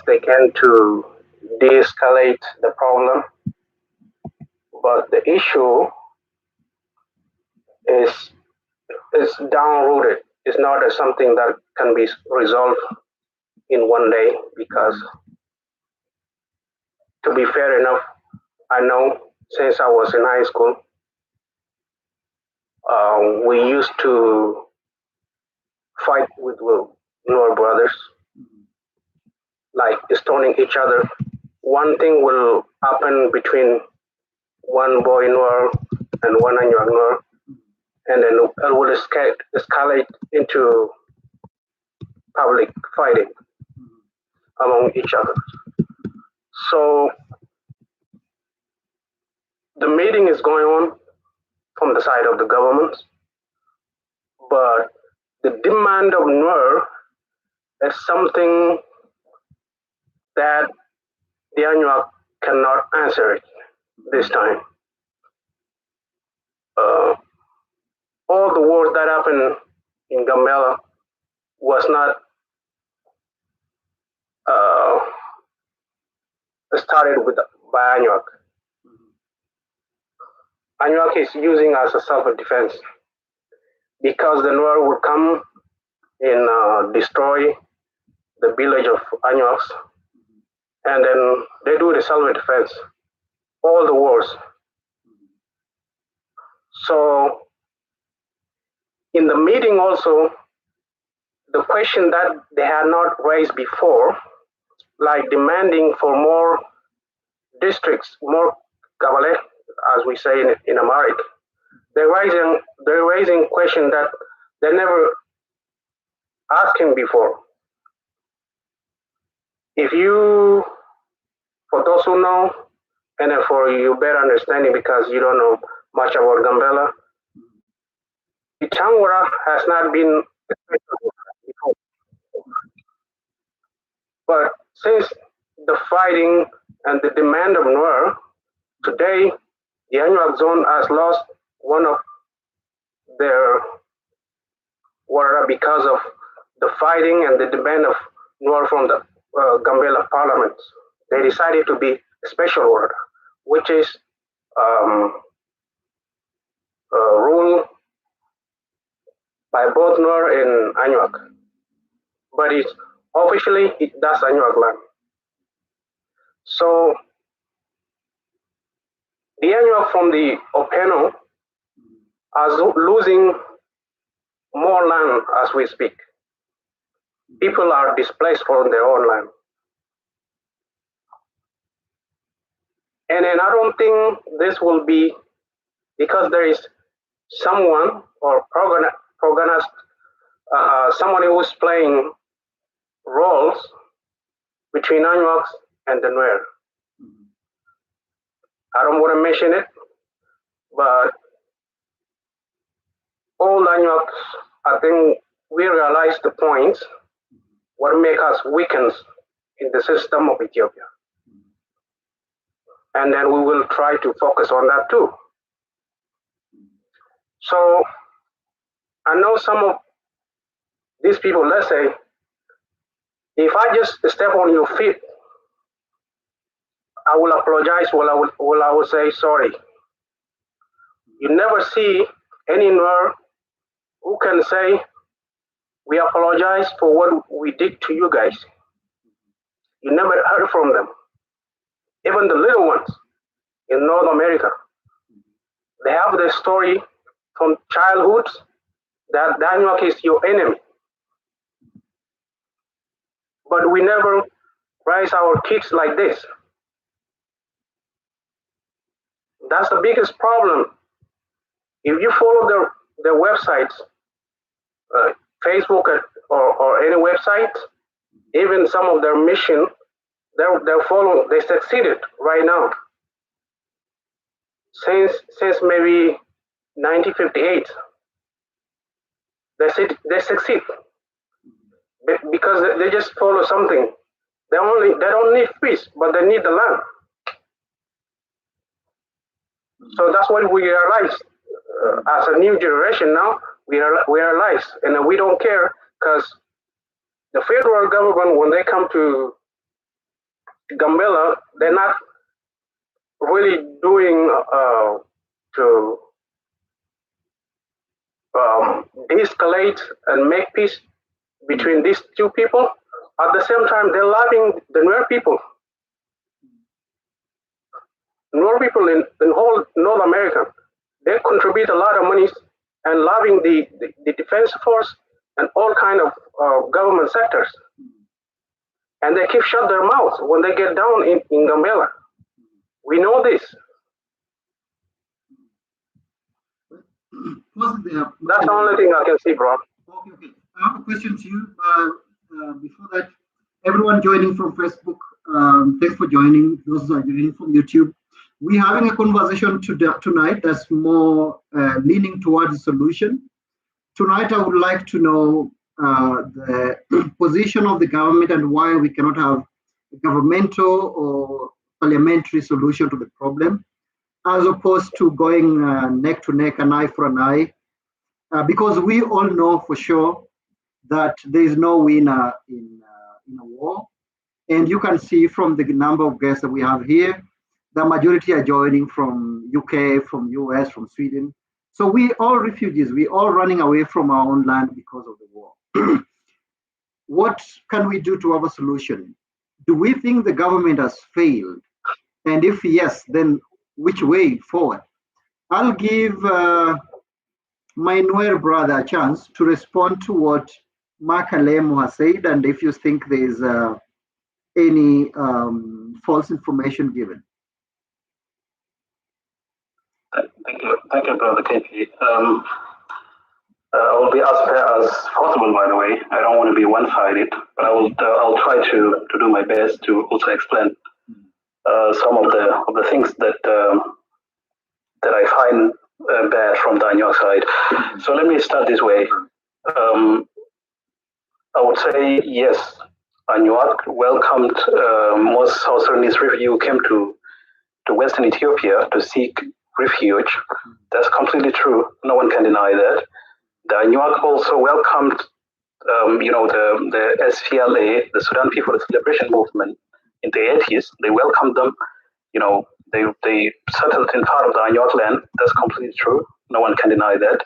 best they can to de-escalate the problem. But the issue is down-rooted. It's not something that can be resolved in one day, because to be fair enough, I know since I was in high school, we used to fight with NUER brothers, like stoning each other. One thing will happen between one boy NUER and one ANYWAA NUER, and then it will escalate into public fighting among each other. So the meeting is going on from the side of the government, but the demand of NUER is something that the ANYWAA cannot answer it this time. All the wars that happened in Gambella was not started by ANYWAA. ANYWAA is using as a self-defense, because the NUER will come and destroy the village of ANYWAAs, and then they do the self-defense, all the wars. So in the meeting also, the question that they had not raised before, like demanding for more districts, more gAMBELLA, as we say in Amharic, they're raising question that they never asking before. If you, for those who know, and for you better understanding because you don't know much about gAMBELLA, the NUER has not been before. But since the fighting and the demand of NUER, today the ANYWAA zone has lost one of their wAR because of the fighting and the demand of NUER from the gAMBELLA parliament. They decided to be special wAR, which is ruled by both NUER and ANYWAA, but officially that's ANYWAA land. So the ANYWAA from the Openo are losing more land as we speak. People are displaced from their own land. And then I don't think this will be because there is someone or someone who is playing roles between ANYWAA and the NUER. I don't want to mention it, but all ANYWAA, I think we realize the points, what make us weaken in the system of Ethiopia. And then we will try to focus on that too. So I know some of these people, let's say, if I just step on your feet, I will apologize, I will say sorry. You never see any NUER who can say, we apologize for what we did to you guys. You never heard from them. Even the little ones in North America, they have the story from childhood that ANYWAA is your enemy. But we never raise our kids like this. That's the biggest problem. If you follow their websites, Facebook or any website, even some of their mission, they succeeded right now. Since maybe 1958, they succeed because they just follow something. They don't need peace, but they need the land. So that's what we realize as a new generation now. We realize, and we don't care because the federal government, when they come to gAMBELLA, they're not really doing to de-escalate and make peace between these two people. At the same time, they're loving the NUER people. NUER people in whole North America, they contribute a lot of money and loving the defense force and all kind of government sectors. And they keep shut their mouths when they get down in gAMBELLA. We know this. That's the only thing I can see, bro. Okay. I have a question to you. Before that, everyone joining from Facebook, thanks for joining. Those who are joining from YouTube. We're having a conversation tonight that's more leaning towards a solution. Tonight, I would like to know the position of the government and why we cannot have a governmental or parliamentary solution to the problem, as opposed to going neck to neck, an eye for an eye, because we all know for sure that there is no winner in a war. And you can see from the number of guests that we have here, the majority are joining from UK, from US, from Sweden. So we all refugees, we all running away from our own land because of the war. What can we do to have a solution? Do we think the government has failed? And if yes, then which way forward? I'll give my NUER brother a chance to respond to what Mark Alemo has said, and if you think there's any false information given. Thank you, Brother KP. I will be as fair as possible, by the way. I don't want to be one-sided, but I'll try to do my best to also explain some of the things that that I find bad from the ANYWAA side. So let me start this way. I would say yes, ANYWAA welcomed most South Sudanese refugees who came to Western Ethiopia to seek refuge. That's completely true. No one can deny that. The ANYWAA also welcomed, the SPLA, the Sudan People's Liberation Movement, in the 80s. They welcomed them. They settled in part of the ANYWAA land. That's completely true. No one can deny that.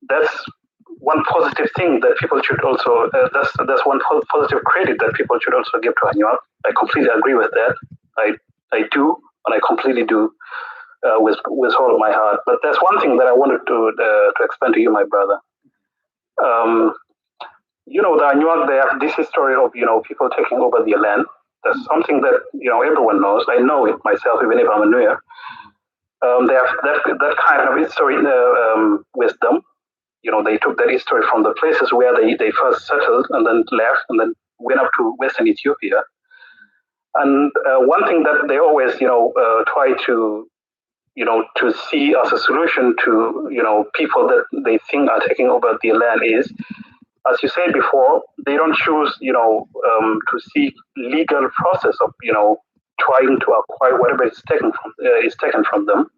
That's one positive thing that people should also. That's one positive credit that people should also give to ANYWAA. I completely agree with that. I do, and I completely do. With all of my heart. But there's one thing that I wanted to explain to you, my brother. The ANYWAA, they have this history of people taking over their land. That's something that everyone knows. I know it myself, even if I'm a NUER. They have that kind of history with them. They took that history from the places where they first settled and then left and then went up to Western Ethiopia. And one thing that they always try to see as a solution to, people that they think are taking over their land is, as you said before, they don't choose, to seek legal process of, trying to acquire whatever is taken from them.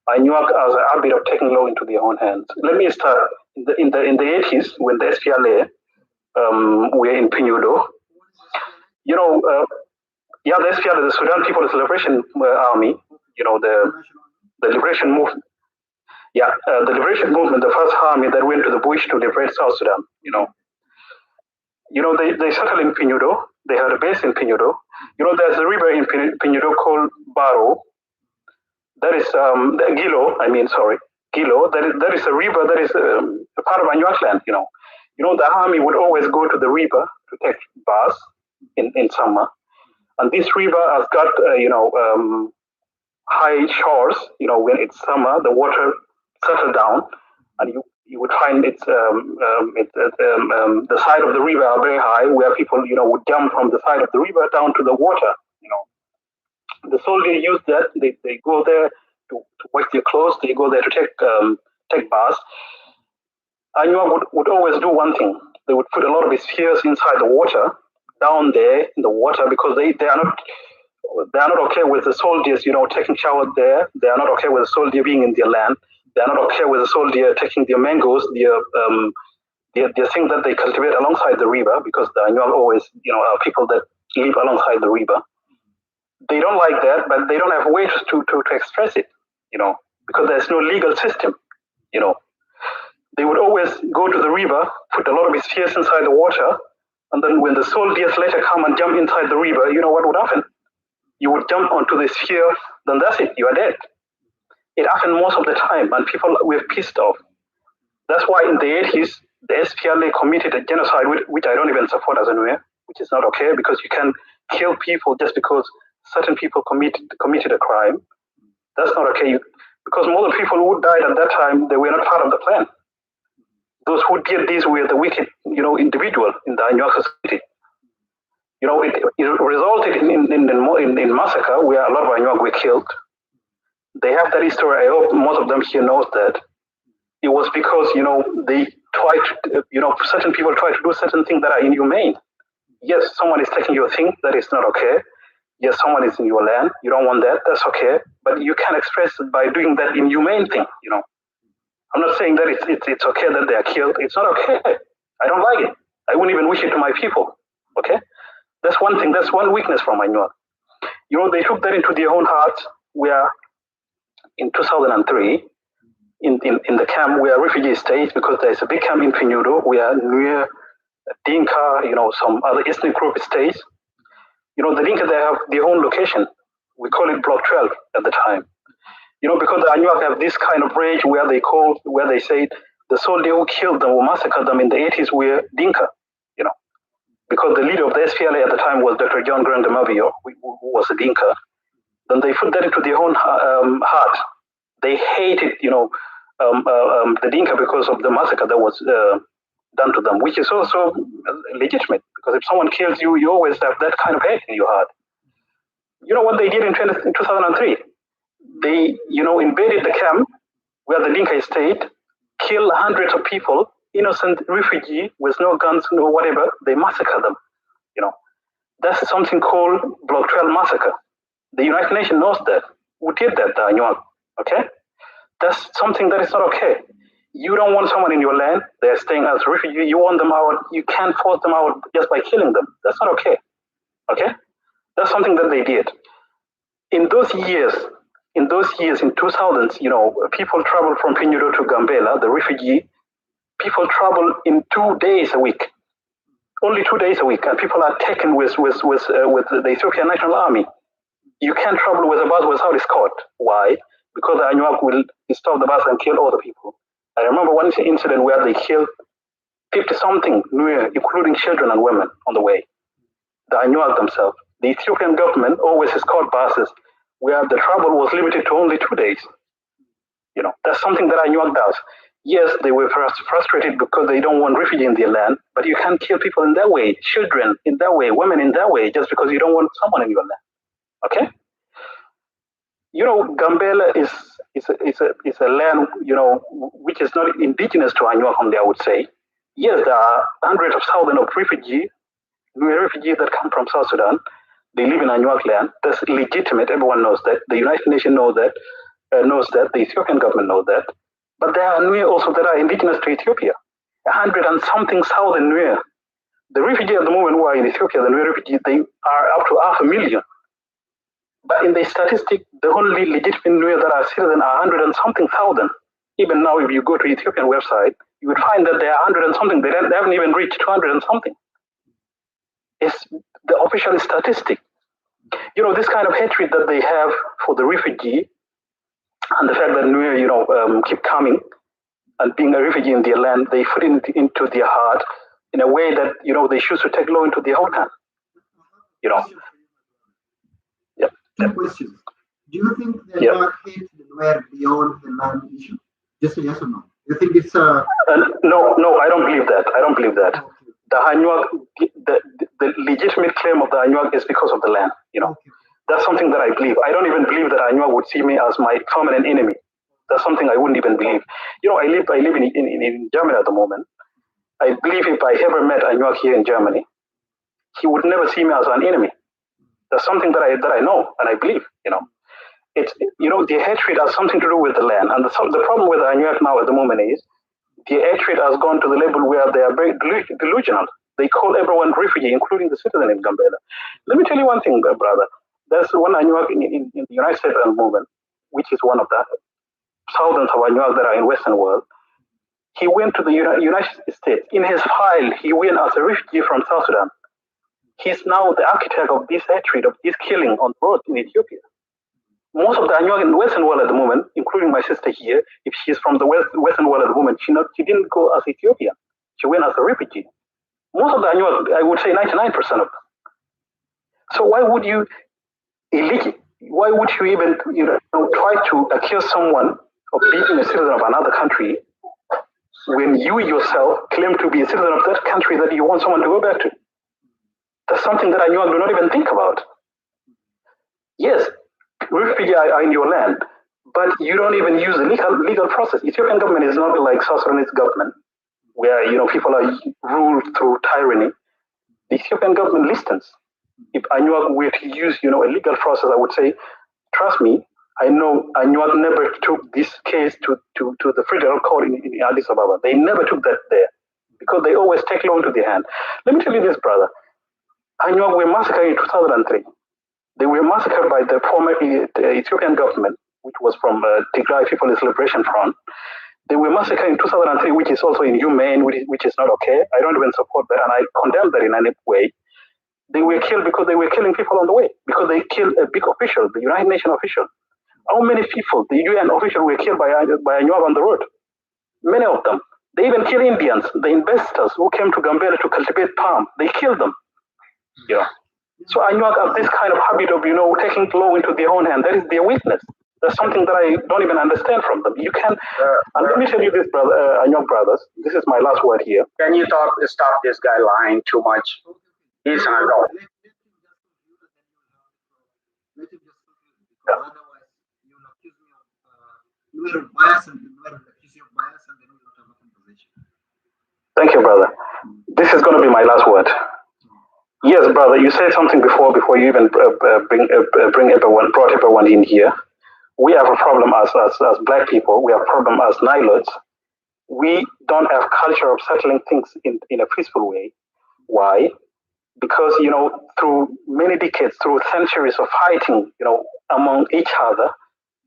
ANYWAA as a habit of taking law into their own hands. Let me start in the 80s when the SPLA were in Pinudo. The SPLA, the Sudan People's Liberation Army. The liberation movement. Yeah, the liberation movement, the first army that went to the bush to liberate South Sudan. They settled in Pinudo. They had a base in Pinudo. There's a river in Pinudo called Baro. That is Gilo. Gilo. That is a river that is a part of ANYWAA land. The army would always go to the river to take baths in summer, and this river has got high shores. When it's summer, the water settle down, and you would find it's the side of the river are very high, where people would jump from the side of the river down to the water. The soldiers use that. They go there to wash their clothes. They go there to take baths. ANYWAA would always do one thing. They would put a lot of his spears inside the water, down there in the water, because they are not okay with the soldiers, taking shower there. They are not okay with the soldier being in their land. They are not okay with the soldier taking their mangoes, their things that they cultivate alongside the river, because the ANYWAA always, are people that live alongside the river. They don't like that, but they don't have ways to express it, because there's no legal system, They would always go to the river, put a lot of his fears inside the water, and then when the soldiers later come and jump inside the river, you know what would happen? You would jump onto the sphere, then that's it, you are dead. It happened most of the time, and people were pissed off. That's why in the 80s, the SPLA committed a genocide, which I don't even support as a NUER, which is not okay, because you can kill people just because certain people committed a crime. That's not okay, because more of the people who died at that time, they were not part of the plan. Those who did this were the wicked, individual in the ANYWAA society. It resulted in massacre where a lot of ANYWAA were killed. They have that history. I hope most of them here knows that. It was because, they tried to, certain people try to do certain things that are inhumane. Yes, someone is taking your thing, that is not okay. Yes, someone is in your land, you don't want that, that's okay. But you can express it by doing that inhumane thing, I'm not saying that it's okay that they are killed. It's not okay. I don't like it. I wouldn't even wish it to my people. Okay? That's one thing. That's one weakness from ANYWAA. They took that into their own hearts. Where in 2003, in the camp, we are refugee states because there's a big camp in Pinudo. We are near Dinka, some other ethnic group states. The Dinka, they have their own location. We call it Block 12 at the time. Because the ANYWAA have this kind of rage where they say the soldier who killed them or massacred them in the 80s were Dinka, because the leader of the SPLA at the time was Dr. John Grandemavio, who was a Dinka. Then they put that into their own heart. They hated, the Dinka because of the massacre that was done to them, which is also legitimate, because if someone kills you, you always have that kind of hate in your heart. You know what they did in 2003? They, invaded the camp where the Dinka stayed, killed hundreds of people, innocent refugee with no guns, no whatever. They massacred them. That's something called Block 12 massacre. The United Nations knows that. Who did that, the ANYWAA? Okay, that's something that is not okay. You don't want someone in your land. They're staying as a refugee. You want them out. You can't force them out just by killing them. That's not okay. Okay, that's something that they did. In those years, in 2000s, people travel from Pinudo to Gambela, the refugee. People travel in 2 days a week, only 2 days a week, and people are taken with the Ethiopian National Army. You can't travel with a bus without escort. Why? Because the ANYWAA will stop the bus and kill all the people. I remember one incident where they killed 50-something NUER, including children and women, on the way. The ANYWAA themselves. The Ethiopian government always escort buses where the travel was limited to only 2 days. That's something that ANYWAA does. Yes, they were frustrated because they don't want refugees in their land, but you can't kill people in that way, children in that way, women in that way, just because you don't want someone in your land. Okay? Gambella is a land, which is not indigenous to ANYWAA only, I would say. Yes, there are hundreds of thousands of refugees that come from South Sudan. They live in ANYWAA land. That's legitimate. Everyone knows that. The United Nations knows that. The Ethiopian government knows that. But there are NUER also that are indigenous to Ethiopia. 100-something thousand NUER. The refugees at the moment who are in Ethiopia, the NUER refugees, they are up to 500,000. But in the statistic, the only legitimate NUER that are citizens are 100-something thousand. Even now, if you go to Ethiopian website, you would find that there are 100-something. They haven't even reached 200-something. It's the official statistic. This kind of hatred that they have for the refugee, and the fact that NUER, keep coming and being a refugee in their land, they put it into their heart in a way that, they choose to take law into their own hand. Yeah. Two questions. Do you think they are hate the NUER beyond the land issue? Just a yes or no. You think it's a... No, I don't believe that. Okay. The ANYWAA, the legitimate claim of the ANYWAA is because of the land, Okay. That's something that I believe. I don't even believe that ANYWAA would see me as my permanent enemy. That's something I wouldn't even believe. I live in Germany at the moment. I believe if I ever met ANYWAA here in Germany, he would never see me as an enemy. That's something that I know and I believe, It's, the hatred has something to do with the land. And the problem with ANYWAA now at the moment is the hatred has gone to the level where they are very delusional. They call everyone refugee, including the citizen in Gambella. Let me tell you one thing, brother. There's one ANYWAA in the United States movement, which is one of the thousands of ANYWAA that are in Western world. He went to the United States. In his file, he went as a refugee from South Sudan. He's now the architect of this hatred, of this killing on the road in Ethiopia. Most of the ANYWAA in the Western world at the moment, including my sister here, if she's from the Western world at the moment, she didn't go as Ethiopian. She went as a refugee. Most of the ANYWAA, I would say 99% of them. So why would you even try to accuse someone of being a citizen of another country when you yourself claim to be a citizen of that country that you want someone to go back to? That's something that ANYWAA do not even think about. Yes, refugees are in your land, but you don't even use the legal process. Ethiopian government is not like South Sudanese government, where people are ruled through tyranny. The Ethiopian government listens. If ANYWAA were to use a legal process, I would say, trust me, I know ANYWAA never took this case to the federal court in Addis Ababa. They never took that there because they always take law into their hand. Let me tell you this, brother. ANYWAA were massacred in 2003. They were massacred by the former Ethiopian government, which was from Tigray People's Liberation Front. They were massacred in 2003, which is also inhumane, which is not okay. I don't even support that, and I condemn that in any way. They were killed because they were killing people on the way, because they killed a big official, the United Nations official. How many people, the UN official, were killed by ANYWAA on the road? Many of them. They even killed Indians, the investors who came to Gambella to cultivate palm. They killed them. So ANYWAA have this kind of habit of, taking the law into their own hand. That is their weakness. That's something that I don't even understand from them. You can, and let me tell you this, brother, ANYWAA brothers. This is my last word here. Can you stop this guy lying too much? He's an adult. Let him just because otherwise you'll accuse me of bias and you'll accuse you of bias and then we'll not have a conversation. Thank you, brother. This is going to be my last word. Yes, brother, you said something before you even brought everyone in here. We have a problem as black people. We have a problem as Nilots. We don't have culture of settling things in a peaceful way. Why? Because, through many decades, through centuries of fighting, among each other,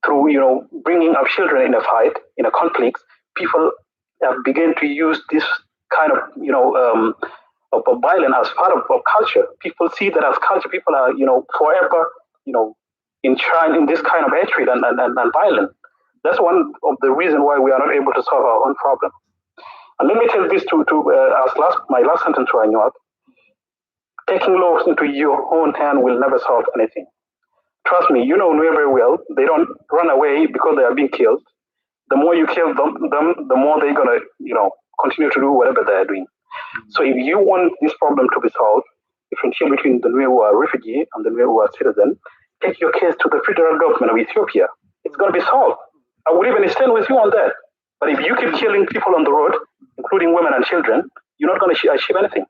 through, bringing up children in a fight, in a conflict, people have begun to use this kind of, of violence as part of culture. People see that as culture. People are, forever, enshrined in this kind of hatred and violence. That's one of the reasons why we are not able to solve our own problem. And let me tell this my last sentence to ANYWAA. Taking laws into your own hand will never solve anything. Trust me, NUER very well. They don't run away because they are being killed. The more you kill them, the more they're gonna, continue to do whatever they are doing. So if you want this problem to be solved, differentiate between the NUER refugee and the NUER citizen, take your case to the federal government of Ethiopia. It's gonna be solved. I would even stand with you on that. But if you keep killing people on the road, including women and children, you're not gonna achieve anything.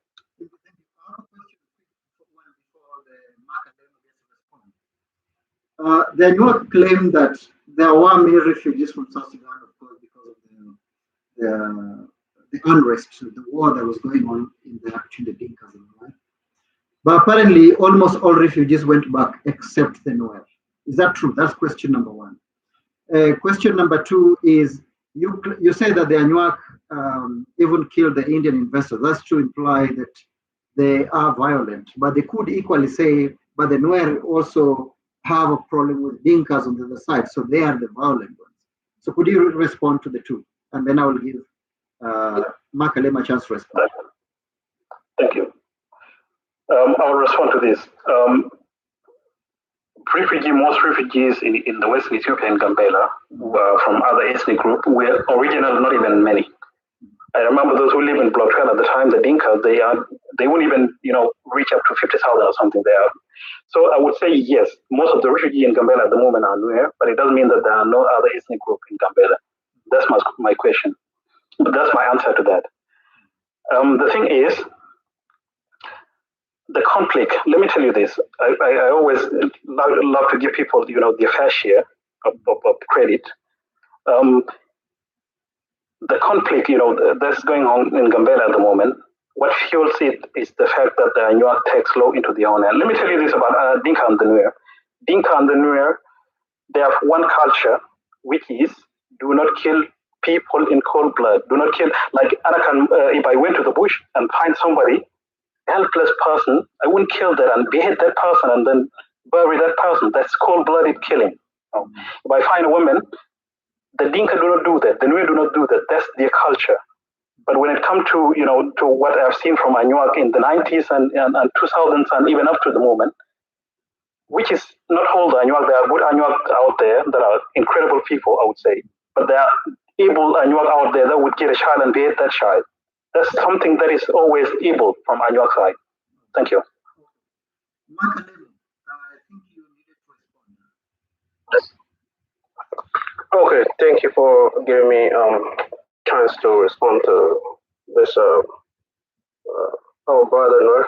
The ANYWAA claim that there were many refugees from South Sudan, of course, because of the unrest, the war that was going on between the Dinkas and NUER. But apparently, almost all refugees went back except the NUER. Is that true? That's question number one. Question number two is, you say that the ANYWAA even killed the Indian investors. That's to imply that they are violent. But they could equally say, but the NUER also have a problem with Dinkas on the other side, so they are the violent ones. So could you respond to the two? And then I will give Mark Alem a chance to respond. Thank you. I will respond to this. Most refugees in the Western Ethiopia and Gambella from other ethnic groups were originally not even many. I remember those who live in Block 12 at the time, the Dinka, they wouldn't even reach up to 50,000 or something there. So I would say yes, most of the refugees in Gambella at the moment are NUER, but it doesn't mean that there are no other ethnic group in Gambella. That's my question. But that's my answer to that. The thing is, the conflict. Let me tell you this. I always love to give people their fair share of credit. The conflict that's going on in Gambella at the moment, what fuels it is the fact that the NUER takes law into their own hand. Let me tell you this about Dinka and the NUER. Dinka and the NUER, they have one culture, which is do not kill people in cold blood. Do not kill, like Anakan, if I went to the bush and find somebody, helpless person, I wouldn't kill that and behead that person and then bury that person. That's cold-blooded killing. If I find a woman, the Dinka do not do that. The NUER do not do that. That's their culture. But when it comes to, to what I've seen from ANYWAA in the 90s and 2000s and even up to the moment, which is not all the ANYWAA, there are good ANYWAA out there that are incredible people, I would say. But there are evil ANYWAA out there that would get a child and behead that child. That's something that is always evil from ANYWAA side. Thank you. I think you needed to respond. Okay, thank you for giving me chance to respond to this. Oh, brother NUER.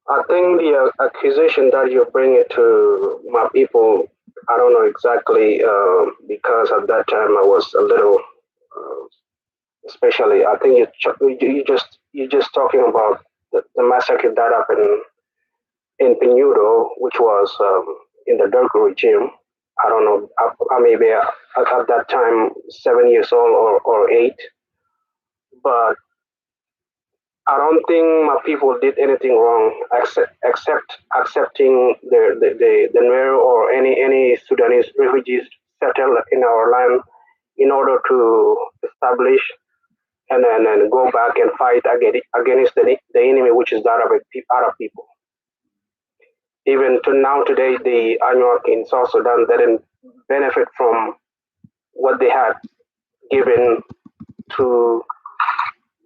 I think the accusation that you bring it to my people, I don't know exactly, because at that time I was a little, especially. I think you just talking about the massacre that happened in Pinudo, which was in the Derg regime. I don't know. I may be at that time 7 years old or 8, but I don't think my people did anything wrong except accepting the NUER or any Sudanese refugees settled in our land in order to establish and then go back and fight against the enemy, which is the Arab people. Even to now today, the ANYWAA in South Sudan didn't benefit from what they had given to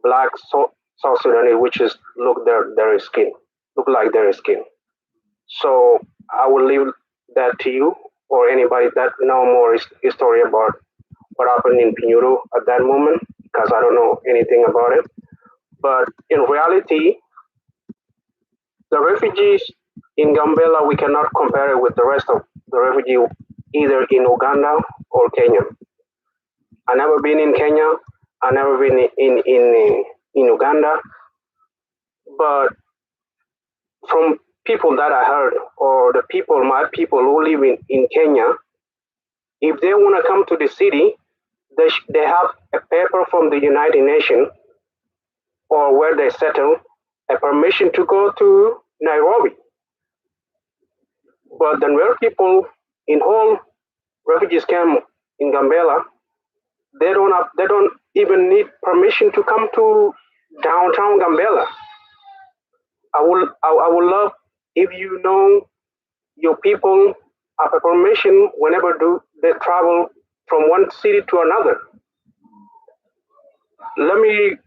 black South Sudanese, which is look like their skin. So I will leave that to you or anybody that know more history about what happened in Pinudo at that moment, because I don't know anything about it. But in reality, the refugees in Gambella, we cannot compare it with the rest of the refugees either in Uganda or Kenya. I never been in Kenya. I never been in Uganda. But from people that I heard, or my people who live in Kenya, if they want to come to the city, they have a paper from the United Nations or where they settle, a permission to go to Nairobi. But the NUER people in whole refugees camp in Gambella, they don't even need permission to come to downtown Gambella. I would love if you know your people have a permission whenever they travel from one city to another. Let me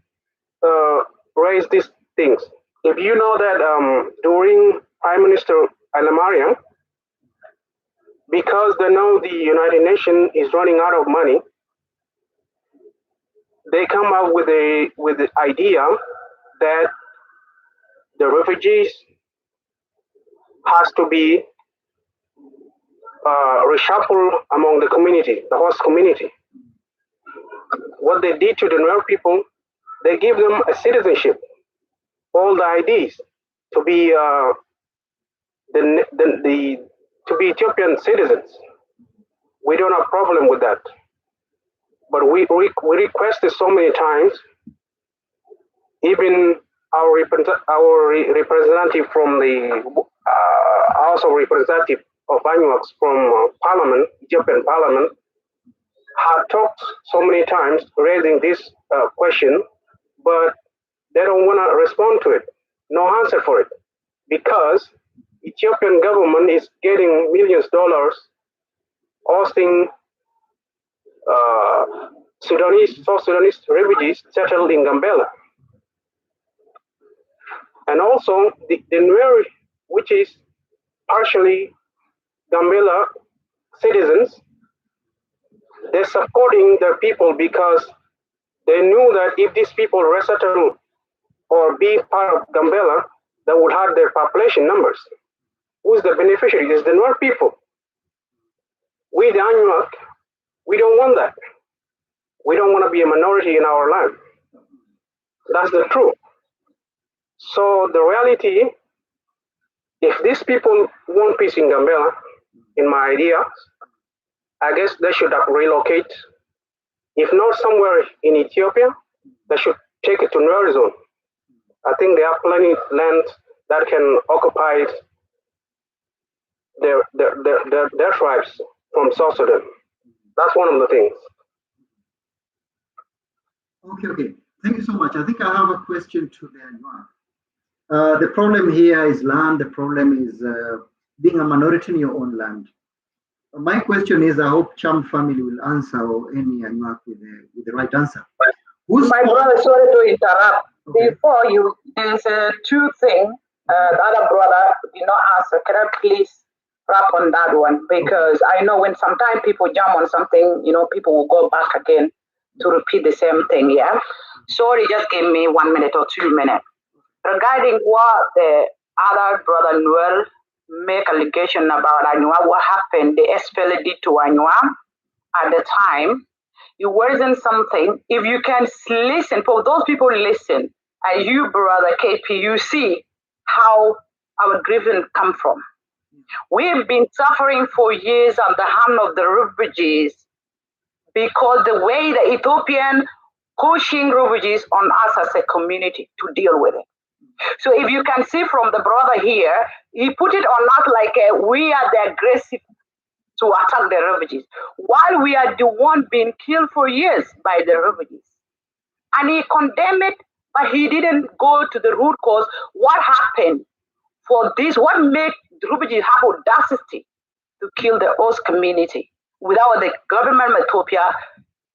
raise these things. If you know that during Prime Minister Alamariam, because they know the United Nations is running out of money, they come up with the idea that the refugees has to be reshuffled among the community, the host community. What they did to the NUER people, they give them a citizenship, all the IDs to be to be Ethiopian citizens. We don't have problem with that, but we requested so many times. Even our representative from the House of Representatives of ANYWAA from Parliament, Ethiopian Parliament, had talked so many times raising this question, but they don't want to respond to it. No answer for it, because Ethiopian government is getting millions of dollars hosting South Sudanese refugees settled in Gambella. And also the NUER, which is partially Gambella citizens, they're supporting their people because they knew that if these people resettle or be part of Gambella, that would have their population numbers. Who's the beneficiary? It's the NUER people. We, the ANYWAA, we don't want that. We don't want to be a minority in our land. That's the truth. So the reality, if these people want peace in Gambella, in my idea, I guess they should relocate. If not somewhere in Ethiopia, they should take it to NUER zone. I think they have plenty of land that can occupy their tribes from South Sudan. That's one of the things. Okay. Thank you so much. I think I have a question to the ANYWAA. The problem here is land. The problem is being a minority in your own land. My question is, I hope Cham family will answer, or any ANYWAA with the right answer. My brother, sorry to interrupt. Okay. Before you, there's two things. The other brother did not answer. Can I please wrap on that one? Because I know when sometimes people jump on something, people will go back again to repeat the same thing. Yeah. Sorry, just give me 1 minute or 2 minutes. Regarding what the other brother NUER make allegation about ANYWAA, what happened, the SPLA did to ANYWAA at the time, it wasn't something, if you can listen, for those people listen, and you, brother KP, you see how our grievance come from. We've been suffering for years at the hand of the refugees because the way the Ethiopian pushing refugees on us as a community to deal with it. So if you can see from the brother here, he put it on us like we are the aggressive to attack the refugees, while we are the one being killed for years by the refugees. And he condemned it, but he didn't go to the root cause. What happened for this? What made the refugees have audacity to kill the host community without the government of Ethiopia?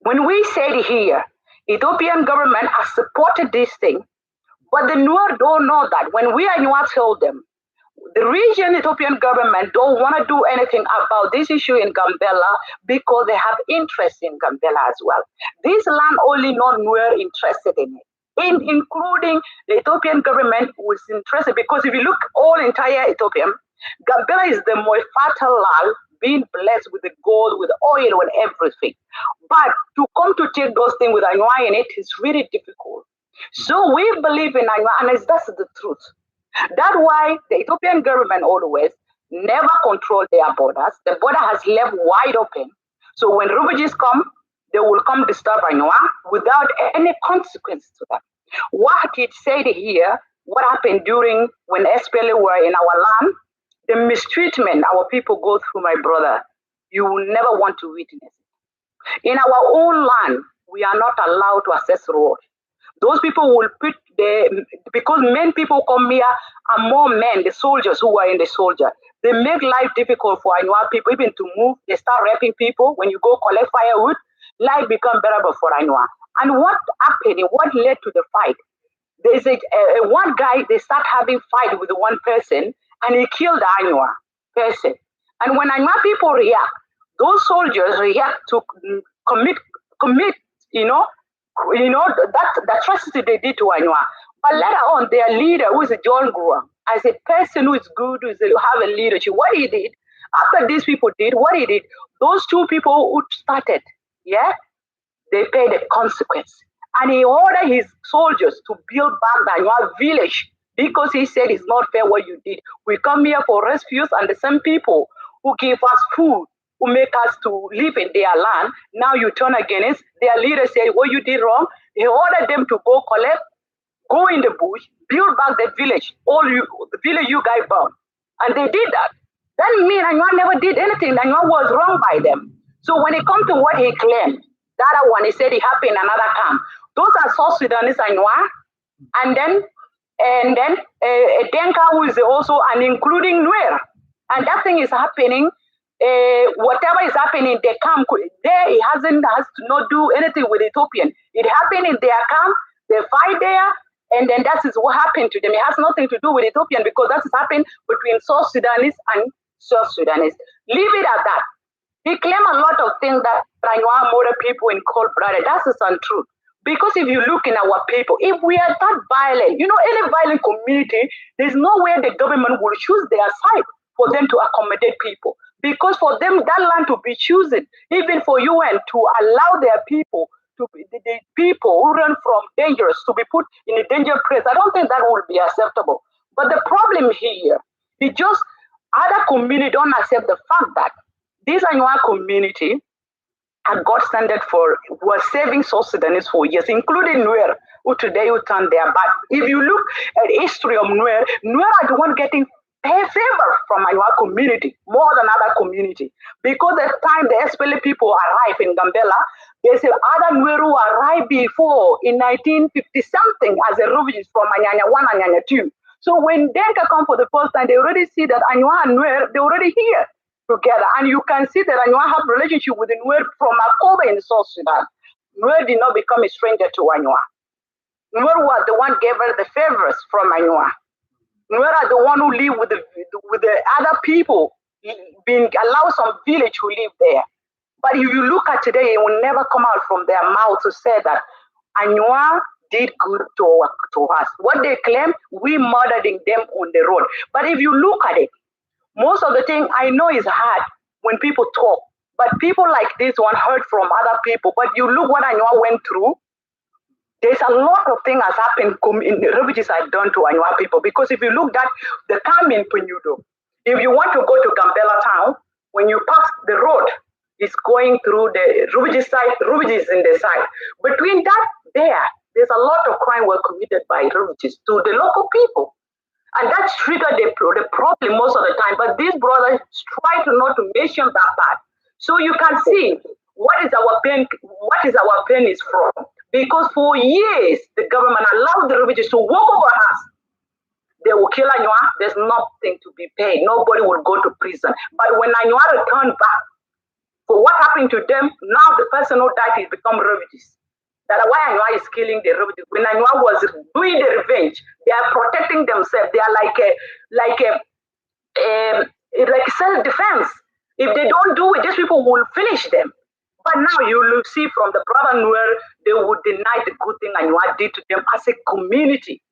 When we said here, Ethiopian government has supported this thing, but the NUER don't know that. When we ANYWAA told them, the region Ethiopian government don't want to do anything about this issue in Gambella because they have interest in Gambella as well. This land only NUER interested in it, including the Ethiopian government was interested, because if you look all entire Ethiopia, Gambella is the most fertile land, being blessed with the gold, with oil, and everything. But to come to take those things with ANYWAA in it is really difficult. So we believe in ANYWAA, and that's the truth. That's why the Ethiopian government always never control their borders. The border has left wide open. So when refugees come, they will come disturb ANYWAA without any consequence to them. What it said here, what happened during when SPLA were in our land, the mistreatment our people go through, my brother, you will never want to witness it. In our own land, we are not allowed to access road. Those people will put because men people come here are more men, the soldiers who are in the soldier. They make life difficult for ANYWAA people even to move. They start raping people. When you go collect firewood, life becomes bearable for ANYWAA. And what happened, what led to the fight? There's one guy, they start having fight with one person and he killed the ANYWAA person. And when ANYWAA people react, those soldiers react to commit, that atrocity they did to ANYWAA. But later on, their leader, who is John Grua, as a person who is good, who have a leadership, what he did, after these people did, what he did, those two people who started, they paid the consequence. And he ordered his soldiers to build back the ANYWAA village because he said it's not fair what you did. We come here for rescues, and the same people who give us food, who make us to live in their land, now you turn against their leader, say what you did wrong. He ordered them to go collect, go in the bush, build back the village, the village you guys burned. And they did that. That means ANYWAA never did anything. ANYWAA was wrong by them. So when it comes to what he claimed, the other one, he said it happened in another camp. Those are South Sudanese ANYWAA, and then Denka, who is also, and including NUER. And that thing is happening. Whatever is happening in the camp, there it has to not do anything with Ethiopian. It happened in their camp, they fight there, and then that is what happened to them. It has nothing to do with Ethiopian because that has happened between South Sudanese and South Sudanese. Leave it at that. He claimed a lot of things that ANYWAA murder people in cold blooded. That is untrue. Because if you look in our people, if we are that violent, any violent community, there's no way the government will choose their side for them to accommodate people. Because for them, that land to be chosen, even for UN to allow their people to be, the people who run from dangers to be put in a danger place. I don't think that would be acceptable. But the problem here is just other community don't accept the fact that this ANYWAA community had got standard for was saving South Sudanese for years, including NUER, who today will turn their back. If you look at the history of NUER, NUER are the one getting favor from ANYWAA community more than other community. Because the time the SPLA people arrived in Gambella, they say other NUER who arrived before in 1950 something as a refugees from Anyanya 1 and Anyanya 2. So when Denka come for the first time, they already see that ANYWAA and NUER, they're already here together. And you can see that ANYWAA have relationship with the NUER from Akoba in South Sudan. NUER did not become a stranger to ANYWAA. NUER was the one gave her the favors from ANYWAA. NUER are the one who live with the other people, being allowed some village who live there. But if you look at today, it will never come out from their mouth to say that ANYWAA did good to us. What they claim, we murdering them on the road. But if you look at it, most of the thing I know is hard when people talk, but people like this one heard from other people. But you look what ANYWAA went through. There's a lot of things has happened in the refugees are done to ANYWAA people. Because if you look at the camp in Penudo, if you want to go to Gambella town, when you pass the road, it's going through the refugee side, refugees in the side. Between that, there's a lot of crime were committed by refugees to the local people. And that triggered the problem most of the time. But these brothers try to not to mention that part. So you can see what is our pain is from. Because for years, the government allowed the refugees to walk over us. They will kill ANYWAA, there's nothing to be paid. Nobody will go to prison. But when ANYWAA returned back, for what happened to them, now the person who died has become refugees. That's why ANYWAA is killing the refugees. When ANYWAA was doing the revenge, they are protecting themselves. They are like self-defense. If they don't do it, these people will finish them. But now you will see from the brother NUER, they would deny the good thing ANYWAA did to them as a community.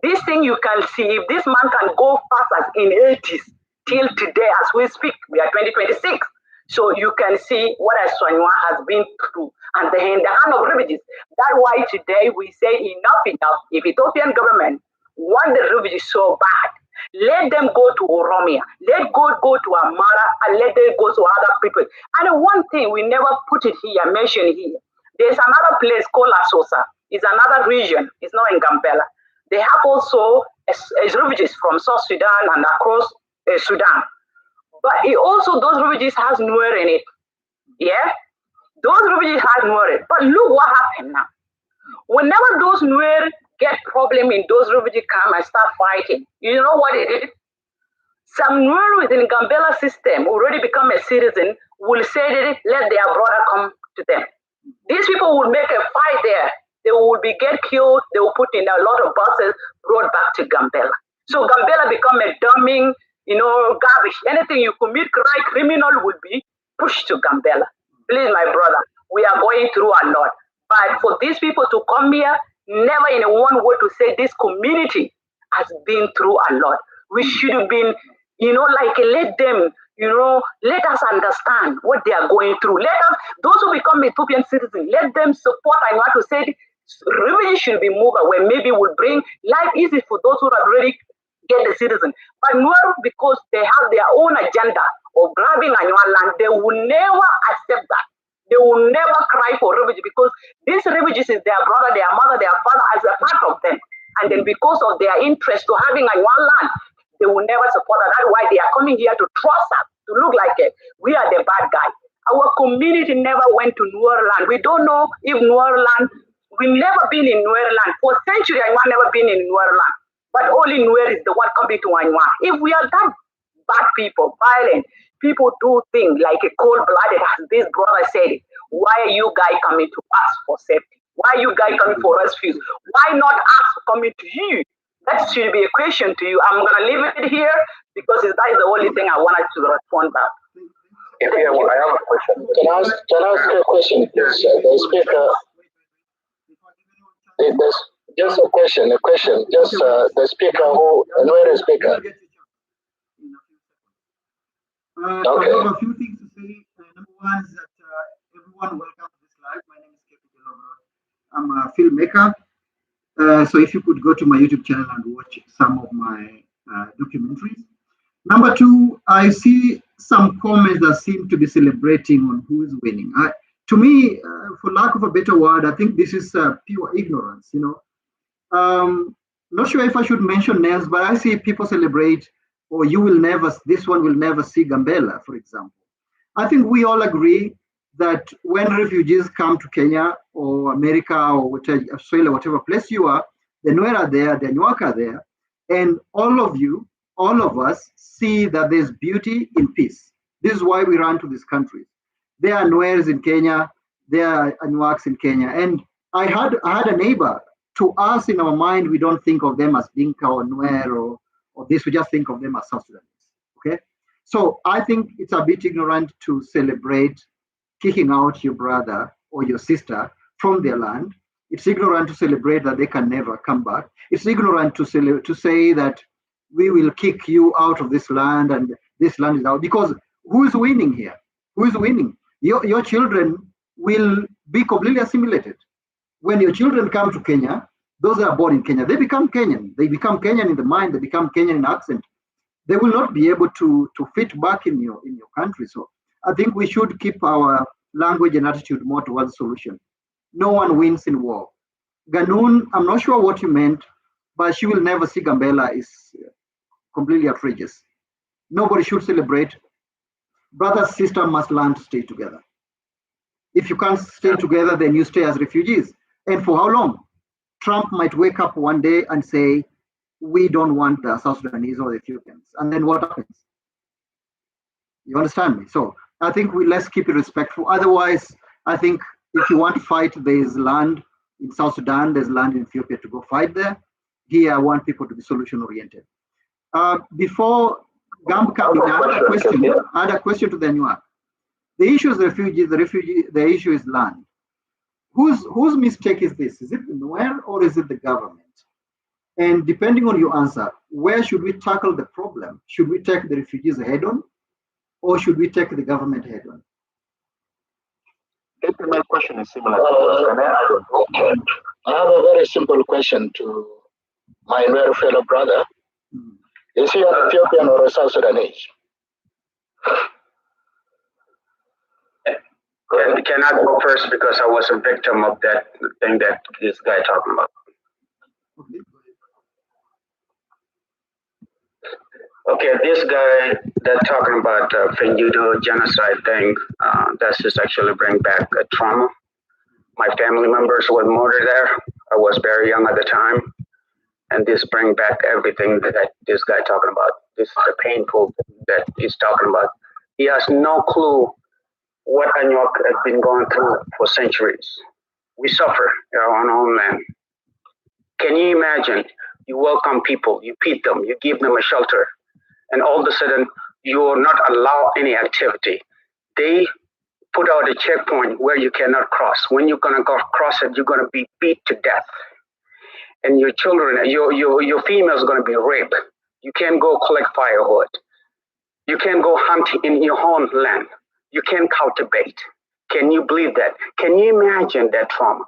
This thing you can see, if this man can go fast as in 80s till today as we speak, we are 2026. So you can see what ANYWAA has been through and in the hand of refugees. That's why today we say enough. If Ethiopian government want the refugees so bad, let them go to Oromia, let go to Amara, and let them go to other people. And one thing we never put it here, mention here. There's another place called Asosa. It's another region. It's not in Gambella. They have also refugees from South Sudan and across Sudan. But it also, those refugees has NUER in it. Yeah? Those refugees have NUER. But look what happened now. Whenever those NUER get problem in those refugee camps and start fighting, you know what it is? Some NUER within Gambella system already become a citizen will say that let their brother come to them. These people will make a fight there. They will get killed. They will put in a lot of buses, brought back to Gambella. So Gambella become a dumbing, garbage. Anything you commit crime, criminal will be pushed to Gambella. Please, my brother, we are going through a lot. But for these people to come here, never in one word to say this community has been through a lot. We should have been, let them, let us understand what they are going through. Let us, those who become Ethiopian citizens, let them support. I want to say refugees should be moved away. Maybe will bring life easy for those who have already get the citizen. But NUER, because they have their own agenda of grabbing ANYWAA land, they will never accept that. They will never cry for refugees because these refugees is their brother, their mother, their father as a part of them. And then because of their interest to having ANYWAA land, they will never support that. That's why they are coming here to trust us, to look like we are the bad guy. Our community never went to NUER land. We don't know if NUER land, we've never been in NUER land. For centuries, ANYWAA never been in NUER land. But only NUER is the one coming to ANYWAA. If we are that bad people, violent, people do things like a cold-blooded, as this brother said it. Why are you guys coming to us for safety? Why are you guys coming for rescue? Why not us coming to you? That should be a question to you. I'm going to leave it here because that is the only thing I wanted to respond back. I have a question. Can I ask a question, please? The speaker. Just a question. Just the speaker who, NUER speaker. Okay. I have a few things to say. Number one is that everyone welcome to this live. My name is Kepi Jelobro. I'm a filmmaker. So if you could go to my YouTube channel and watch some of my documentaries. Number two, I see some comments that seem to be celebrating on who is winning. To me, for lack of a better word, I think this is pure ignorance. Not sure if I should mention names, but I see people celebrate, or this one will never see Gambella, for example. I think we all agree that when refugees come to Kenya or America or Australia, whatever place you are, the NUER are there, the ANYWAA are there, and all of us see that there's beauty in peace. This is why we run to these countries. There are NUERs in Kenya, there are ANYWAAs in Kenya, and I had a neighbor. To us, in our mind, we don't think of them as Dinka or NUER or this. We just think of them as South Sudanese. Okay, so I think it's a bit ignorant to celebrate kicking out your brother or your sister from their land. It's ignorant to celebrate that they can never come back. It's ignorant to say that we will kick you out of this land and this land is out. Because who is winning here? Who is winning? Your children will be completely assimilated. When your children come to Kenya, those that are born in Kenya, they become Kenyan. They become Kenyan in the mind. They become Kenyan in accent. They will not be able to fit back in your country. So I think we should keep our language and attitude more towards the solution. No one wins in war. Ganoon, I'm not sure what you meant, but she will never see Gambella is completely outrageous. Nobody should celebrate. Brother, sister must learn to stay together. If you can't stay together, then you stay as refugees. And for how long? Trump might wake up one day and say, we don't want the South Sudanese or the Ethiopians. And then what happens? You understand me? So I think let's keep it respectful. Otherwise, I think if you want to fight, there's land in South Sudan, there's land in Ethiopia to go fight there. Here, I want people to be solution oriented. Before Gamb comes in, I had a question to the NUER. The issue is the issue is land. Whose mistake is this? Is it the NUER or is it the government? And depending on your answer, where should we tackle the problem? Should we take the refugees head on, or should we take the government head on? My question is similar to okay. I have a very simple question to my NUER fellow brother. Is he an Ethiopian or a South Sudanese? Can I go first because I was a victim of that thing that this guy talking about? Okay, this guy that talking about Fenyudo genocide thing, that's just actually bring back a trauma. My family members were murdered there. I was very young at the time. And this bring back everything that this guy talking about. This is the painful thing that he's talking about. He has no clue what ANYWAA has been going through for centuries. We suffer in our own homeland. Can you imagine? You welcome people, you feed them, you give them a shelter, and all of a sudden you are not allowed any activity. They put out a checkpoint where you cannot cross. When you're gonna go cross it, you're gonna be beat to death. And your children, your females are gonna be raped. You can't go collect firewood. You can't go hunt in your own land. You can't cultivate. Can you believe that? Can you imagine that trauma?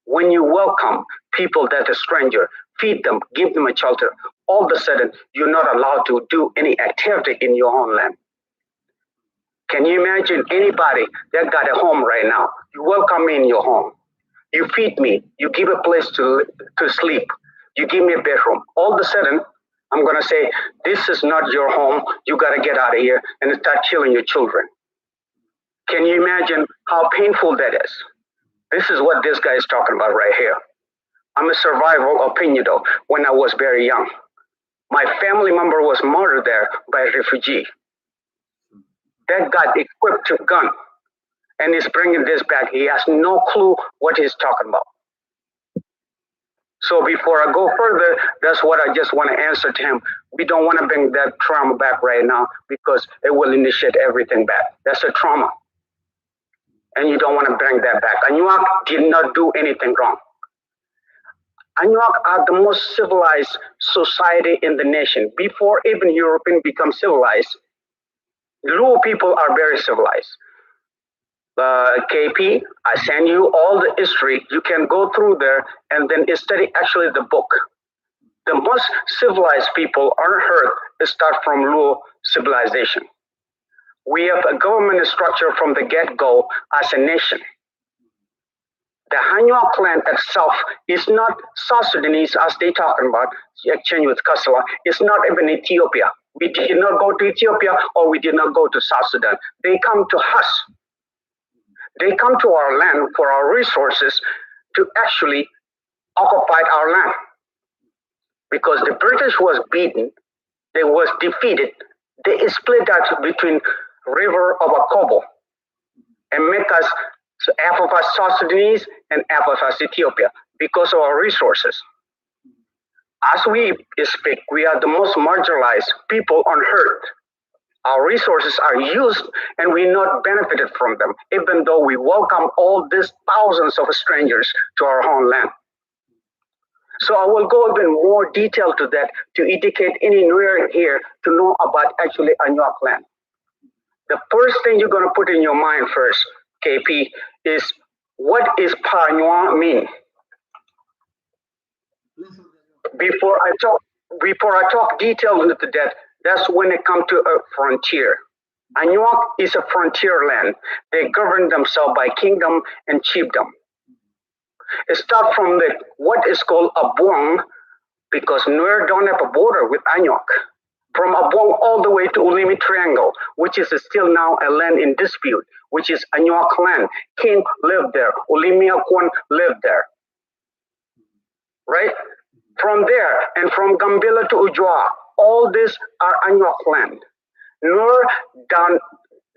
When you welcome people that are stranger, feed them, give them a shelter, all of a sudden you're not allowed to do any activity in your own land. Can you imagine anybody that got a home right now? You welcome me in your home. You feed me. You give a place to sleep. You give me a bedroom. All of a sudden, I'm going to say, this is not your home. You got to get out of here and start killing your children. Can you imagine how painful that is? This is what this guy is talking about right here. I'm a survivor of Peñudo when I was very young. My family member was murdered there by a refugee. That got equipped to gun and is bringing this back. He has no clue what he's talking about. So before I go further, that's what I just want to answer to him. We don't want to bring that trauma back right now because it will initiate everything back. That's a trauma. And you don't want to bring that back. ANYWAA did not do anything wrong. ANYWAA are the most civilized society in the nation. Before even Europeans become civilized, Luo people are very civilized. KP, I send you all the history. You can go through there and then study actually the book. The most civilized people on earth start from Luo civilization. We have a government structure from the get-go as a nation. The ANYWAA clan itself is not South Sudanese as they talking about, exchange with Kasala. It's not even Ethiopia. We did not go to Ethiopia or we did not go to South Sudan. They come to us. They come to our land for our resources to actually occupy our land. Because the British was beaten, they was defeated, they split out between river of Akobo and make us half of us South Sudanese and half of us Ethiopia because of our resources. As we speak, we are the most marginalized people on earth. Our resources are used and we not benefited from them, even though we welcome all these thousands of strangers to our own land. So I will go even more detail to that to educate any NUER here to know about actually ANYWAA clan. The first thing you're going to put in your mind first, KP, is what is ANYWAA mean? Before I talk detail into that, that's when it comes to a frontier. ANYWAA is a frontier land. They govern themselves by kingdom and chiefdom. It starts from what is called Abuang, because NUER don't have a border with ANYWAA. From Abuang all the way to Ulimi Triangle, which is still now a land in dispute, which is ANYWAA clan. King lived there. Ulimi Akwan lived there. Right? From there, and from Gambella to Ujwa, all these are ANYWAA land. NUER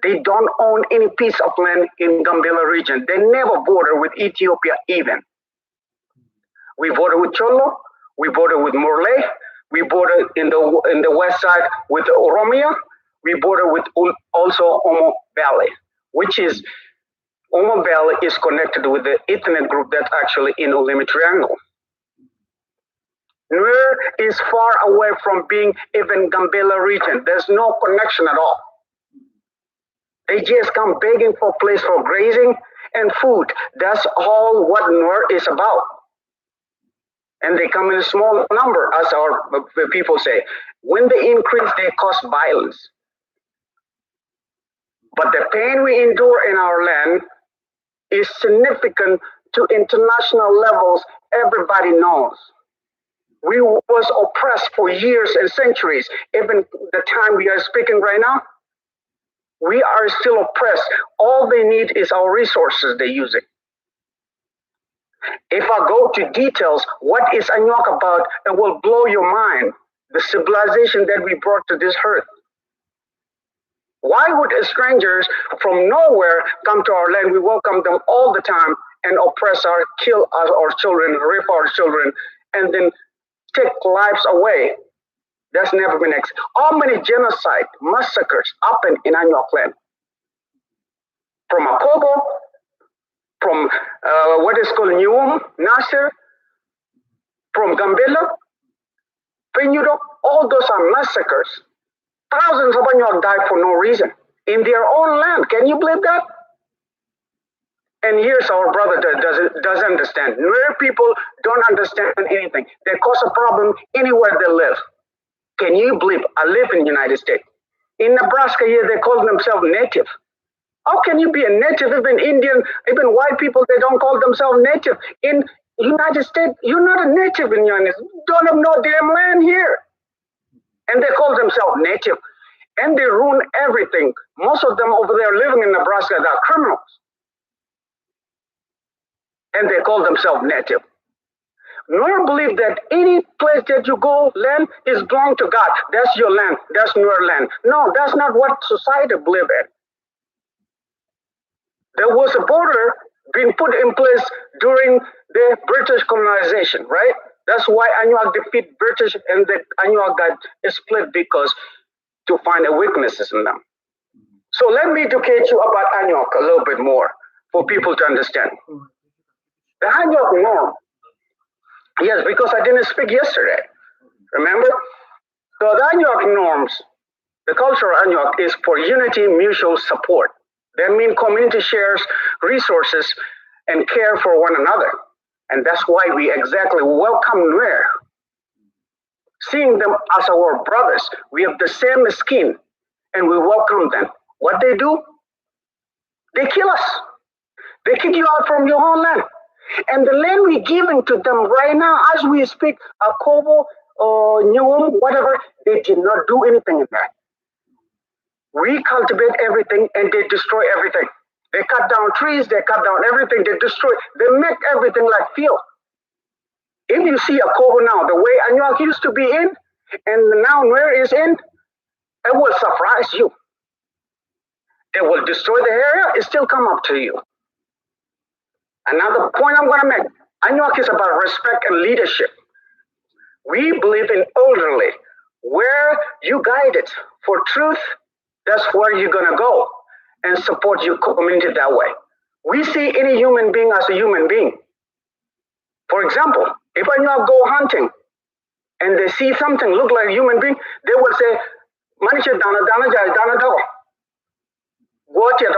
they don't own any piece of land in Gambella region. They never border with Ethiopia even. We border with Cholo, we border with Morley, we border in the west side with Oromia, we border with also Omo Valley, which is, Omo Valley is connected with the ethnic group that's actually in Ulimi Triangle. NUER is far away from being even Gambella region. There's no connection at all. They just come begging for a place for grazing and food. That's all what NUER is about. And they come in a small number, as our people say. When they increase, they cause violence. But the pain we endure in our land is significant to international levels. Everybody knows. We was oppressed for years and centuries. Even the time we are speaking right now, we are still oppressed. All they need is our resources they're using. If I go to details, what is ANYWAA about, it will blow your mind. The civilization that we brought to this earth. Why would strangers from nowhere come to our land? We welcome them all the time and oppress kill our children, rape our children, and then take lives away. That's never been how many genocide, massacres happened in ANYWAA clan? From Akobo, from what is called Nyum, Nasser, from Gambella, Penudo, all those are massacres. Thousands of ANYWAA died for no reason in their own land. Can you believe that? And here's our brother that doesn't understand. NUER people don't understand anything. They cause a problem anywhere they live. Can you believe? I live in the United States. In Nebraska here, they call themselves native. How can you be a native? Even Indian, even white people, they don't call themselves native. In United States, you're not a native in the United States. You don't have no damn land here. And they call themselves native. And they ruin everything. Most of them over there living in Nebraska, they're criminals. And they call themselves native. NUER believe that any place that you go, land is belong to God. That's your land. That's NUER land. No, that's not what society believe in. There was a border being put in place during the British colonization, right? That's why ANYWAA defeat British and the ANYWAA got split because to find the weaknesses in them. So let me educate you about ANYWAA a little bit more for people to understand. The ANYWAA norm. Yes, because I didn't speak yesterday. Remember? So the ANYWAA norms, the culture of ANYWAA is for unity, mutual support. That means community shares resources and care for one another. And that's why we exactly welcome NUER. Seeing them as our brothers, we have the same skin, and we welcome them. What they do? They kill us. They kick you out from your own land. And the land we're giving to them right now, as we speak, Akobo or Nyum, whatever, they did not do anything in that. We cultivate everything and they destroy everything. They cut down trees, they cut down everything, they destroy, they make everything like field. If you see Akobo now, the way ANYWAA used to be in, and now NUER is in, it will surprise you. They will destroy the area, it still come up to you. Another point I'm going to make, ANYWAA is about respect and leadership. We believe in orderly. Where you guide it for truth, that's where you're going to go and support your community that way. We see any human being as a human being. For example, if ANYWAA go hunting and they see something look like a human being, they will say, Manisha Dana Dana Jai Dana Dago. Watch it.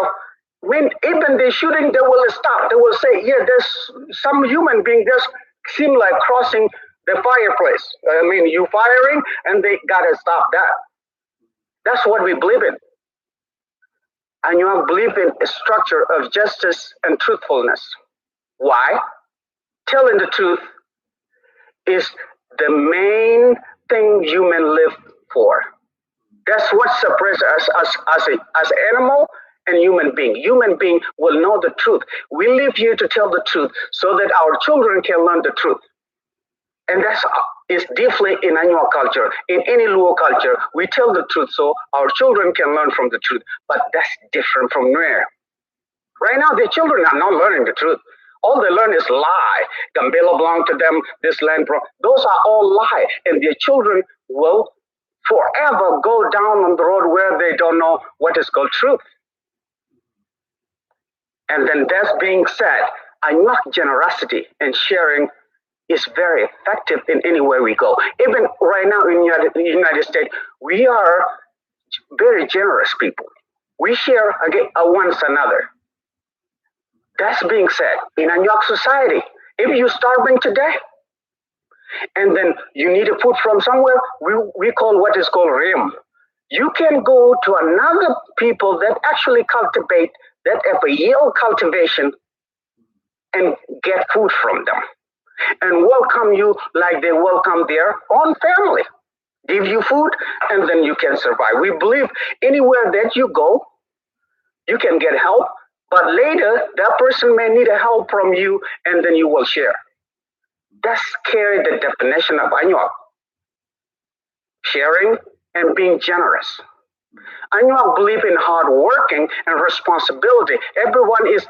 When even they shooting, they will stop. They will say, yeah, there's some human being just seem like crossing the fireplace. I mean, you firing and they gotta stop that. That's what we believe in. And you believe in a structure of justice and truthfulness. Why? Telling the truth is the main thing human live for. That's what separates us as animal and human being. Human being will know the truth. We live here to tell the truth so that our children can learn the truth. And that's is deeply in ANYWAA culture. In any Luo culture, we tell the truth so our children can learn from the truth. But that's different from NUER. Right now, the children are not learning the truth. All they learn is lie. Gambella belong to them, this land. Those are all lie. And their children will forever go down on the road where they don't know what is called truth. And then that being said, ANYWAA generosity and sharing is very effective in anywhere we go. Even right now in the United States, we are very generous people. We share one another. That's being said, in ANYWAA society, if you're starving today, and then you need a food from somewhere, we call what is called rim. You can go to another people that actually cultivate, that have a yield cultivation, and get food from them. And welcome you like they welcome their own family. Give you food, and then you can survive. We believe anywhere that you go, you can get help, but later that person may need a help from you, and then you will share. That's carry the definition of ANYWAA. Sharing and being generous. ANYWAA believe in hard working and responsibility. Everyone is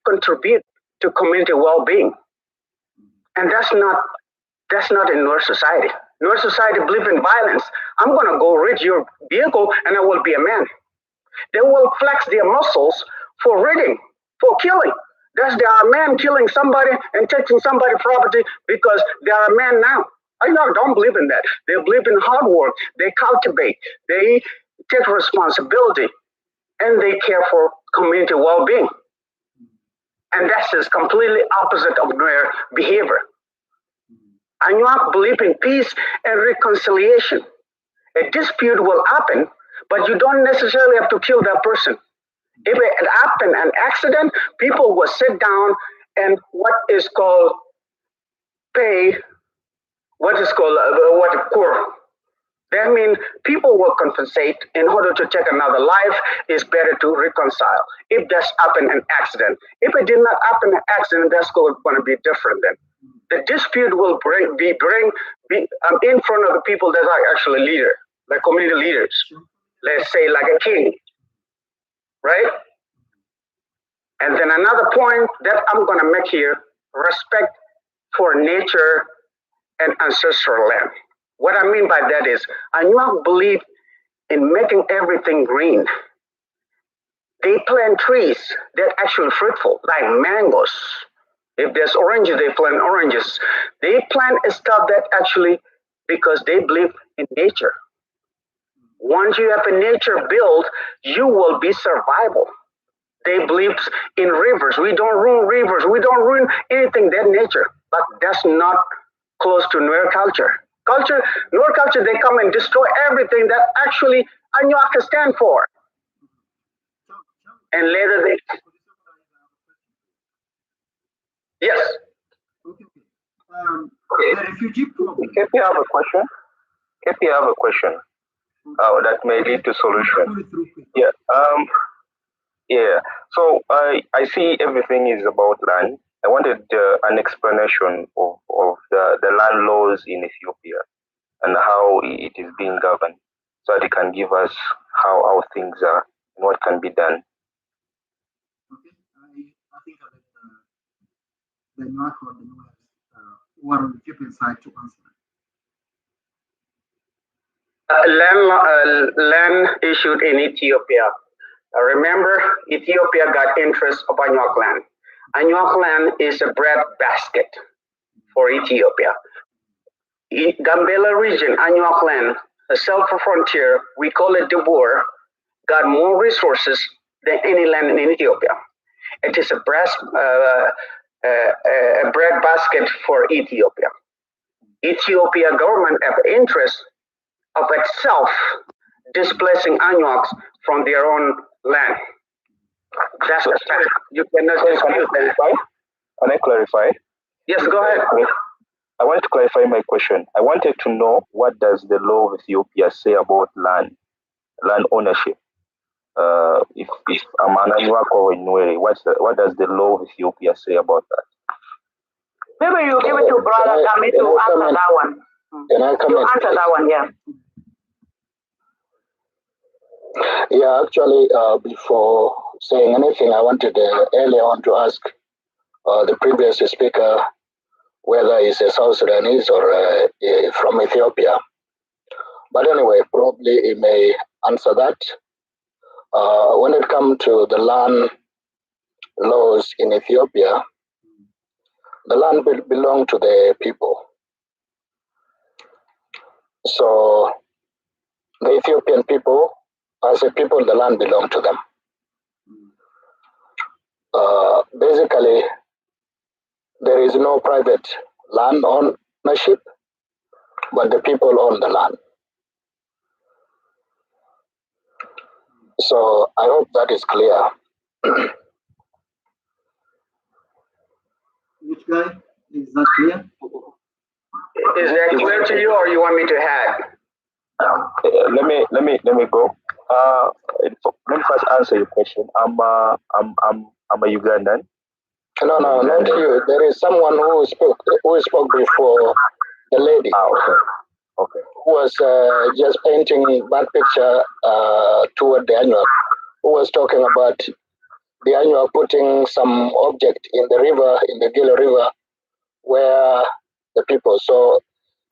contribute to community well-being. And that's not in NUER society. NUER society believe in violence. I'm gonna go raid your vehicle and I will be a man. They will flex their muscles for raiding, for killing. That's they are a man killing somebody and taking somebody's property because they are a man now. ANYWAA don't believe in that. They believe in hard work. They cultivate. They take responsibility, and they care for community well-being. And that's just completely opposite of NUER behavior. ANYWAA believe in peace and reconciliation. A dispute will happen, but you don't necessarily have to kill that person. If it happened, an accident, people will sit down and what is called pay, that means people will compensate in order to take another life. It's better to reconcile. If that's happened an accident. If it did not happen an accident, that's going to be different then. The dispute will be in front of the people that are actually leader, like community leaders. Let's say like a king, right? And then another point that I'm going to make here, respect for nature and ancestral land. What I mean by that is, ANYWAA believe in making everything green. They plant trees that are actually fruitful, like mangoes. If there's oranges, they plant oranges. They plant stuff that actually, because they believe in nature. Once you have a nature built, you will be survival. They believe in rivers. We don't ruin rivers. We don't ruin anything that nature. But that's not close to NUER culture. NUER culture, they come and destroy everything that actually ANYWAA stand for. And later they... Yes. Okay. The refugee problem. If you have a question, that may lead to solution. Yeah. Yeah. So I see everything is about land. I wanted an explanation of the land laws in Ethiopia and how it is being governed, so that it can give us how things are and what can be done. Okay. I think I'll let the NUER or the NUER who are on the Ethiopian side to answer. Land issued in Ethiopia. Remember, Ethiopia got interest of ANYWAA land. ANYWAA land is a bread basket for Ethiopia. In Gambella region, ANYWAA land, a self-frontier, we call it the wAR, got more resources than any land in Ethiopia. It is a bread basket for Ethiopia. Ethiopia government have interest of itself displacing ANYWAAs from their own land. That's a fact. You cannot dispute that. Can I clarify? Yes, go ahead. I wanted to clarify my question. I wanted to know, what does the law of Ethiopia say about land ownership? If I'm an ANYWAA or NUER, what does the law of Ethiopia say about that? Maybe you give it to Brother Kami to answer that one. Can I comment? To answer that one, yeah. Yeah, actually, before saying anything, I wanted earlier on to ask the previous speaker whether he's a South Sudanese or from Ethiopia. But anyway, probably he may answer that. When it comes to the land laws in Ethiopia, the land belongs to the people. So the Ethiopian people, as a people, the land belongs to them. Basically, there is no private land ownership, but the people own the land. So I hope that is clear. Which guy? Is that clear? Is that clear to you, or you want me to add? Let me go. Let me first answer your question. I'm a Ugandan. No, not you. There is someone who spoke before the lady. Okay. Who was just painting bad picture toward the ANYWAA. Who was talking about the ANYWAA putting some object in the river, in the Gila River, where the people. So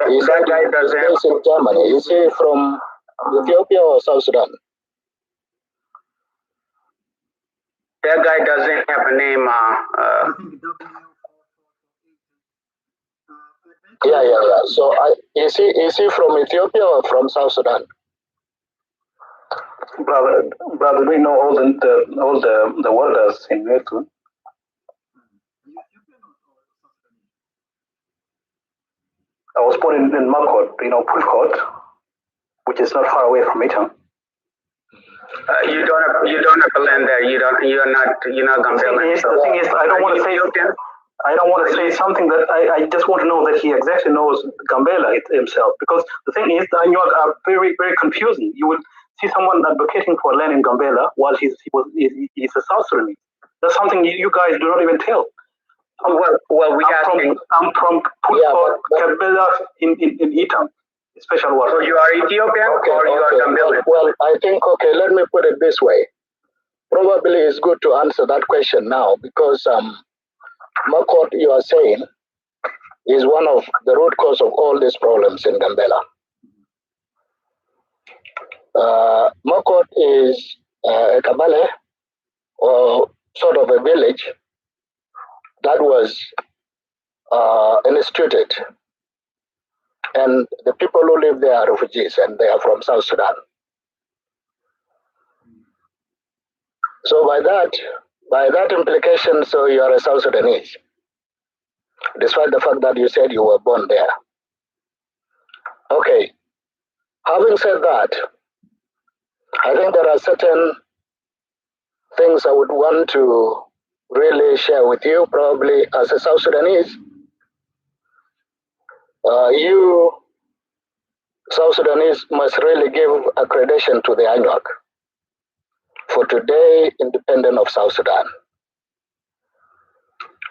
he's based in Germany. Is he from Ethiopia or South Sudan? That guy doesn't have a name. Yeah. So is he from Ethiopia or from South Sudan? Brother, we know all the workers in NUER. I was born in Makot, Pulkot, which is not far away from Eton. You don't have a land there. You're not Gambella. The thing is, I don't want to say something that I just want to know that he exactly knows Gambella himself, because the thing is, the ANYWAA are very, very confusing. You will see someone advocating for land in Gambella while he's a South Sudanese. That's something you guys do not even tell. I'm from Pulkot, Gambella in Eton. Special word. So you are Ethiopian or you are Gambella? Well, I think, let me put it this way. Probably it's good to answer that question now, because Makot, you are saying, is one of the root cause of all these problems in Gambella. Makot is a kabale, or sort of a village, that was instituted. And the people who live there are refugees, and they are from South Sudan. So by that implication, so you are a South Sudanese, despite the fact that you said you were born there. Okay. Having said that, I think there are certain things I would want to really share with you, probably as a South Sudanese. You South Sudanese must really give accreditation to the ANYWAA for today, independent of South Sudan.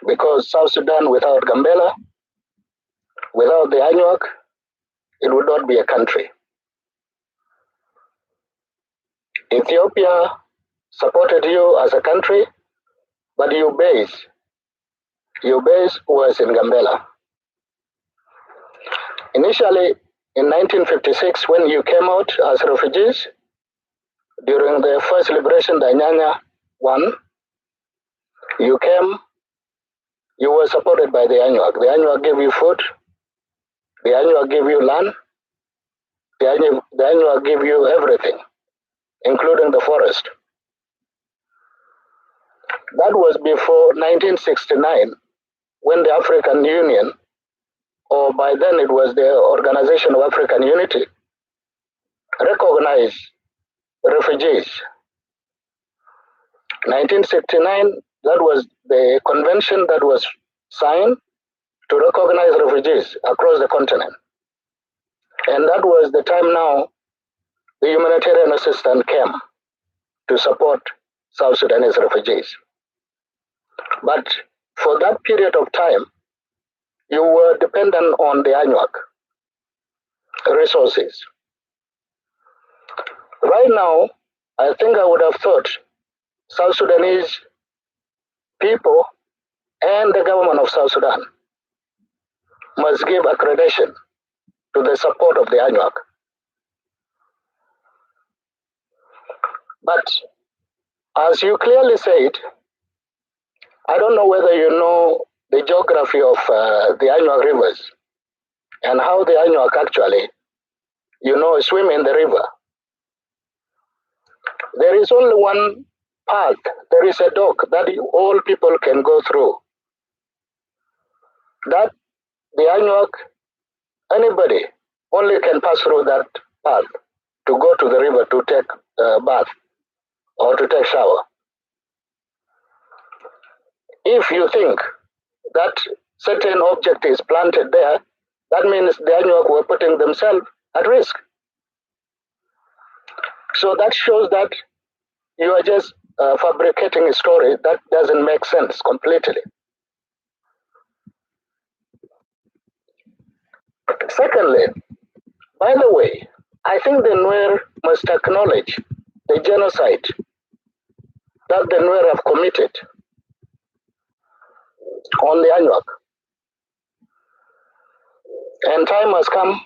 Because South Sudan without Gambella, without the ANYWAA, it would not be a country. Ethiopia supported you as a country, but your base was in Gambella. Initially, in 1956, when you came out as refugees, during the first liberation, the Anyanya one, you were supported by the ANYWAA. The ANYWAA gave you food, the ANYWAA gave you land, the ANYWAA gave you everything, including the forest. That was before 1969, when the African Union, or by then it was the Organization of African Unity, recognized refugees. 1969, that was the convention that was signed to recognize refugees across the continent. And that was the time now the humanitarian assistance came to support South Sudanese refugees. But for that period of time, you were dependent on the ANYWAA resources. Right now, I think I would have thought South Sudanese people and the government of South Sudan must give accreditation to the support of the ANYWAA. But as you clearly said, I don't know whether you know the geography of the ANYWAA rivers and how the ANYWAA actually, swim in the river. There is only one path. There is a dock that all people can go through. That the ANYWAA, anybody only can pass through that path to go to the river to take a bath or to take shower. If you think that certain object is planted there, that means the ANYWAA were putting themselves at risk. So that shows that you are just fabricating a story that doesn't make sense completely. Secondly, by the way, I think the NUER must acknowledge the genocide that the NUER have committed on the ANYWAA. And time has come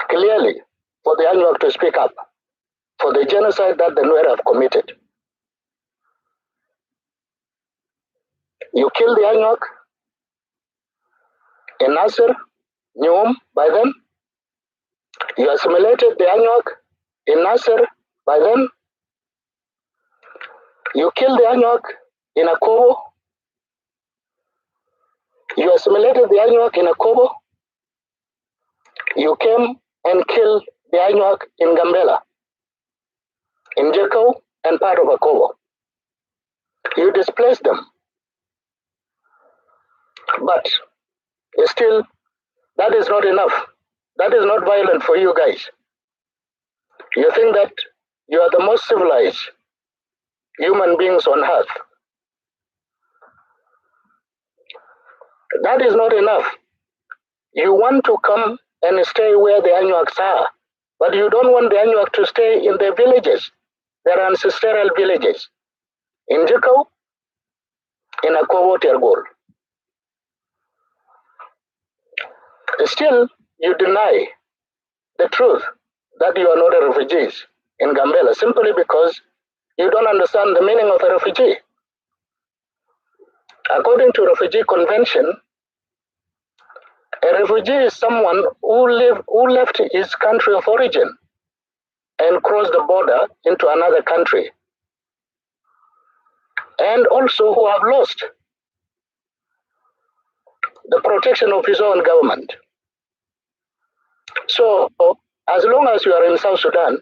clearly for the ANYWAA to speak up for the genocide that the NUER have committed. You killed the ANYWAA in Nasser, Neum, by then. You assimilated the ANYWAA in Nasser, by then. You killed the ANYWAA in Akobo. You assimilated the ANYWAA in Akobo. You came and killed the ANYWAA in Gambella, in Jekau, and part of Akobo. You displaced them. But still, that is not enough. That is not violent for you guys. You think that you are the most civilized human beings on earth. That is not enough. You want to come and stay where the ANYWAA are, but you don't want the ANYWAA to stay in their villages, their ancestral villages, in Jekau, in Akobo, Tergol. Still, you deny the truth that you are not a refugees in Gambella simply because you don't understand the meaning of a refugee. According to Refugee Convention, a refugee is someone who left his country of origin and crossed the border into another country and also who have lost the protection of his own government. So as long as you are in South Sudan,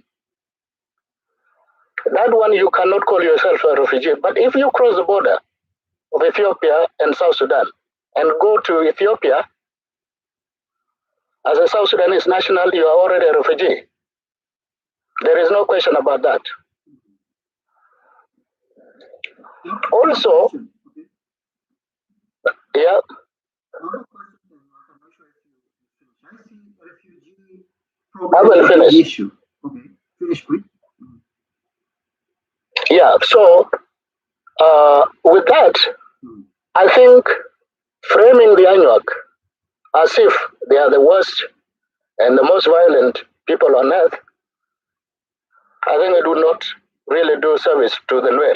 that one you cannot call yourself a refugee. But if you cross the border of Ethiopia and South Sudan and go to Ethiopia as a South Sudanese national, you are already a refugee. There is no question about that. Also, yeah. I will finish. Issue. Okay, finish, please. Yeah, so with that, I think framing the ANYWAA as if they are the worst and the most violent people on earth, I think it would not really do service to the NUER,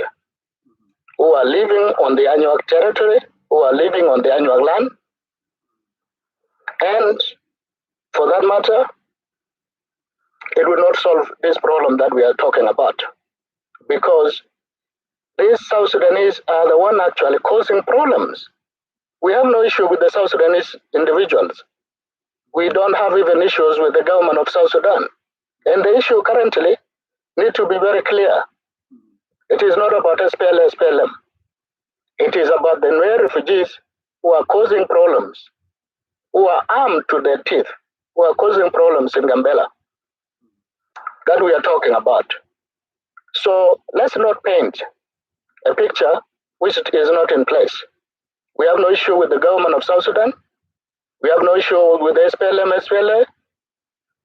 who are living on the ANYWAA territory, who are living on the ANYWAA land, and for that matter, it will not solve this problem that we are talking about, because these South Sudanese are the one actually causing problems. We have no issue with the South Sudanese individuals. We don't have even issues with the government of South Sudan. And the issue currently need to be very clear. It is not about SPLM, SPLM. It is about the NUER refugees who are causing problems, who are armed to their teeth, who are causing problems in Gambella that we are talking about. So let's not paint a picture which is not in place. We have no issue with the government of South Sudan. We have no issue with the SPLM, SPLA.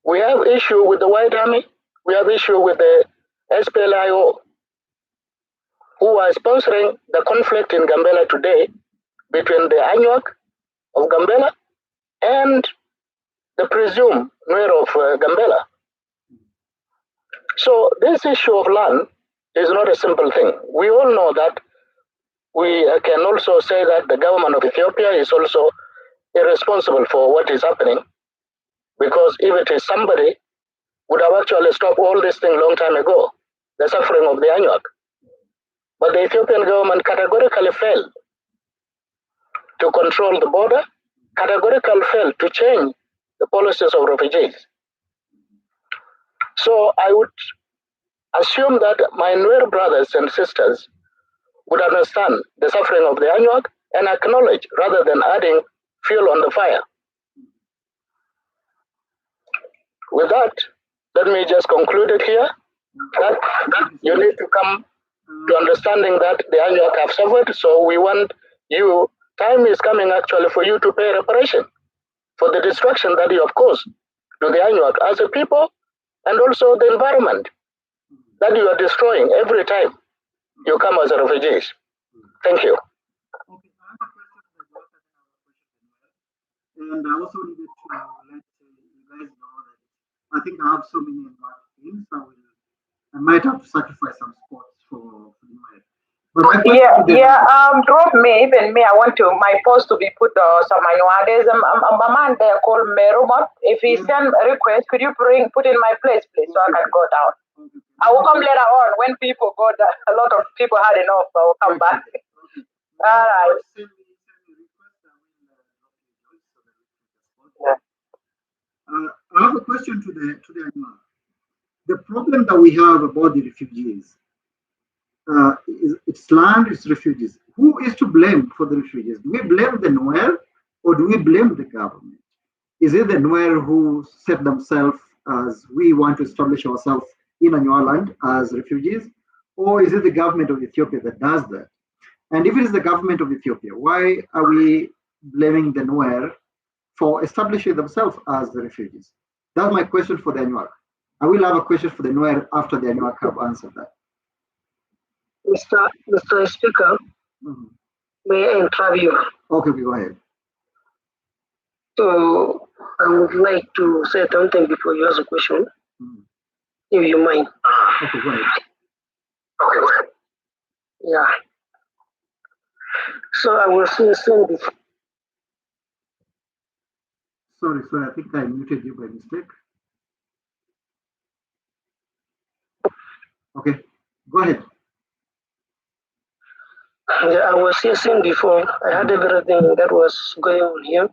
We have issue with the White Army. We have issue with the SPLIO, who are sponsoring the conflict in Gambella today between the ANYWAA of Gambella and the presumed NUER of Gambella. So this issue of land is not a simple thing. We all know that. We can also say that the government of Ethiopia is also irresponsible for what is happening, because if it is somebody would have actually stopped all this thing long time ago, the suffering of the ANYWAA. But the Ethiopian government categorically failed to control the border, categorically failed to change the policies of refugees. So I would assume that my NUER brothers and sisters would understand the suffering of the ANYWAA and acknowledge rather than adding fuel on the fire. With that, let me just conclude it here. That you need to come to understanding that the ANYWAA have suffered, so we want you, time is coming actually for you to pay reparation for the destruction that you have caused to the ANYWAA as a people and also the environment that you are destroying every time you come as a refugees. Thank you. Okay, I have a question. And I also needed to let you guys know that I think I have so many things, I might have to sacrifice some spots for NUER. But drop me, even me. I want to my post to be put some ANYWAA. There's a man there called Merumot. If he send a request, could you put in my place, please, so I can go down? I will come later on when people go down. A lot of people had enough, so I will come back. All right. I have a question to the ANYWAA. The problem that we have about the refugees is it's land, it's refugees. Who is to blame for the refugees? Do we blame the NUER or do we blame the government? Is it the NUER who set themselves as we want to establish ourselves in ANYWAA land as refugees, or is it the government of Ethiopia that does that? And if it is the government of Ethiopia, why are we blaming the NUER for establishing themselves as the refugees? That's my question for the ANYWAA. I will have a question for the NUER after the ANYWAA have answered that. Mr. Speaker, may I interrupt you? Okay, go ahead. So I would like to say something before you ask a question, if you mind. Okay, go ahead. Okay, go ahead. Yeah. So I was saying this. Sorry, I think I muted you by mistake. Okay, go ahead. Yeah, I was here saying before, I had everything that was going on here.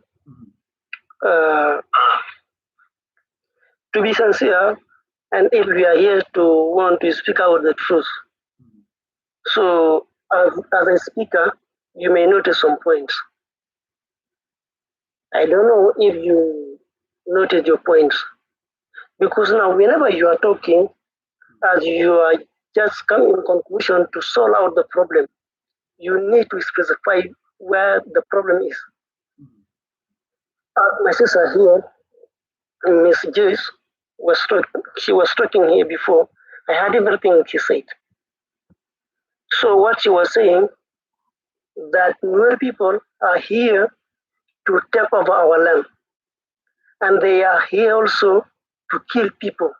To be sincere, and if we are here to want to speak out the truth. So, as a speaker, you may notice some points. I don't know if you noted your points. Because now, whenever you are talking, as you are just coming to conclusion to solve out the problem, you need to specify where the problem is. My sister here, Miss Joyce, she was talking here before. I heard everything she said. So what she was saying, that NUER people are here to take over our land. And they are here also to kill people.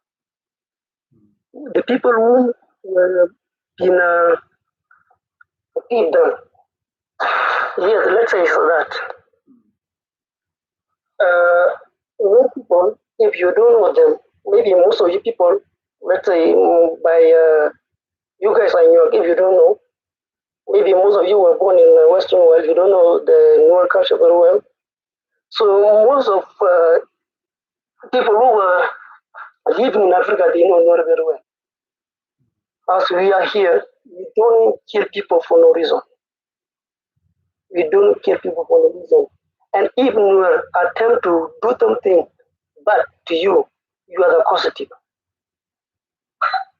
The people who were been eaten. Yes, let's say so that. NUER people, if you don't know them, maybe most of you people, let's say by you guys are in New York, if you don't know, maybe most of you were born in the Western world, you don't know the NUER culture very well. So most of people who were living in Africa, they know NUER very well. As we are here, we don't kill people for no reason. We don't kill people for no reason. And if NUER attempt to do something bad to you, you are the causative.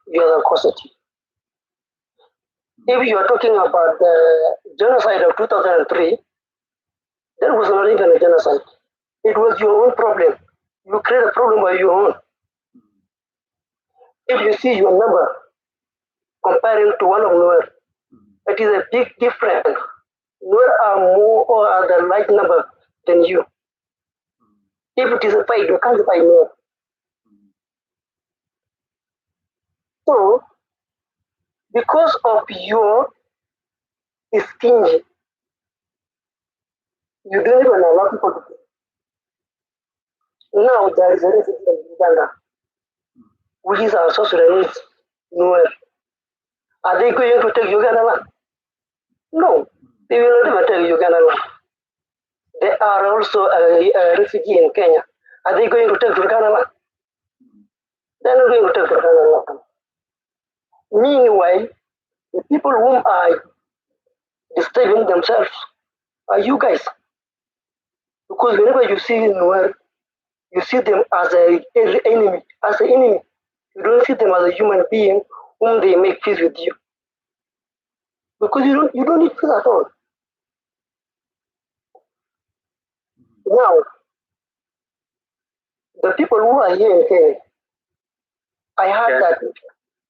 You are the causative. If you are talking about the genocide of 2003, that was not even a genocide. It was your own problem. You create a problem by your own. If you see your number comparing to one of NUER, it is a big difference. NUER are more or are the right number than you. If it is a fight, you can't fight NUER. So, because of your stingy, you don't even allow people to. Now there is a refugee in Uganda, which is our South Sudanese NUER. Are they going to take Uganda land? No, they will not even take Uganda land. There are also a refugee in Kenya. Are they going to take Uganda land? They're not going to take Uganda land. Meanwhile, the people whom are disturbing themselves are you guys. Because whenever you see NUER, you see them as an enemy. As an enemy. You don't see them as a human being whom they make peace with you. Because you don't need peace at all. Now, the people who are here in Kenya, I heard that.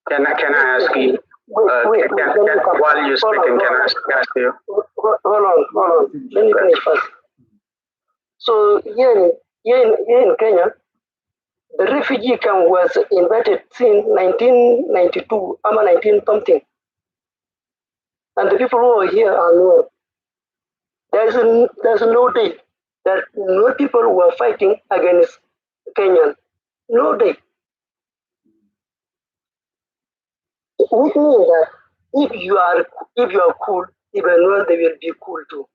Can I ask you? While you're speaking, can I ask you? Hold on. Let me finish first. So here in Kenya, the refugee camp was invented since 1992, 19 something. And the people who are here are NUER. There's no day that no people were fighting against Kenyan. No day. Which means that if you are cool, even NUER they will be cool too.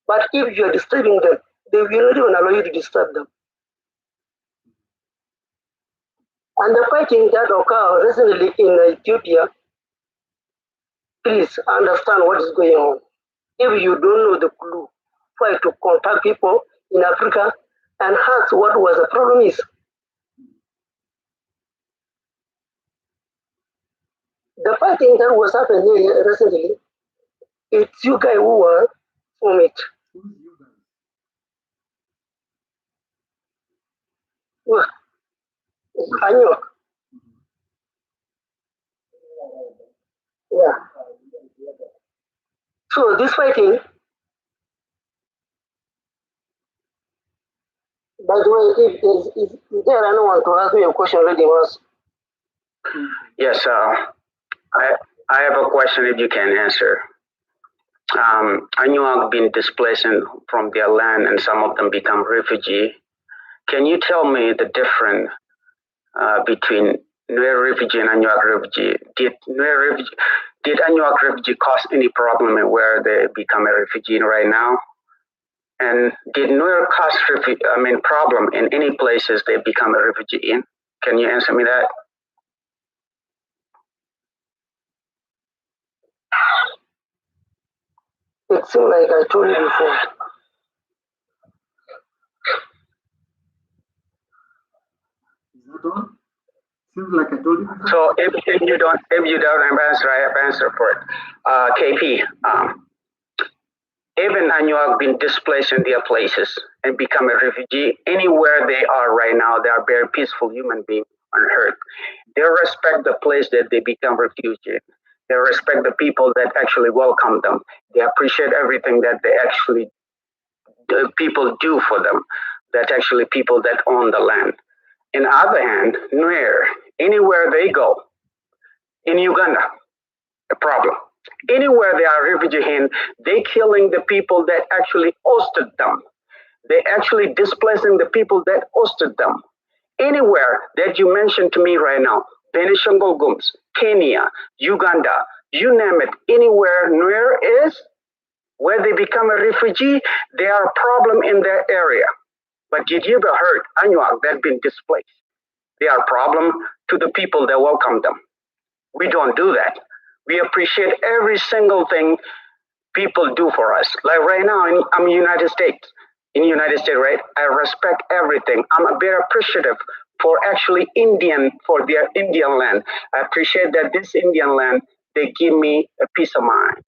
But if you are disturbing them, they will not even allow you to disturb them. And the fighting that occurred recently in Ethiopia, please understand what is going on. If you don't know the clue, try to contact people in Africa and ask what was the problem is. The fighting that was happening here recently, it's you guys who were from it. Well, ANYWAA. Yeah. So this fighting, by the way, if there anyone to ask me a question already was. Yes, I have a question if you can answer. ANYWAA have been displaced from their land and some of them become refugee. Can you tell me the difference between NUER refugee and ANYWAA refugee. Did ANYWAA refugee cause any problem in where they become a refugee right now? And did NUER cause problem in any places they become a refugee in? Can you answer me that? It seems like I told you before. Is that all? Seems like I told you before. So if you don't have answer, I have answer for it. KP, even ANYWAA been displaced in their places and become a refugee anywhere they are right now. They are very peaceful human beings on earth. They respect the place that they become refugees. They respect the people that actually welcome them. They appreciate everything that the people do for them. That actually people that own the land. On the other hand, NUER, anywhere they go, in Uganda, a problem. Anywhere they are refugee in, they killing the people that actually hosted them. They actually displacing the people that hosted them. Anywhere that you mentioned to me right now, Benishangul Gums, Kenya, Uganda, you name it, anywhere NUER is, where they become a refugee, they are a problem in their area. But did you ever heard ANYWAA that been displaced? They are a problem to the people that welcome them. We don't do that. We appreciate every single thing people do for us. Like right now, I'm in the United States. In the United States, right? I respect everything. I'm very appreciative for actually for their Indian land. I appreciate that this Indian land, they give me a peace of mind.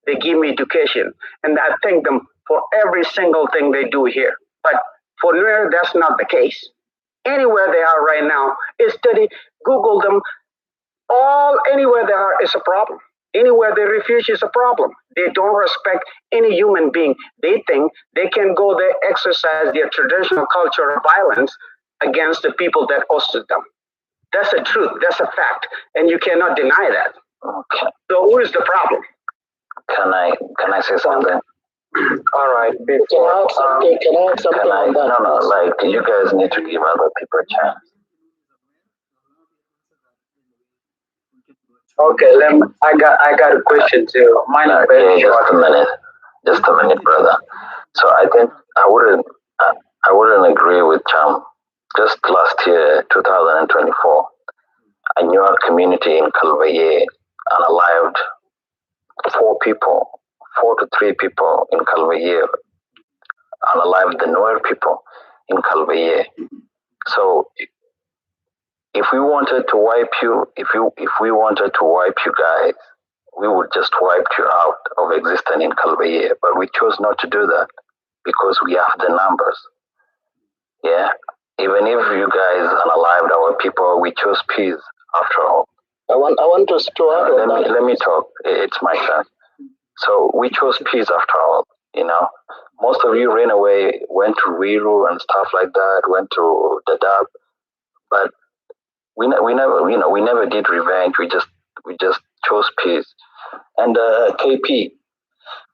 They give me education. And I thank them for every single thing they do here. But for NUER, that's not the case. Anywhere they are right now, study, Google them, anywhere they are is a problem. Anywhere they refuse is a problem. They don't respect any human being. They think they can go there, exercise their traditional culture of violence against the people that hosted them. That's the truth. That's a fact. And you cannot deny that. Okay. So who is the problem? Can I say something? All right. Can I ask something on that? No, like you guys need to give other people a chance. Okay, I got a question too. Mine is very short. Just a minute, brother. So I think I wouldn't agree with Cham. Just last year, 2024, a NUER community in Calvaye unalived 4 to 3 people in Calvaye, unalived the NUER people in Calvaye. So if we wanted to wipe you, if we wanted to wipe you guys, we would just wipe you out of existence in Calvaye. But we chose not to do that because we have the numbers. Yeah. Even if you guys unalived our people, we chose peace after all. I want to add let me talk. It's my turn. So we chose peace after all. You know, most of you ran away, went to Wiru and stuff like that, went to Dadaab, but we never did revenge. We just chose peace. And KP,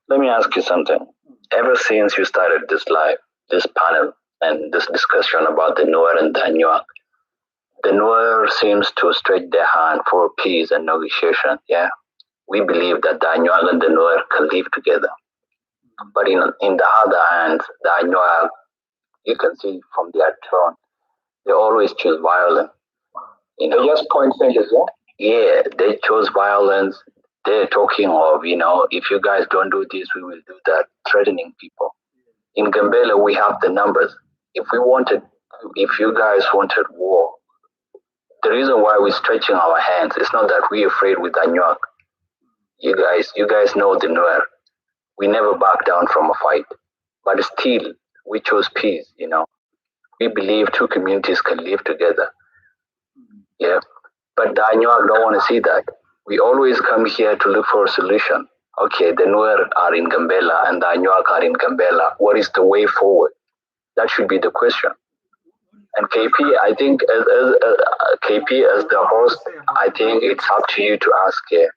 let me ask you something. Ever since you started this panel and this discussion about the NUER and the ANYWAA, the NUER seems to stretch their hand for peace and negotiation. Yeah, we believe that the ANYWAA and the NUER can live together. But in the other hand, the ANYWAA, you can see from their tone, they always choose violence. You know, they just point fingers, yeah? Yeah, they chose violence. They're talking of, if you guys don't do this, we will do that, threatening people. In Gambella, we have the numbers. If you guys wanted war, the reason why we're stretching our hands, it's not that we're afraid with ANYWAA. You guys know the NUER. We never back down from a fight. But still, we chose peace, We believe 2 communities can live together. Yeah. But the ANYWAA don't want to see that. We always come here to look for a solution. Okay, the NUER are in Gambella and the ANYWAA are in Gambella. What is the way forward? That should be the question. And KP, I think as KP as the host, I think it's up to you to ask here.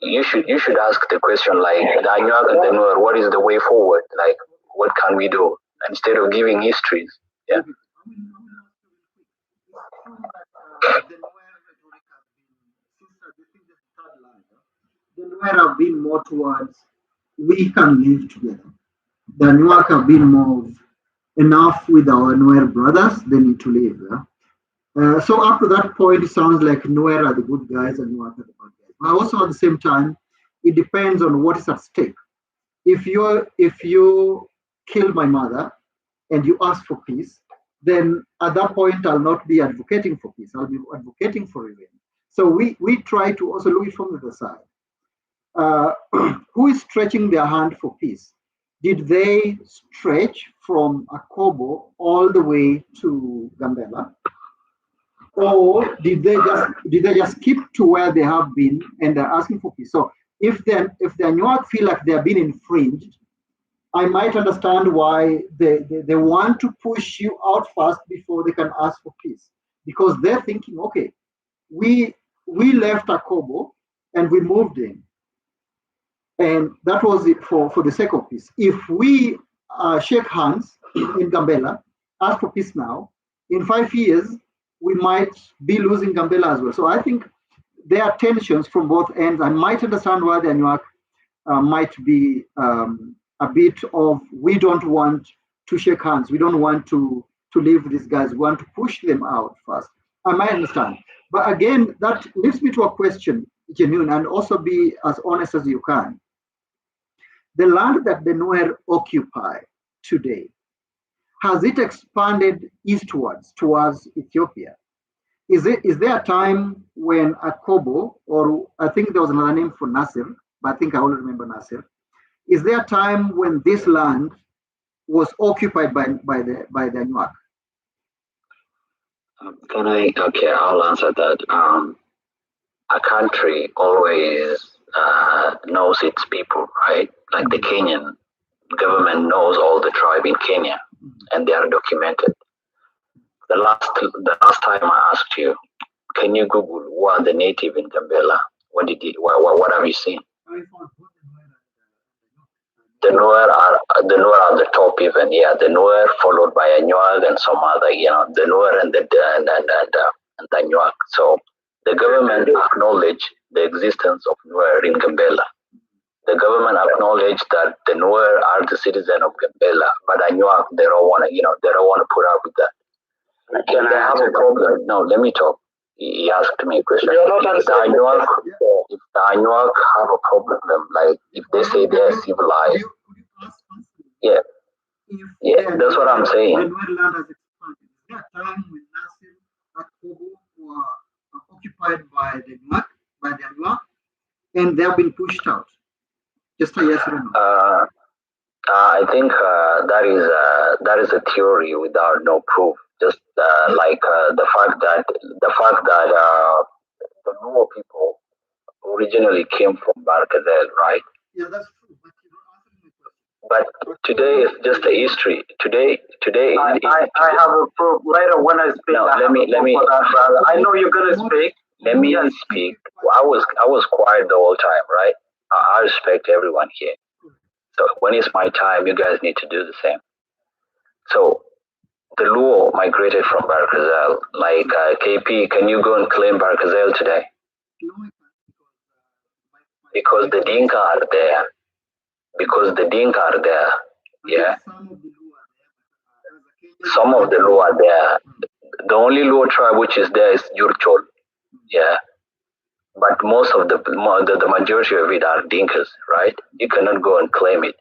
You should ask the question like the ANYWAA and the NUER, what is the way forward? Like, what can we do? Instead of giving histories. Yeah. have been more towards we can live together. The ANYWAA have been more of enough with our NUER brothers, they need to live. So up to that point, it sounds like NUER are the good guys and ANYWAA are the bad guys. But also at the same time, it depends on what is at stake. If you kill my mother and you ask for peace, then at that point I'll not be advocating for peace. I'll be advocating for revenge. So we try to also look it from the other side. Who is stretching their hand for peace? Did they stretch from Akobo all the way to Gambella? Or did they just keep to where they have been and they're asking for peace? So if the ANYWAA feel like they're being infringed, I might understand why they want to push you out first before they can ask for peace. Because they're thinking, okay, we left Akobo and we moved in. And that was it for the sake of peace. If we shake hands in Gambella, ask for peace now, in 5 years, we might be losing Gambella as well. So I think there are tensions from both ends. I might understand why the ANYWAA might be a bit of, we don't want to shake hands. We don't want to leave these guys. We want to push them out first. I might understand. But again, that leads me to a question, genuine, and also be as honest as you can. The land that the NUER occupy today, has it expanded eastwards towards Ethiopia? Is there a time when Akobo, or I think there was another name for Nasir, but I think I only remember Nasir. Is there a time when this land was occupied by the ANYWAA? Okay, I'll answer that. A country always knows its people, right? Like the Kenyan government knows all the tribe in Kenya, and they are documented. The last time I asked you, can you Google who are the native in Gambella? What have you seen? The NUER are the top even, yeah. The NUER followed by ANYWAA and some other, the NUER and the ANYWAA. So the government acknowledge the existence of NUER in Gambella. The government acknowledge that the NUER are the citizen of Gambella, but ANYWAA they don't want to put up with that. Can they have a problem? No, let me talk. He asked me a question. If the ANYWAA have a problem, like if they say they're civilized, yeah, that's what I'm saying. There a time when Nasir, Akobo were occupied by the ANYWAA, and they have been pushed out. Just a yes or no. I think that is a theory without no proof. Just like the fact that the NUER people originally came from Barkazel, right? Yeah, that's true. But today is just a history. Today. I have a proof later when I speak. No, let me. I know you're gonna speak. Let me speak. I was quiet the whole time, right? I respect everyone here. So when it's my time, you guys need to do the same. So the Luo migrated from Barkazel. Like KP, can you go and claim Barkazel today? Because the Dinka are there. Yeah. Some of the Luo are there. The only Luo tribe which is there is Jurchol. Yeah. But most of the majority of it are Dinkas, right? You cannot go and claim it.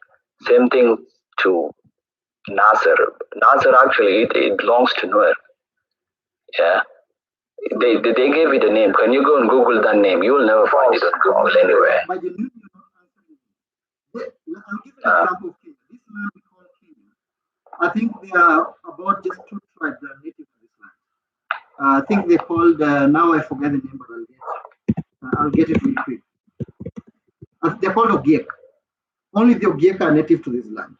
Same thing to Nasser. Nasser actually it belongs to NUER. Yeah. They gave it a name. Can you go and Google that name? You will never find it on Google anywhere. I'll give you an example of Kenya. This land we call Kenya. I think there are about just 2 tribes that are native to this land. I think they're called, now I forget the name, but I'll get it real quick. They're called Ogiek. Only the Ogiek are native to this land.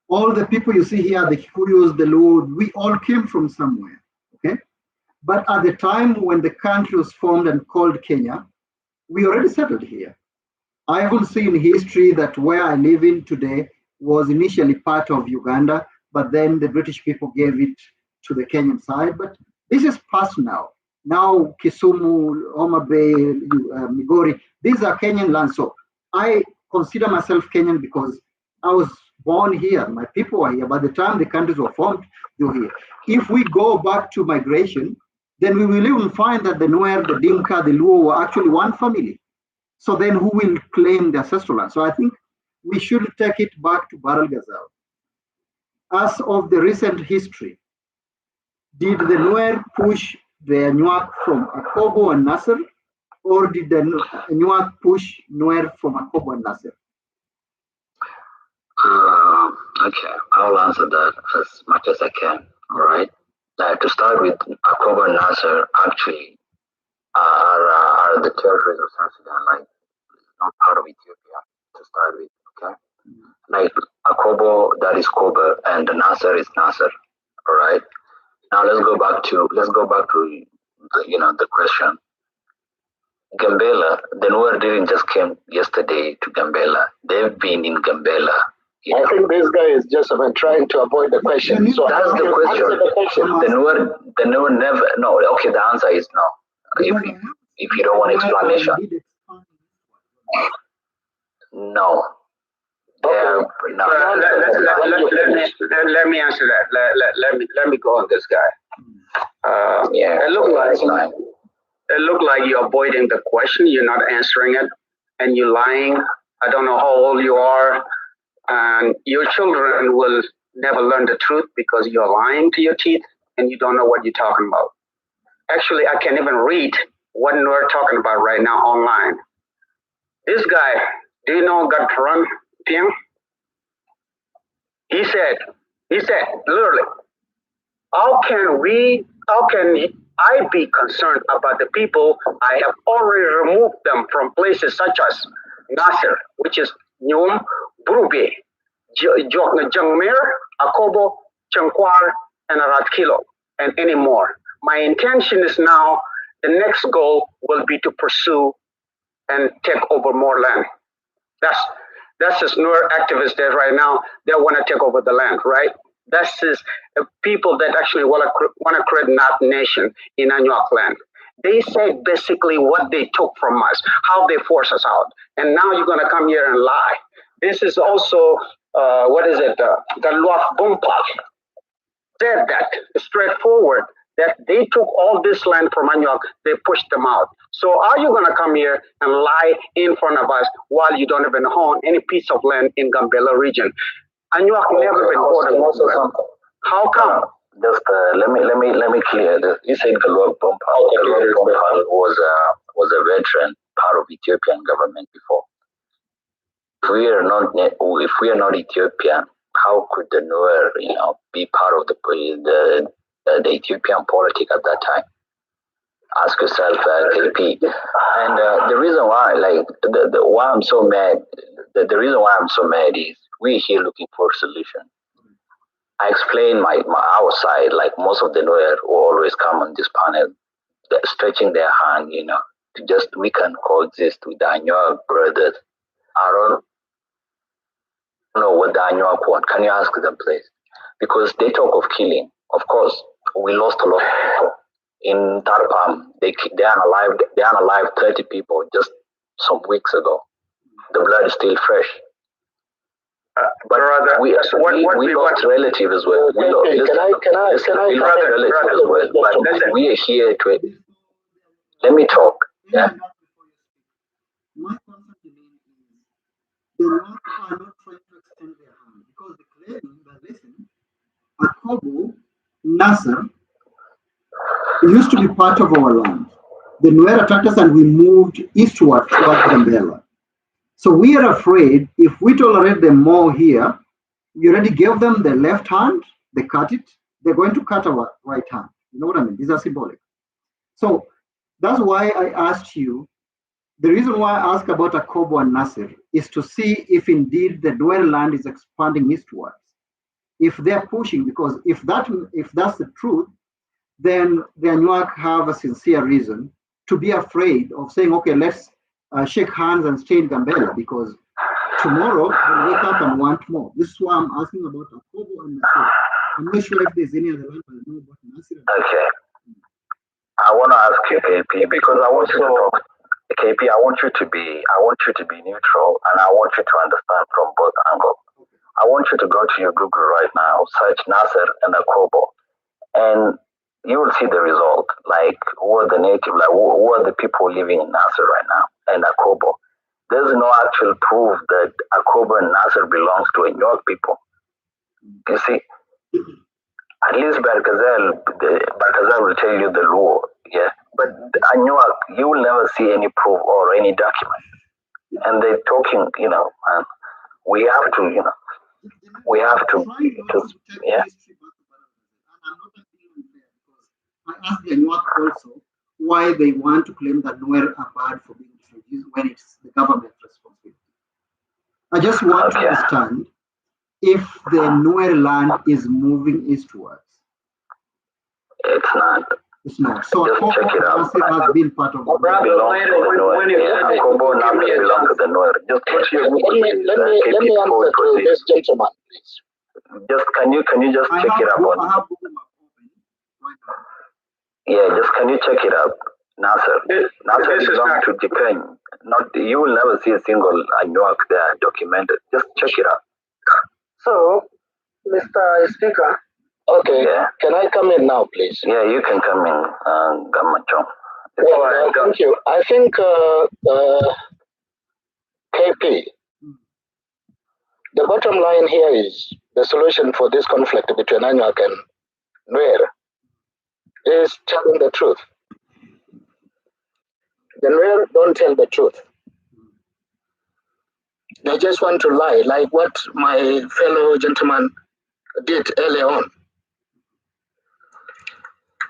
All the people you see here, the Kikuyus, the Luo, we all came from somewhere, okay? But at the time when the country was formed and called Kenya, we already settled here. I will see in history that where I live in today was initially part of Uganda, but then the British people gave it to the Kenyan side. But this is past now. Now Kisumu, Homa Bay, Migori, these are Kenyan lands. So I consider myself Kenyan because I was born here. My people are here. By the time the countries were formed, they were here. If we go back to migration, then we will even find that the NUER, the Dinka, the Luo were actually one family. So then who will claim the ancestral land? So I think we should take it back to Baral Ghazal. As of the recent history, did the NUER push the ANYWAA from Akobo and Nasser, or did the ANYWAA push NUER from Akobo and Nasser? Okay, I'll answer that as much as I can. All right. To start with, Akobo and Nasser actually are the territories of South Sudan, like not part of Ethiopia to start with. Okay. Like Akobo, that is Koba, and Nasser is Nasser. All right. Now let's go back to the question. Gambella, the NUER didn't just came yesterday to Gambella. They've been in Gambella. I think this guy is just trying to avoid the question. So that's the question. The NUER never. No. Okay, the answer is no. If you don't want explanation, no. Let me answer that. Let me go on this guy. It looked like you're avoiding the question. You're not answering it, and you're lying. I don't know how old you are, and your children will never learn the truth because you're lying to your teeth and you don't know what you're talking about. Actually, I can't even read what we're talking about right now online. This guy, do you know Gatran Tiang? He said, literally, how can I be concerned about the people I have already removed them from places such as Nasser, which is Nyum, Brube, Jangmir, Akobo, Chankwar, and Aratkilo, and any more. My intention is now, the next goal will be to pursue and take over more land. That's just NUER activists there right now. They want to take over the land, right? That's just people that actually want to create a nation in ANYWAA land. They say basically what they took from us, how they force us out. And now you're going to come here and lie. This is also, Galwaf Bumpal said that straightforward, that they took all this land from ANYWAA, they pushed them out. So are you going to come here and lie in front of us while you don't even own any piece of land in Gambella region? ANYWAA never been ordered. How come? Just let me clear this. You said Galwaf Bumpal. Galwaf Bumpal was a veteran part of Ethiopian government before. If we are not Ethiopian, how could the NUER, be part of the Ethiopian politics at that time? Ask yourself, KP. And the reason why, why I'm so mad, the reason why I'm so mad is we're here looking for a solution. I explain my our side, like most of the NUER who always come on this panel, stretching their hand, to just we can coexist with the ANYWAA brothers. I don't know what the ANYWAA want. Can you ask them, please? Because they talk of killing. Of course, we lost a lot of people. In Tarpam, they unalived 30 people just some weeks ago. The blood is still fresh. But we lost relatives as well. We lost relatives as well. But we are here to. Let me talk. Yeah. My concern is the North are not trying to extend their hand because they're claiming that, listen, Akobo, Nasser used to be part of our land. The NUER attacked us and we moved eastward towards Gambella. So we are afraid if we tolerate them more here, we already gave them the left hand, they cut it, they're going to cut our right hand. You know what I mean? These are symbolic. So that's why I asked you, the reason why I asked about Akobo and Nasser is to see if indeed the NUER land is expanding eastwards. If they're pushing, because if that's the truth, then the ANYWAA have a sincere reason to be afraid of saying, okay, let's shake hands and stay in Gambella, because tomorrow they'll wake up and want more. This is why I'm asking about Akobo and Nasser. I'm not sure if there's any other land, but I know about Nasser. Okay. I want to ask you, KP, because I want you to talk. KP, I want you to be neutral, and I want you to understand from both angles. I want you to go to your Google right now, search Nasser and ANYWAA, and you will see the result. Like, who are the native, like who are the people living in Nasser right now and ANYWAA. There's no actual proof that ANYWAA and Nasser belongs to NUER people. You see, at least Barkazel will tell you the law, yeah. But NUER, you will never see any proof or any document. And they're talking, and we have to, we have to yeah. I asked the NUER also why they want to claim that NUER are bad for being introduced when it's the government's responsibility. I just want to understand if the NUER land is moving eastwards. It's not. It's not. So just check it out. Has been part of the ANYWAA now belong to the NUER. Just put your let me answer to this gentleman, please. Just can you just check it out? Yeah, just can you check it out? Nasser belongs to Japan. Not, you will never see a single ANYWAA there documented. Just check it out. So, Mr. Speaker. Okay, yeah. Can I come in now, please? Yeah, you can come in, Gamacho. Thank you. I think, KP, the bottom line here is the solution for this conflict between ANYWAA and NUER is telling the truth. The NUER don't tell the truth. They just want to lie, like what my fellow gentleman did earlier on.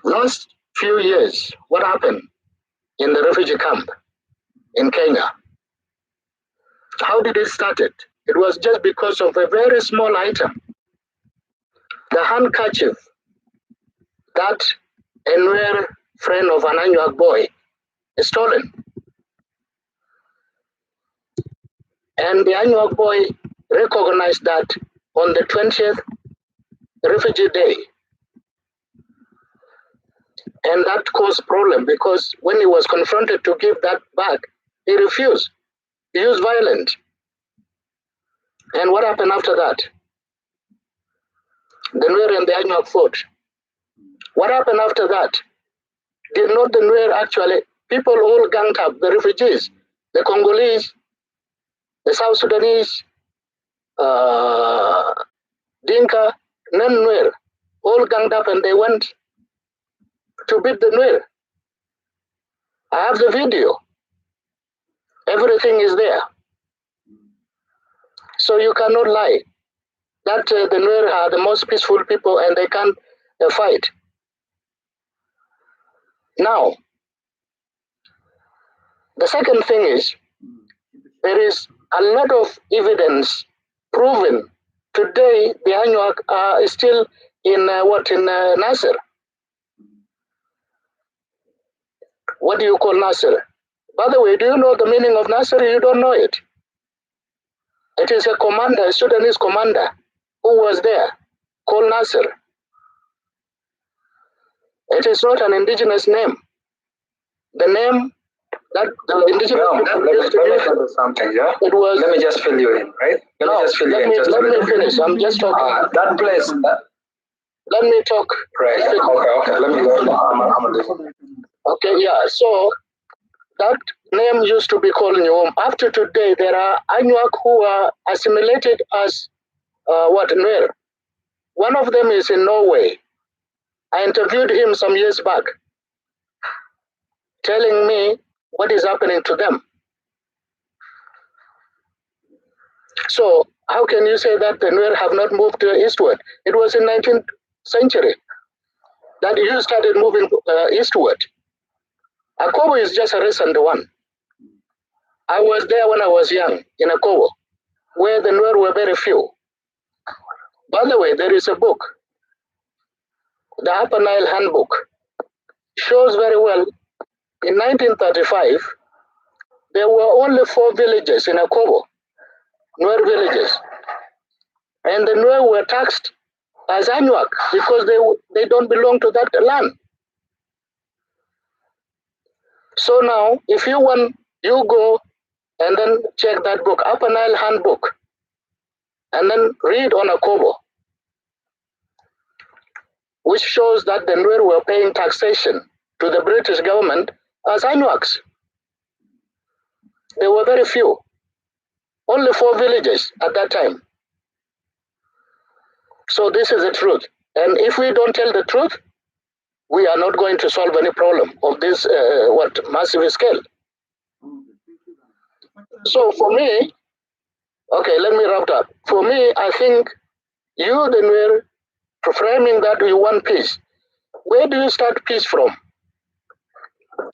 Last few years, what happened in the refugee camp in Kenya? How did it start? It was just because of a very small item. The handkerchief that a NUER friend of an ANYWAA boy is stolen. And the ANYWAA boy recognized that on the 20th Refugee Day. And that caused problem because when he was confronted to give that back, he refused. He used violence. And what happened after that? The NUER and the ANYWAA fought. What happened after that? Did not the NUER actually, people all ganged up, the refugees, the Congolese, the South Sudanese, Dinka, non-NUER, all ganged up and they went to beat the NUER. I have the video. Everything is there. So you cannot lie that the NUER are the most peaceful people and they can't fight. Now, the second thing is, there is a lot of evidence proven today the ANYWAA are still in Nasser. What do you call Nasser? By the way, do you know the meaning of Nasser? You don't know it. It is a commander, a Sudanese commander who was there, called Nasser. It is not an indigenous name. The name that the indigenous people used to use something, yeah? It was. Let me just fill you in, right? Let me finish. I'm just talking. That place. Let me talk. Right. Okay. Let me go. Okay, yeah. So that name used to be called NUER. After today, there are ANYWAA who are assimilated as NUER. One of them is in Norway. I interviewed him some years back, telling me what is happening to them. So how can you say that the NUER have not moved eastward? It was in 19th century that you started moving eastward. ANYWAA is just a recent one. I was there when I was young in ANYWAA, where the NUER were very few. By the way, there is a book, the Upper Nile Handbook, shows very well. In 1935, there were only 4 villages in ANYWAA, NUER villages. And the NUER were taxed as ANYWAA because they don't belong to that land. So now, if you want You go and then check that book, Upper Nile Handbook, and then read on a kobo, which shows that the NUER were paying taxation to the British government as ANYWACs. There were very few, only 4 villages at that time. So this is the truth. And if we don't tell the truth, we are not going to solve any problem of this massive scale. So for me, okay, let me wrap up. For me, I think you, the NUER, framing that you want peace. Where do you start peace from?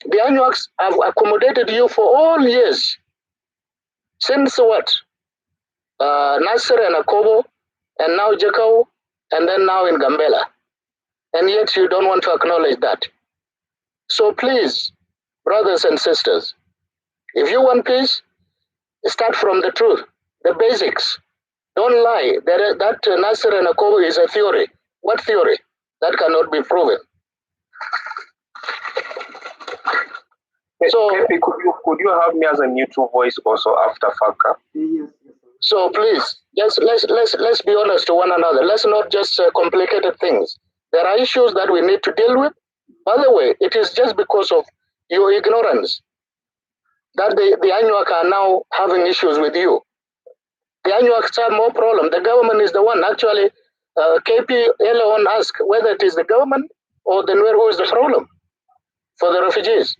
The ANYWACs have accommodated you for all years. Since what? Nasser and Akobo, and now Jakau, and then now in Gambella. And yet you don't want to acknowledge that. So please, brothers and sisters, if you want peace, start from the truth, the basics. Don't lie. That Nasser and Akobo is a theory. What theory? That cannot be proven. So, Pepe, could you have me as a neutral voice also after Faka? Yes. So please, just let's be honest to one another. Let's not just complicated things. There are issues that we need to deal with. By the way, it is just because of your ignorance that the ANYWAC are now having issues with you. The ANYWACs have more problem. The government is the one. Actually, KP earlier on asked whether it is the government or the NUER who is the problem for the refugees.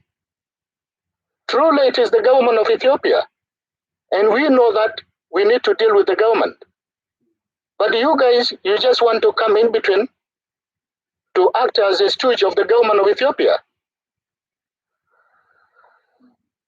Truly, it is the government of Ethiopia. And we know that we need to deal with the government. But you guys, you just want to come in between to act as a stooge of the government of Ethiopia.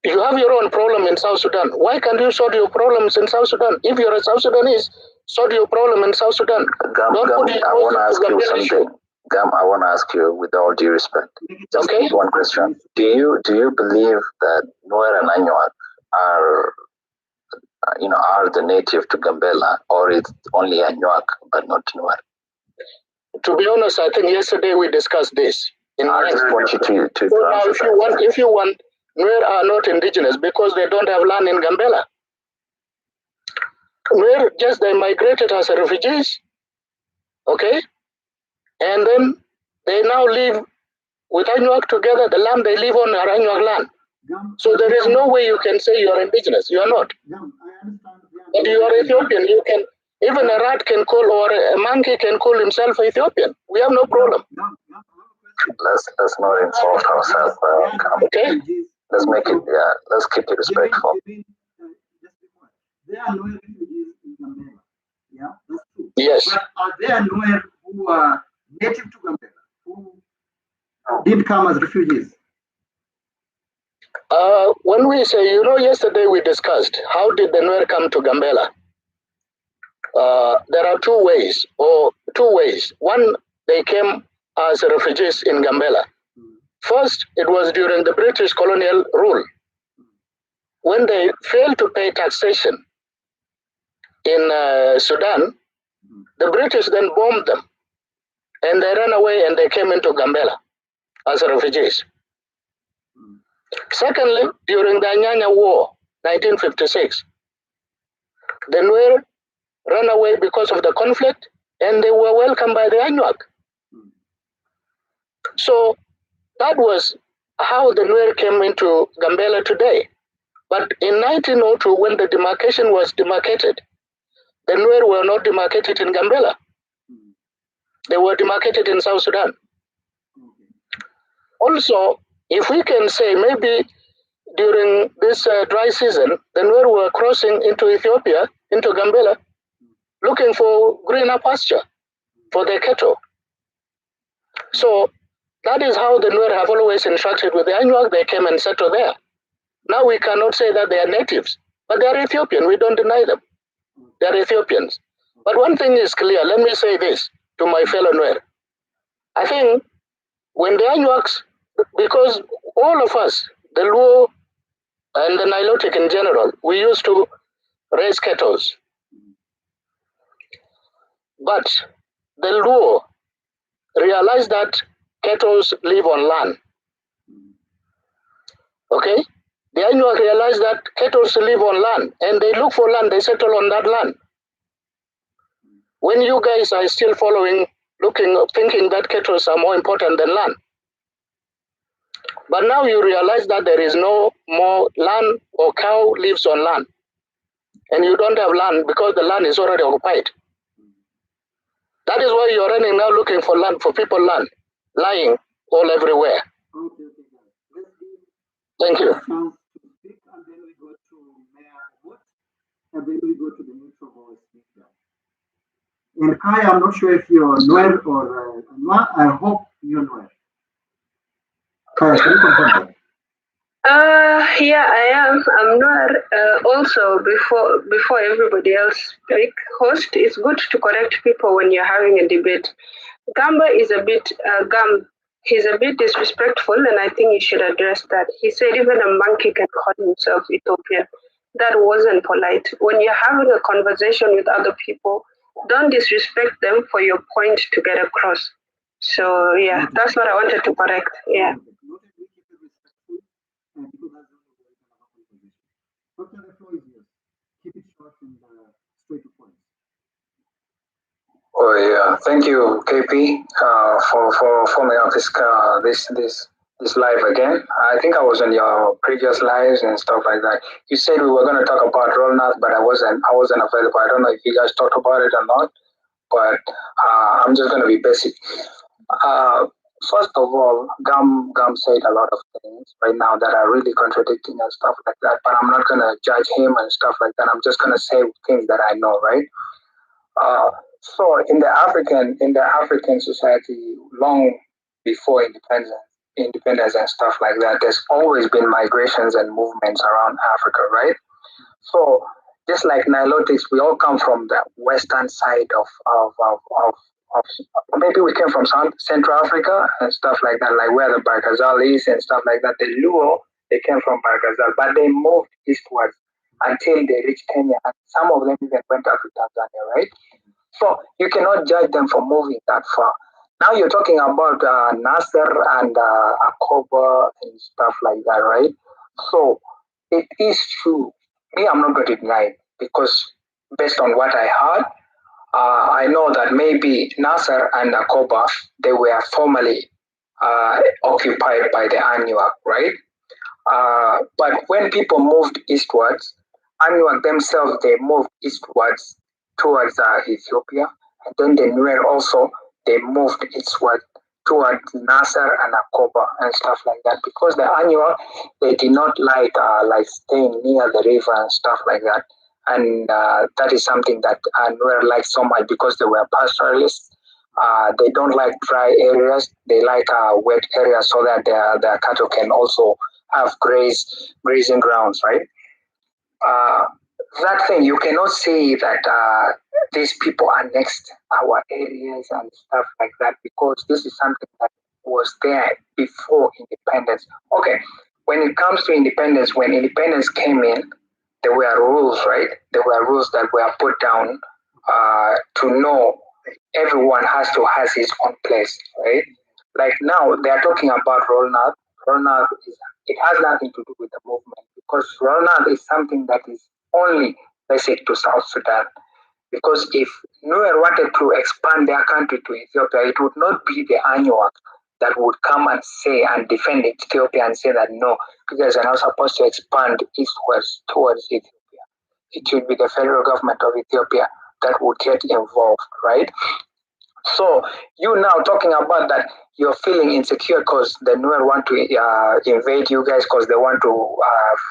You have your own problem in South Sudan. Why can't you solve your problems in South Sudan? If you're a South Sudanese, solve your problem in South Sudan. I want to ask you something. Gam, I want to ask you with all due respect. Just one question. Do you believe that NUER and ANYWAC are the native to Gambella, or it's only ANYWAC but not NUER? To be honest, I think yesterday we discussed this. I just want you to so now if you want, NUER are not indigenous because they don't have land in Gambella. NUER they migrated as refugees, okay? And then they now live with ANYWAC together. The land they live on are ANYWAC land. So there is no way you can say you are indigenous. You are not. But you are Ethiopian. You can, even a rat can call, or a monkey can call himself Ethiopian. We have no problem. Let's not insult ourselves. Okay. Let's make it. Yeah. Let's keep it respectful. There are NUER refugees in Gambella. Yeah, that's true. Yes. But are there NUER who are native to Gambella who did come as refugees? When we say, yesterday we discussed how did the NUER come to Gambella. There are two ways. One, they came as refugees in Gambella. First, it was during the British colonial rule. When they failed to pay taxation in Sudan, the British then bombed them. And they ran away and they came into Gambella as refugees. Secondly, during the ANYWAA War, 1956, the NUER ran away because of the conflict and they were welcomed by the ANYWAC. So that was how the NUER came into Gambella today. But in 1902, when the demarcation was demarcated, the NUER were not demarcated in Gambella. They were demarcated in South Sudan. Also, if we can say maybe during this dry season, the NUER were crossing into Ethiopia, into Gambella, looking for greener pasture for their cattle. So that is how the NUER have always interacted with the ANYWAC. They came and settled there. Now we cannot say that they are natives, but they are Ethiopian. We don't deny them. They are Ethiopians. But one thing is clear. Let me say this to my fellow NUER. I think when the ANYWACs, because all of us, the Luo and the Nilotic in general, we used to raise cattle. But the Luo realized that cattle live on land. Okay? The ANYWAA realize that cattle live on land, and they look for land, they settle on that land. When you guys are still following, thinking that cattle are more important than land. But now you realize that there is no more land, or cow lives on land. And you don't have land because the land is already occupied. That is why you're running now looking for land, for people land, lying all everywhere. Okay. Thank you. Chance to speak, and then we go to Mayor, and then we go to the neutral voice speaker. And Kai, I'm not sure if you're NUER or ANYWAA. I hope you're NUER. Kai, can you confirm that? Yeah, I am. I'm not. Also, before everybody else speak, host, it's good to correct people when you're having a debate. Gamba is a bit he's a bit disrespectful, and I think you should address that. He said even a monkey can call himself Ethiopian. That wasn't polite. When you're having a conversation with other people, don't disrespect them for your point to get across. So yeah, that's what I wanted to correct. Yeah. Keep it short and straight to point. Oh yeah, thank you, KP, for forming up this live again. I think I was on your previous lives and stuff like that. You said we were going to talk about Rolnath, but I wasn't available. I don't know if you guys talked about it or not, but I'm just going to be basic. First of all, Gam said a lot of things right now that are really contradicting and stuff like that. But I'm not gonna judge him and stuff like that. I'm just gonna say things that I know, right? So in the African society, long before independence and stuff like that, there's always been migrations and movements around Africa, right? So just like Nilotics, we all come from the western side of maybe we came from Central Africa and stuff like that, like where the Barkazal is and stuff like that. The Luo, they came from Barkazal, but they moved eastwards until they reached Kenya, and some of them even went up to Tanzania, right? So you cannot judge them for moving that far. Now you're talking about Nasser and Akoba and stuff like that, right? So it is true. Me, I'm not going to deny it because based on what I heard, I know that maybe Nasser and Akoba, they were formerly occupied by the ANYWAA, right? But when people moved eastwards, ANYWAA themselves, they moved eastwards towards Ethiopia. And then the NUER also, they moved eastward towards Nasser and Akoba and stuff like that. Because the ANYWAA, they did not like staying near the river and stuff like that. And that is something that NUER liked so much because they were pastoralists. They don't like dry areas. They like wet areas so that their cattle can also have grazing grounds, right? That thing, you cannot say that these people annexed our areas and stuff like that because this is something that was there before independence. Okay, when it comes to independence, when independence came in, there were rules, right? There were rules that were put down to know everyone has his own place, right? Like now they are talking about Rolnath. Rolnath it has nothing to do with the movement because Rolnath is something that is only basic to South Sudan. Because if NUER wanted to expand their country to Ethiopia, it would not be the ANYWAA that would come and say and defend Ethiopia and say that no, you guys are not supposed to expand eastwards towards Ethiopia. It should be the federal government of Ethiopia that would get involved, right? So you now talking about that you're feeling insecure because the NUER want to invade you guys because they want to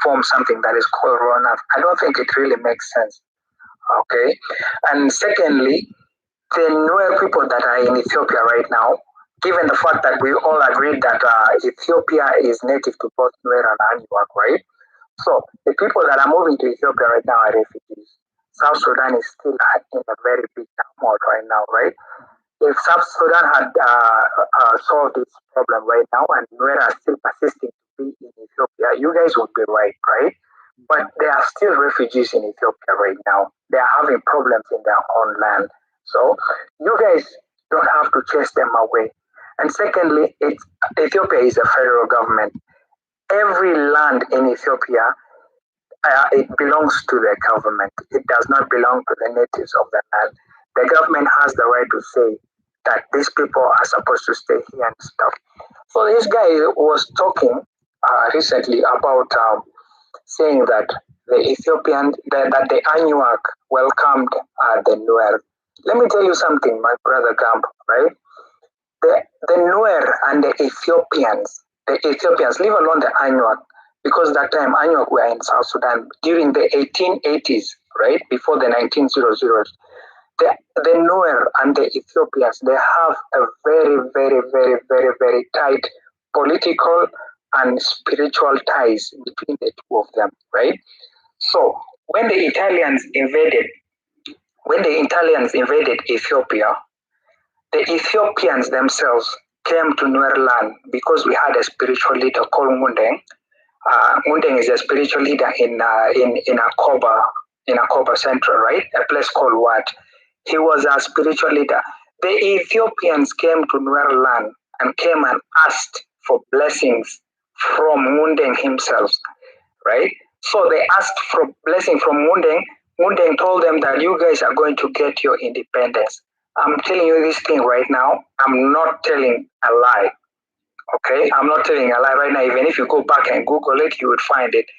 form something that is called Rolnath. I don't think it really makes sense. Okay, and secondly, the NUER people that are in Ethiopia right now, given the fact that we all agreed that Ethiopia is native to both NUER and ANYWAA, right? So the people that are moving to Ethiopia right now are refugees. South Sudan is still in a very big turmoil right now, right? If South Sudan had solved this problem right now and NUER are still persisting to be in Ethiopia, you guys would be right? But there are still refugees in Ethiopia right now. They are having problems in their own land. So you guys don't have to chase them away. And secondly, Ethiopia is a federal government. every land in Ethiopia, it belongs to the government. It does not belong to the natives of the land. The government has the right to say that these people are supposed to stay here and stuff. So this guy was talking recently about saying that the Ethiopian, that the ANYWAA welcomed the NUER. Let me tell you something, my brother Gamb, right? The NUER and the Ethiopians, leave alone the ANYWAA, because that time ANYWAA were in South Sudan during the 1880s, right? Before the 1900s. The NUER and the Ethiopians, they have a very, very, very, very, very tight political and spiritual ties between the two of them, right? So when the Italians invaded Ethiopia, the Ethiopians themselves came to NUER land because we had a spiritual leader called Mundeng. Mundeng is a spiritual leader in Akoba Central, right? A place called Wat. He was a spiritual leader. The Ethiopians came to NUER land and came and asked for blessings from Mundeng himself, right? So they asked for blessing from Mundeng. Mundeng told them that you guys are going to get your independence. I'm telling you this thing right now. I'm not telling a lie. Okay, I'm not telling a lie right now. Even if you go back and Google it, you would find it.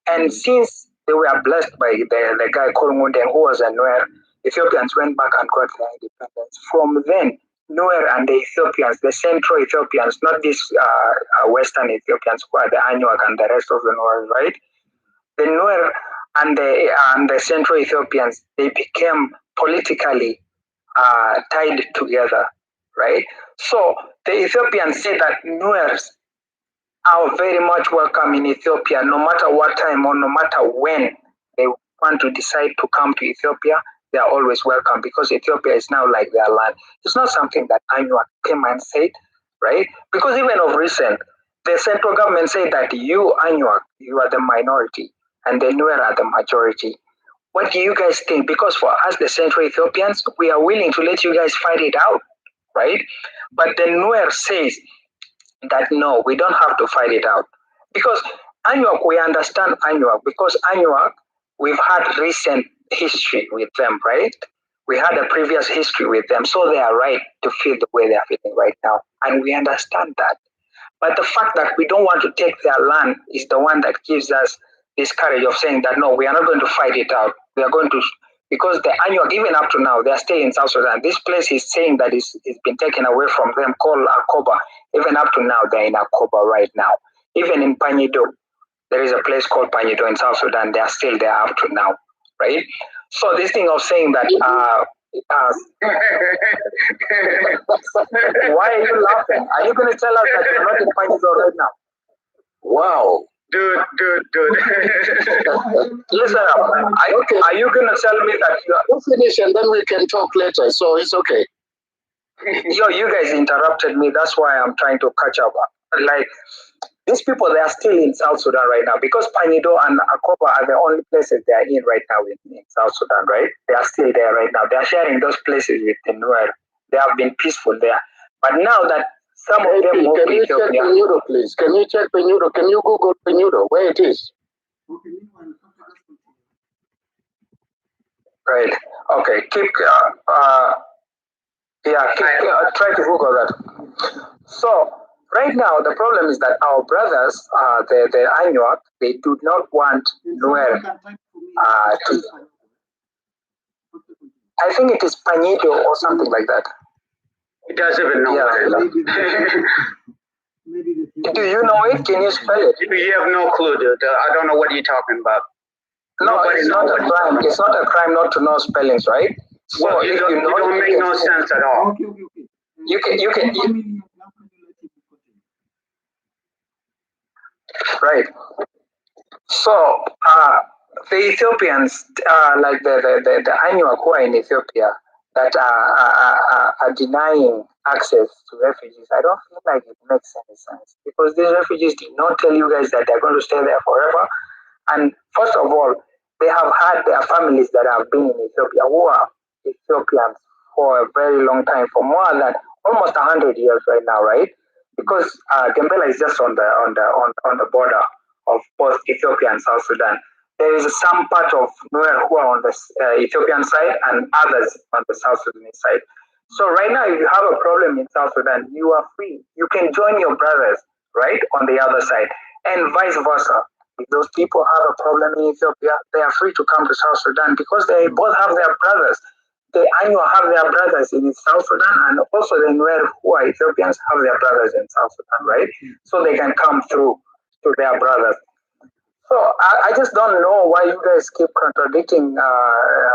And since they were blessed by the guy called Mundeng, who was a NUER, Ethiopians went back and got their independence. From then, NUER and the Ethiopians, the Central Ethiopians, not these Western Ethiopians who are the ANYWAA and the rest of the NUER, right? The NUER and the Central Ethiopians, they became politically tied together, right? So the Ethiopians say that NUERs are very much welcome in Ethiopia, no matter what time or no matter when they want to decide to come to Ethiopia, they are always welcome because Ethiopia is now like their land. It's not something that ANYWAA came and said, right? Because even of recent, the central government said that you, ANYWAA, you are the minority and the NUER are the majority. What do you guys think? Because for us, the Central Ethiopians, we are willing to let you guys fight it out, right? But the NUER says that no, we don't have to fight it out. Because ANYWAA, we understand ANYWAA, because ANYWAA, we've had recent history with them, right? We had a previous history with them, so they are right to feel the way they are feeling right now. And we understand that. But the fact that we don't want to take their land is the one that gives us this courage of saying that no, we are not going to fight it out. We are going to, because the ANYWAA, even up to now, they are staying in South Sudan. This place is saying that it's been taken away from them, called Akoba. Even up to now, they're in Akoba right now. Even in Panido, there is a place called Panido in South Sudan. They are still there up to now, right? So this thing of saying that, why are you laughing? Are you going to tell us that you're not in Panido right now? Wow. Dude. Listen up. Are you going to tell me that you are... We'll finish and then we can talk later, so it's okay. You guys interrupted me. That's why I'm trying to catch up. Like, these people, they are still in South Sudan right now because Panido and Akoba are the only places they are in right now in South Sudan, right? They are still there right now. They are sharing those places with the NUER. They have been peaceful there. But now that some of them moved to Ethiopia... Can you check Panido, please? Can you check Panido? Can you Google Panido, where it is? Right. Okay. Try to Google that. So right now the problem is that our brothers, the ANYWAA, they do not want NUER to. I think it is Panido or something like that. It doesn't even know. Do you know it? Can you spell it? You have no clue, dude. I don't know what you're talking about. No, it's not a crime. It's not a crime not to know spellings, right? So well, it don't make no sense at all. You can. Right. So the Ethiopians, like the ANYWAA who are in Ethiopia, that are denying access to refugees, I don't feel like it makes any sense because these refugees did not tell you guys that they're going to stay there forever. And first of all, they have had their families that have been in Ethiopia who are Ethiopians for a very long time, for more than almost 100 years right now, right? because Gambella is just on the border of both Ethiopia and South Sudan. There is some part of NUER who are on the Ethiopian side and others on the South Sudanese side. So right now, if you have a problem in South Sudan, you are free. You can join your brothers, right, on the other side, and vice versa. If those people have a problem in Ethiopia, they are free to come to South Sudan because they both have their brothers. The ANYWAA have their brothers in South Sudan, and also the NUER who are Ethiopians have their brothers in South Sudan, right? So they can come through to their brothers. So I just don't know why you guys keep contradicting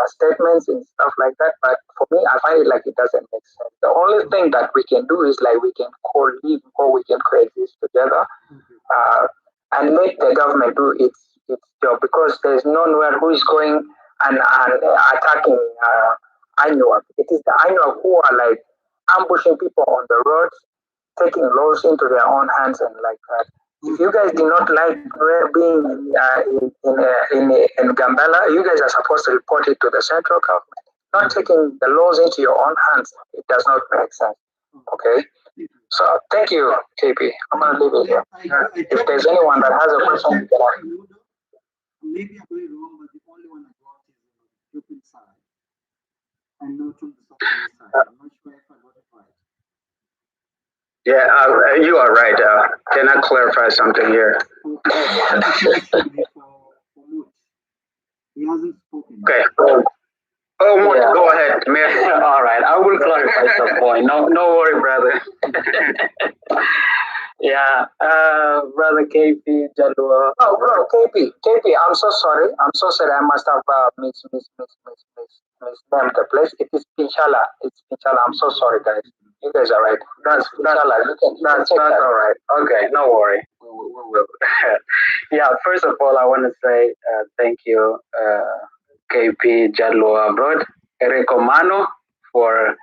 statements and stuff like that. But for me, I find it like it doesn't make sense. The only thing that we can do is like we can co-live or we can coexist together and let the government do its job, because there's no nowhere who is going and attacking ANYWAA. It is the ANYWAA who are like ambushing people on the roads, taking laws into their own hands and like that. If you guys do not like being in Gambella, you guys are supposed to report it to the central government. Not taking the laws into your own hands, it does not make sense. Okay? So thank you, KP. I'm going to leave it here. If there's anyone that has a question, you can ask. Maybe I'm going wrong, but the only one I got is on the Ethiopian side and not on the South Sudanese side. I'm not sure if I got it right. Yeah, you are right. Can I clarify something here? He hasn't spoken. Okay. Oh, yeah. Go ahead, Mayor. All right, I will clarify some point. No worry, brother. Yeah, brother KP, Jalua. Oh, bro, KP, I'm so sorry. I must have misnamed the place. It is Pinchala. It's Pinchala. I'm so sorry, guys. You guys are right. That's all right. Okay, no worry. We will. Yeah, first of all, I want to say thank you, KP Jalua Abroad, Eriko Mano, for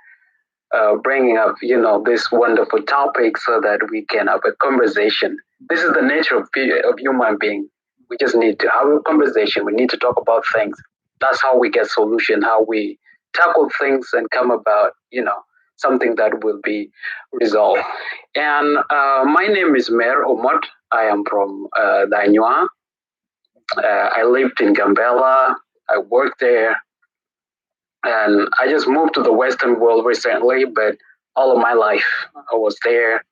bringing up, this wonderful topic so that we can have a conversation. This is the nature of human being. We just need to have a conversation. We need to talk about things. That's how we get solution, how we tackle things and come about, something that will be resolved. And my name is Mer Omot. I am from the ANYWAA. I lived in Gambella. I worked there. And I just moved to the Western world recently, but all of my life I was there,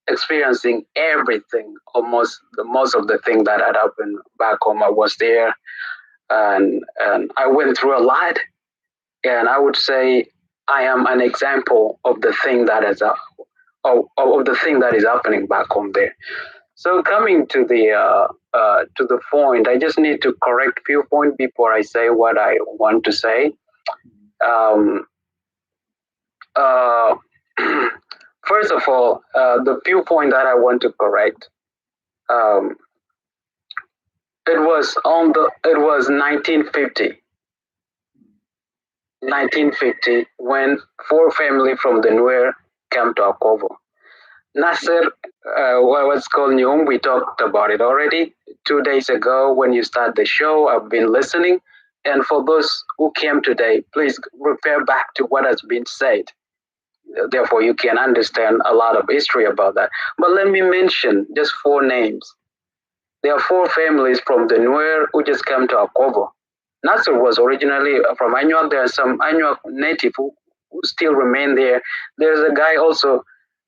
experiencing everything, most of the things that had happened back home. I was there, and I went through a lot. And I would say I am an example of the thing that is of the thing that is happening back home there. So coming to the point, I just need to correct few points before I say what I want to say. First of all, the viewpoint that I want to correct, it was 1950. 1950 when 4 families from the NUER came to Akovo. Nasser, what's called NUER, we talked about it already 2 days ago when you start the show. I've been listening. And for those who came today, please refer back to what has been said. Therefore, you can understand a lot of history about that. But let me mention just 4 names. There are 4 families from the NUER who just came to Akovo. Nasser was originally from ANYWAA. There are some ANYWAA native who still remain there. There's a guy also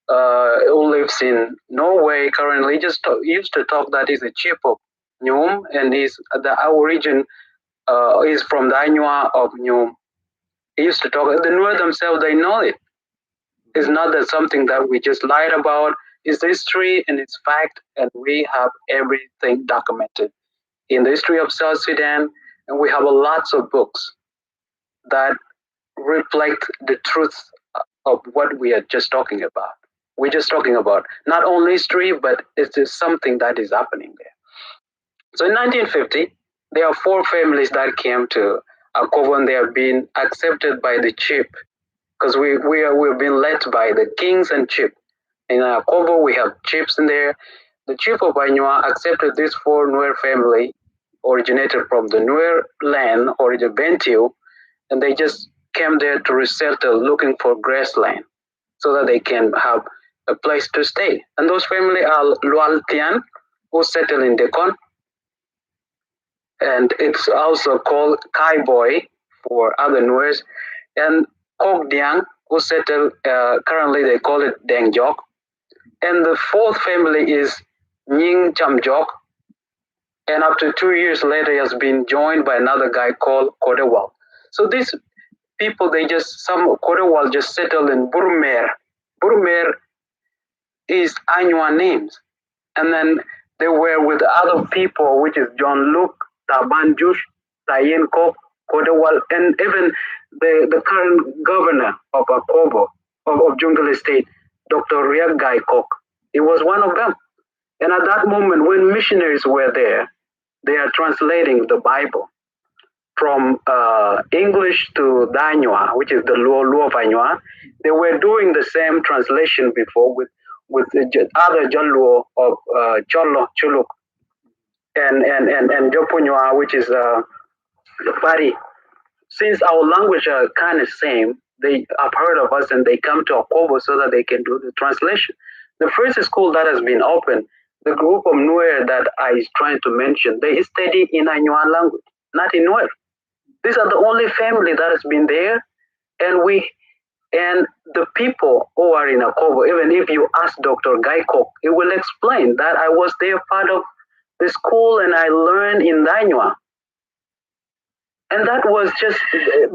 who lives in Norway currently. Used to talk that he's a chief of NUER, and our origin is from the ANYWAA of NUER. He used to talk. The NUER themselves, they know it. It's not that something that we just lied about. It's history and it's fact, and we have everything documented in the history of South Sudan, and we have lots of books that reflect the truth of what we are just talking about. We're just talking about not only history, but it's just something that is happening there. So in 1950, there are 4 families that came to Akovo, and they have been accepted by the chief, because we've been led by the kings and chief. In Akovo, we have chiefs in there. The chief of ANYWAA accepted these 4 NUER family, originated from the NUER land or the Bentiu, and they just came there to resettle, looking for grassland, so that they can have a place to stay. And those family are Lualtian, who settle in Dekon, and it's also called Kai Boy for other NUERs, and Kok Diang, who settle, currently they call it Deng Jok. And the fourth family is Nying Cham Jok, and after 2 years later, he has been joined by another guy called Kodewal. So these people, some Kodewal just settled in Burmer. Burmer is ANYWAA names. And then they were with other people, which is John Luke, Taban Jush, Tayen Kok, Kodewal, and even the current governor of Akobo, of Jungle Estate, Dr. Riagai Kok. He was one of them. And at that moment, when missionaries were there, they are translating the Bible from English to the ANYWAA, which is the Luo of ANYWAA. They were doing the same translation before with the other Jaluo of Cholo, Chuluk, and Jopunywa, which is the Pari. Since our language are kind of same, they have heard of us and they come to Akobo so that they can do the translation. The first school that has been opened, the group of NUER that I is trying to mention, they study in ANYWAA language, not in NUER. These are the only family that has been there, and the people who are in Akobo, even if you ask Dr. Guy Kok, he will explain that I was there part of the school and I learned in ANYWAA. And that was just,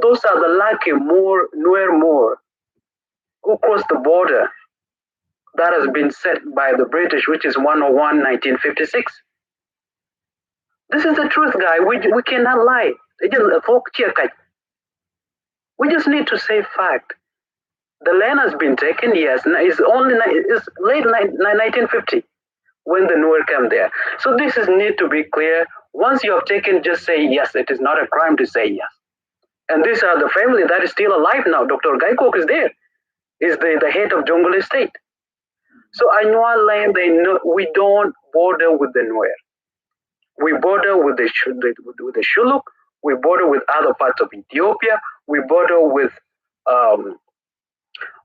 those are the lucky NUER more who crossed the border that has been set by the British, which is 101, 1956. This is the truth, guy. We cannot lie. We just need to say fact. The land has been taken, yes. It's late 1950 when the NUER came there. So this need to be clear. Once you have taken, just say yes. It is not a crime to say yes. And these are the family that is still alive now. Dr. Guy Kok is there. He's the head of Jungle Estate. So ANYWAA land, we don't border with the NUER. We border with the Shuluk. We border with other parts of Ethiopia. We border with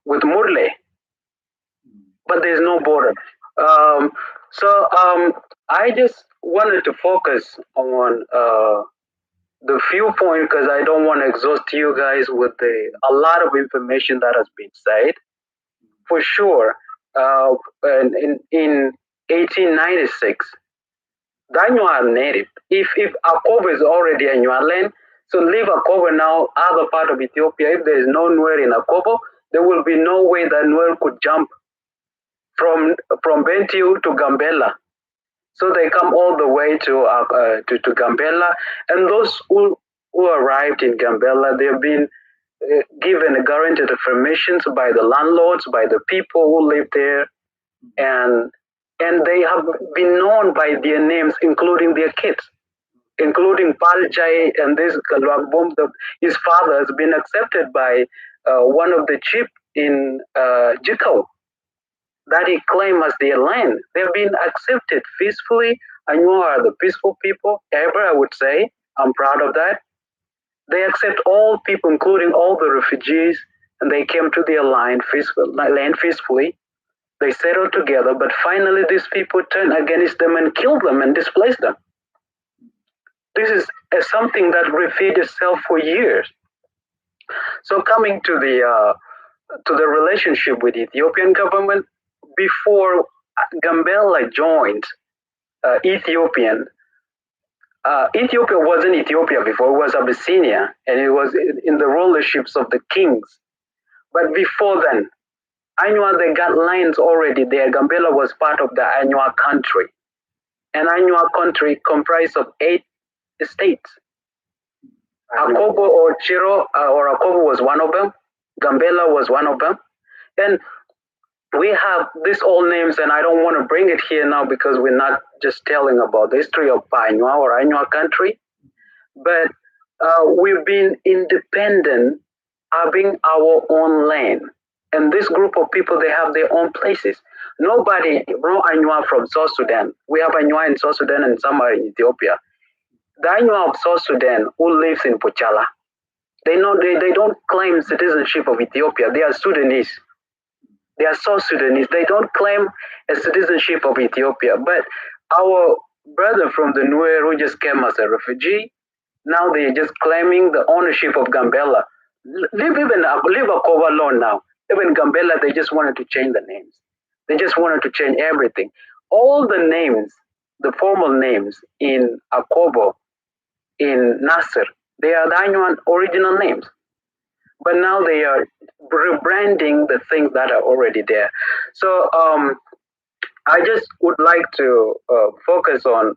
Murle, but there's no border. I just wanted to focus on the few points because I don't want to exhaust you guys with a lot of information that has been said. For sure, in 1896, the ANYWAA native. If Akobo is already ANYWAA land, so leave Akobo now, other part of Ethiopia. If there is no NUER in Akobo, there will be no way that NUER could jump from Bentiu to Gambella. So they come all the way to Gambella, and those who arrived in Gambella, they've been given guaranteed permissions by the landlords, by the people who live there, and they have been known by their names, including their kids, including Paljai and this Kalwagbom. His father has been accepted by one of the chief in Jikau that he claimed as their land. They've been accepted peacefully. ANYWAA are the peaceful people ever, I would say. I'm proud of that. They accept all people, including all the refugees, and they came to their land peacefully. They settled together, but finally these people turned against them and killed them and displaced them. This is something that repeated itself for years. So coming to the relationship with Ethiopian government, before Gambella joined Ethiopia wasn't Ethiopia before, it was Abyssinia, and it was in the rulerships of the kings. But before then, ANYWAA, they got lands already there. Gambella was part of the ANYWAA country. And ANYWAA country comprised of 8 states. Akobo or Chiro or Akobo was one of them. Gambella was one of them. And we have these old names, and I don't want to bring it here now because we're not just telling about the history of ANYWAA or ANYWAA country. But we've been independent, having our own land. And this group of people, they have their own places. Nobody brought ANYWAA from South Sudan. We have ANYWAA in South Sudan and some are in Ethiopia. The ANYWAA of South Sudan who lives in Puchala, they don't claim citizenship of Ethiopia. They are Sudanese. They are South Sudanese. They don't claim a citizenship of Ethiopia. But our brother from the NUER who just came as a refugee, now they're just claiming the ownership of Gambella. Leave Akova alone now. Even Gambella, they just wanted to change the names. They just wanted to change everything. All the names, the formal names in Akobo, in Nasser, they are the ANYWAA original names. But now they are rebranding the things that are already there. So I just would like to focus on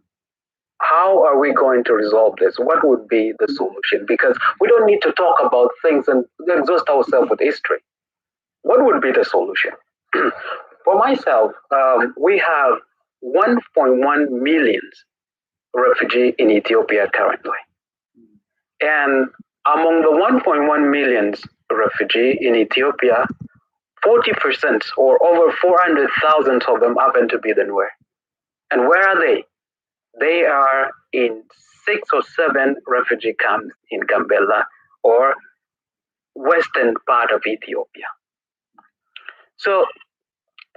how are we going to resolve this? What would be the solution? Because we don't need to talk about things and exhaust ourselves with history. What would be the solution? For myself, we have 1.1 million refugees in Ethiopia currently. And among the 1.1 million refugees in Ethiopia, 40% or over 400,000 of them happen to be the NUER. And where are they? They are in 6 or 7 refugee camps in Gambella or western part of Ethiopia. So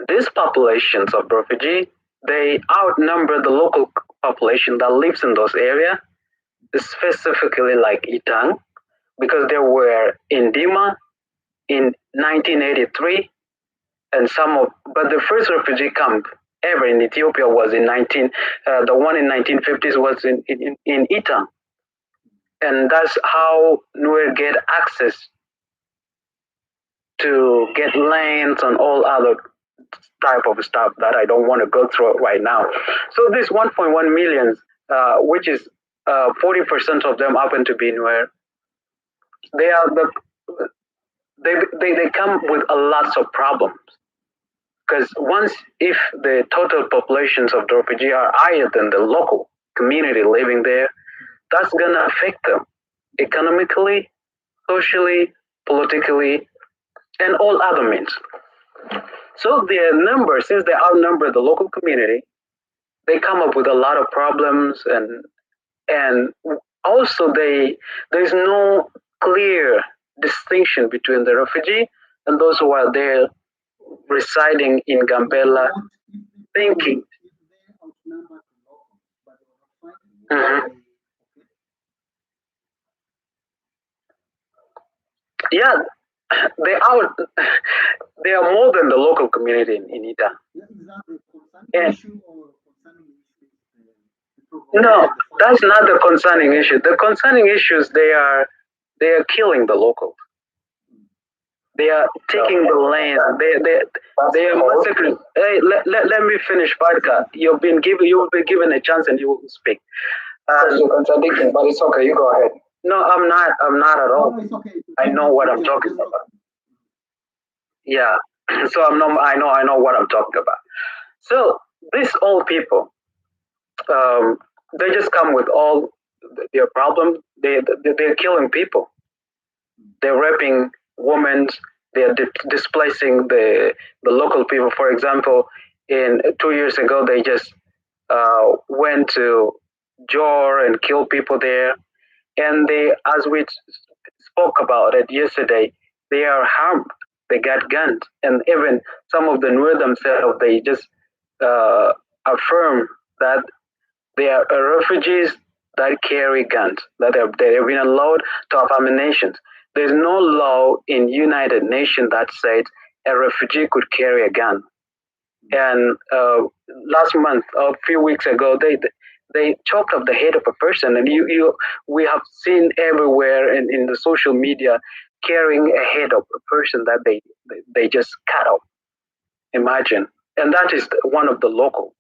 these populations of refugees, they outnumber the local population that lives in those areas, specifically like Itang, because they were in Dima in 1983, and but the first refugee camp ever in Ethiopia was in the one in 1950s was in Itang, and that's how NUER get access to get lands and all other type of stuff that I don't want to go through right now. So this 1.1 million, which is 40% of them happen to be NUER, they are they come with a lot of problems. Because if the total populations of the refugee are higher than the local community living there, that's going to affect them economically, socially, politically, and all other means. So their numbers, since they outnumber the local community, they come up with a lot of problems, and also there's no clear distinction between the refugee and those who are there residing in Gambella, thinking. Yeah, they are more than the local community in Ita. And no, that's not the concerning issue. The concerning issues they are killing the locals. They are taking the land. They are massacring. Hey, let me finish, Vodka. You've been given a chance, and you will speak. You're contradicting, but it's okay. You go ahead. No, I'm not at all. No, it's okay. I know what I'm talking about. Yeah, so I know what I'm talking about. So these old people, they just come with all their problems. They're killing people. They're raping women. They're displacing the local people. For example, 2 years ago, they just went to Jor and killed people there. And as we spoke about it yesterday, they are harmed. They got guns, and even some of the NUER themselves, they just affirm that they are refugees that carry guns, that they have been allowed to have ammunition. There's no law in United Nations that says a refugee could carry a gun. And last month, a few weeks ago, they chopped off the head of a person, and we have seen everywhere in the social media carrying a head of a person that they just cut off. Imagine, and that is one of the local.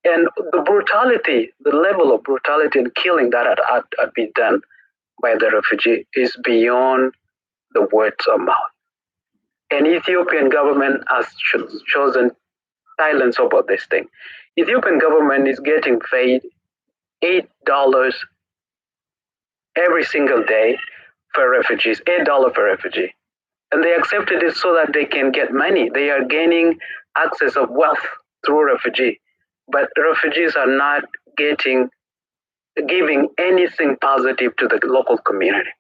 And the brutality, the level of brutality and killing that had been done by the refugee is beyond the words of mouth. And Ethiopian government has chosen silence about this thing. Ethiopian government is getting paid $8 every single day for refugees, $8 per refugee. And they accepted it so that they can get money. They are gaining access of wealth through refugee. But refugees are not giving anything positive to the local community.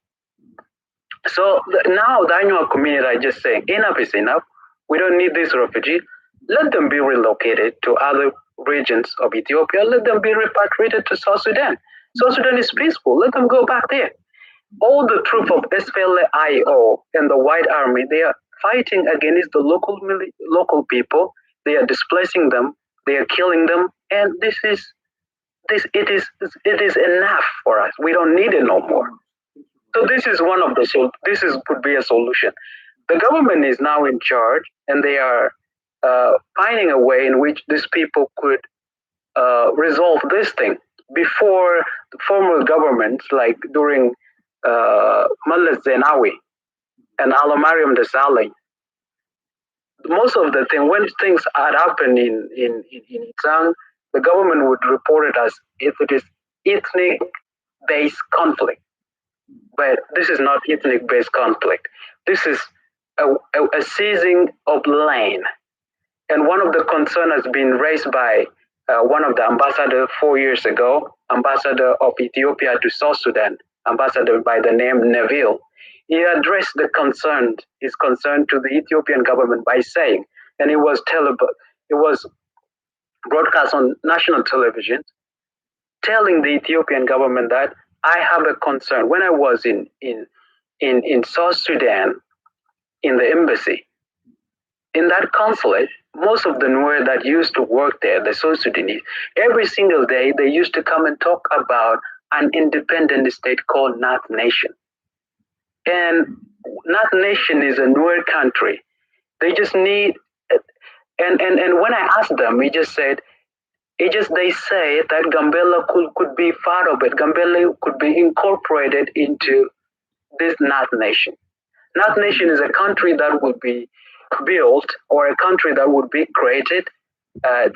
So now the ANYWAA community are just saying enough is enough. We don't need these refugees. Let them be relocated to other regions of Ethiopia. Let them be repatriated to South Sudan. South Sudan is peaceful. Let them go back there. All the troops of SPLA-IO and the White Army, they are fighting against the local people. They are displacing them. They are killing them, and it is enough for us. We don't need it no more. So this is one of the could be a solution. The government is now in charge, and they are finding a way in which these people could resolve this thing. Before the former governments, like during Meles Zenawi and Alomariam Desalegn, most of the thing, when things had happened in Itzang, the government would report it as if it is ethnic-based conflict. But this is not ethnic-based conflict. This is a seizing of land. And one of the concerns has been raised by one of the ambassadors 4 years ago, ambassador of Ethiopia to South Sudan, ambassador by the name Neville. He addressed his concern to the Ethiopian government by saying, and it was broadcast on national television, telling the Ethiopian government that I have a concern. When I was in South Sudan, in the embassy, in that consulate, most of the NUER that used to work there, the South Sudanese, every single day they used to come and talk about an independent state called North Nation. And North Nation is a NUER country. They just need, and when I asked them, they say that Gambella could be part of it. Gambella could be incorporated into this North Nation. North Nation is a country that would be built, or a country that would be created,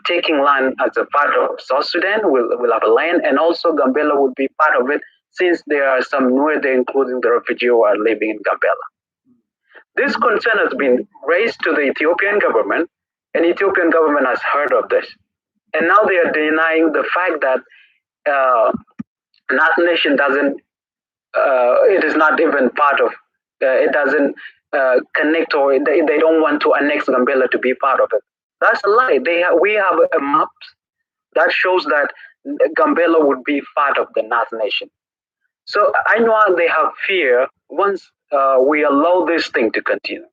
taking land as a part of South Sudan. Will have a land, and also Gambella would be part of it, since there are some NUER there, including the refugees who are living in Gambella. This concern has been raised to the Ethiopian government, and the Ethiopian government has heard of this. And now they are denying the fact that North Nation doesn't, it is not even part of, it doesn't connect, or they don't want to annex Gambella to be part of it. That's a lie. We have a map that shows that Gambella would be part of the North Nation. So ANYWAA, they have fear once we allow this thing to continue.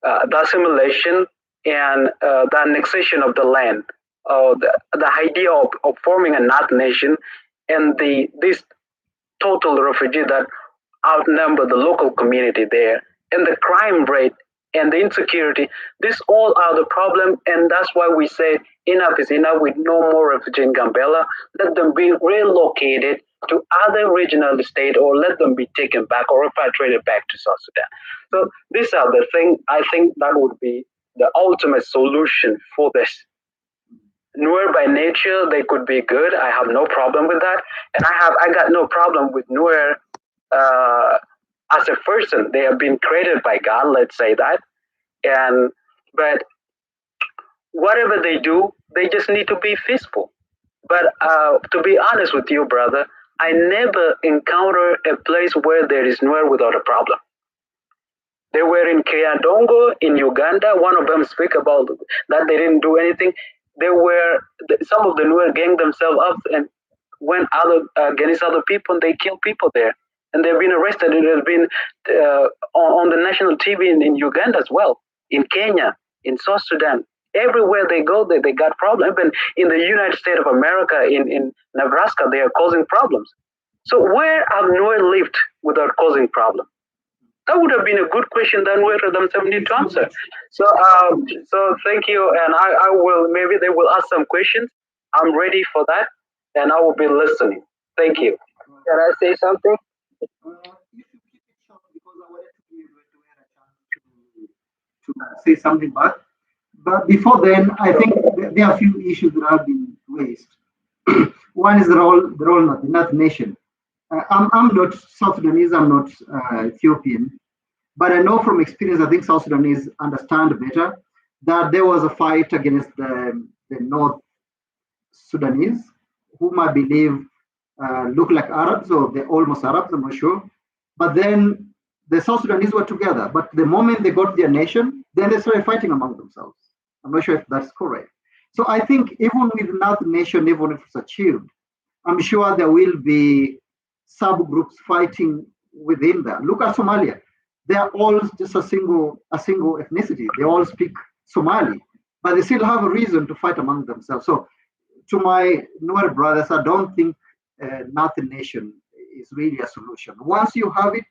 The assimilation and the annexation of the land, the idea of forming a North Nation, and this total refugee that outnumber the local community there, and the crime rate and the insecurity, these all are the problem, and that's why we say enough is enough with no more refugee in Gambella. Let them be relocated to other regional state, or let them be taken back or repatriated back to South Sudan. So these are the things, I think that would be the ultimate solution for this. NUER by nature, they could be good. I have no problem with that. And I got no problem with NUER as a person. They have been created by God, let's say that. But whatever they do, they just need to be peaceful. But to be honest with you, brother, I never encountered a place where there is NUER without a problem. They were in Kyadongo in Uganda. One of them speak about that they didn't do anything. They were, some of the NUER gang themselves up and went against other people, and they killed people there. And they've been arrested. It has been on the national TV in Uganda as well, in Kenya, in South Sudan. Everywhere they go, they got problems. Even in the United States of America, in Nebraska, they are causing problems. So where have NUER lived without causing problems? That would have been a good question that NUER themselves need to answer. So thank you, and I will, maybe they will ask some questions. I'm ready for that, and I will be listening. Thank you. Can I say something? You should keep it short, because I wanted to give NUER a chance to say something back. But before then, I think there are a few issues that have been raised. One is the role of the North Nation. I'm not South Sudanese, I'm not Ethiopian, but I know from experience, I think South Sudanese understand better that there was a fight against the North Sudanese, whom I believe look like Arabs, or they're almost Arabs, I'm not sure. But then the South Sudanese were together. But the moment they got their nation, then they started fighting among themselves. I'm not sure if that's correct. So I think even with North Nation, even if it's achieved, I'm sure there will be subgroups fighting within that. Look at Somalia. They are all just a single ethnicity. They all speak Somali, but they still have a reason to fight among themselves. So to my NUER brothers, I don't think North Nation is really a solution. Once you have it,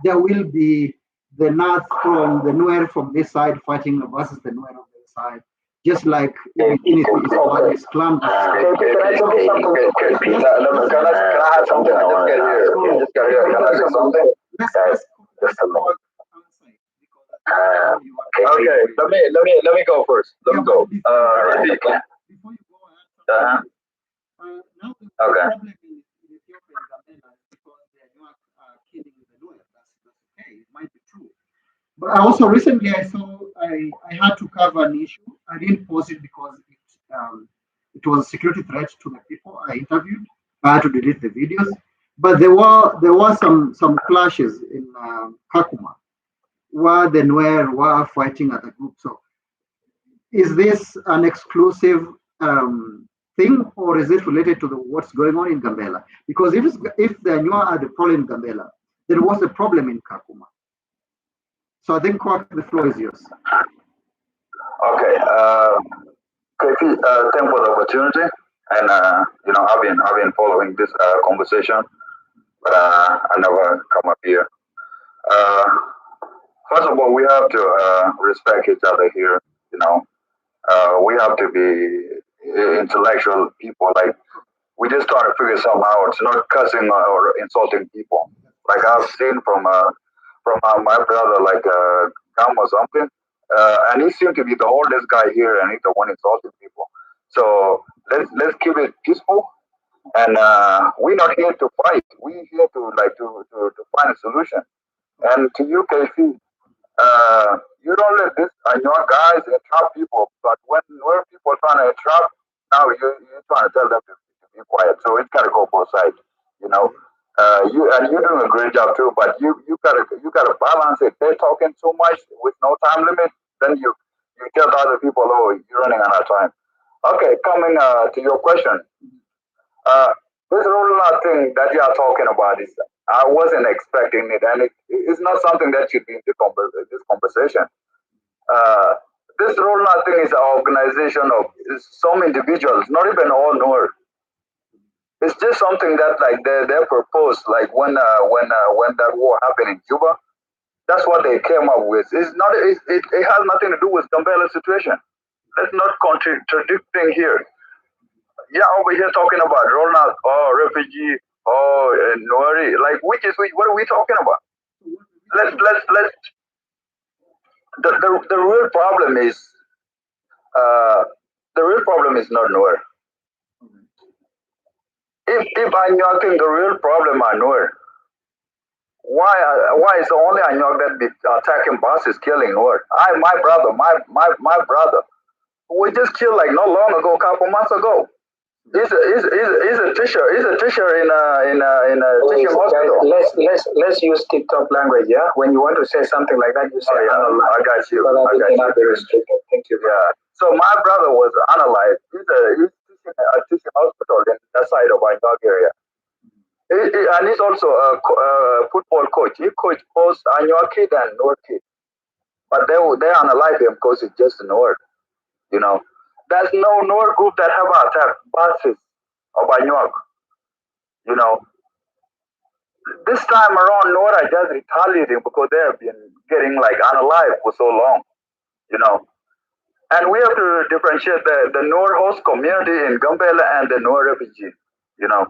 there will be the North from the NUER from this side fighting versus the NUER on the other side. Just like in Islam. Can I have something? I just got here. Can I say something? Just a minute. Okay, let me go first. Let me go. Before you go, Uh-huh. now the Okay. problem in Ethiopia and Gambella is because they are not killing the NUER. That's okay. It might be true. But I also recently I saw I had to cover an issue. I didn't post it because it was a security threat to the people I interviewed. I had to delete the videos. But there were some clashes in Kakuma where the NUER were fighting at a group. So is this an exclusive thing, or is it related to what's going on in Gambella? Because if the NUER are the problem in Gambella, there was a problem in Kakuma. So I think, Kwak, the floor is yours. Okay. KP, thank for the opportunity, and I've been following this conversation, but I never come up here. First of all, we have to respect each other here. We have to be intellectual people. Like, we just try to figure something out. It's not cussing or insulting people. Like I've seen from my brother, like Gam or something, and he seemed to be the oldest guy here, and he's the one insulting people. So let's keep it peaceful, and we're not here to fight. We're here to find a solution. And to you, KC, you don't let this your guys entrap people, but when people trying to entrap, now you're trying to tell them to be quiet. So it's gotta go both sides, you know. You're doing a great job too, but you gotta balance it. They're talking too much with no time limit, then you tell the other people, oh, you're running out of time. Okay, coming to your question. This rollout thing that you are talking about is, I wasn't expecting it, and it's not something that should be in this conversation. Uh, this rollout thing is an organization of some individuals, not even all NUER. It's just something that like they proposed, like when that war happened in Cuba. That's what they came up with. It's not. It has nothing to do with Gambella situation. Let's not contradict thing here. Yeah, over here talking about rollout or refugee or NUER. Like which what are we talking about? Let's the real problem is not NUER. If I think the real problem are NUER, why is only Anyok that be attacking buses, killing NUER? My brother, we just killed like not long ago, a couple months ago. He's a teacher. He's a teacher in a teaching hospital. Let's use TikTok language. Yeah, when you want to say something like that, you say. I got you. Very restricted. Thank you. Yeah. So my brother was analyzed. He's teaching a teaching hospital in that side of Anyok area. And he's also a football coach. He coached both Anyok kid and NUER kid. But they analyze him because it's just NUER. You know, there's no NUER group that have attacked buses of Anyok. You know, this time around, NUER are just retaliating because they have been getting like unalive for so long. You know, and we have to differentiate the NUER host community in Gambella and the NUER refugee. You know,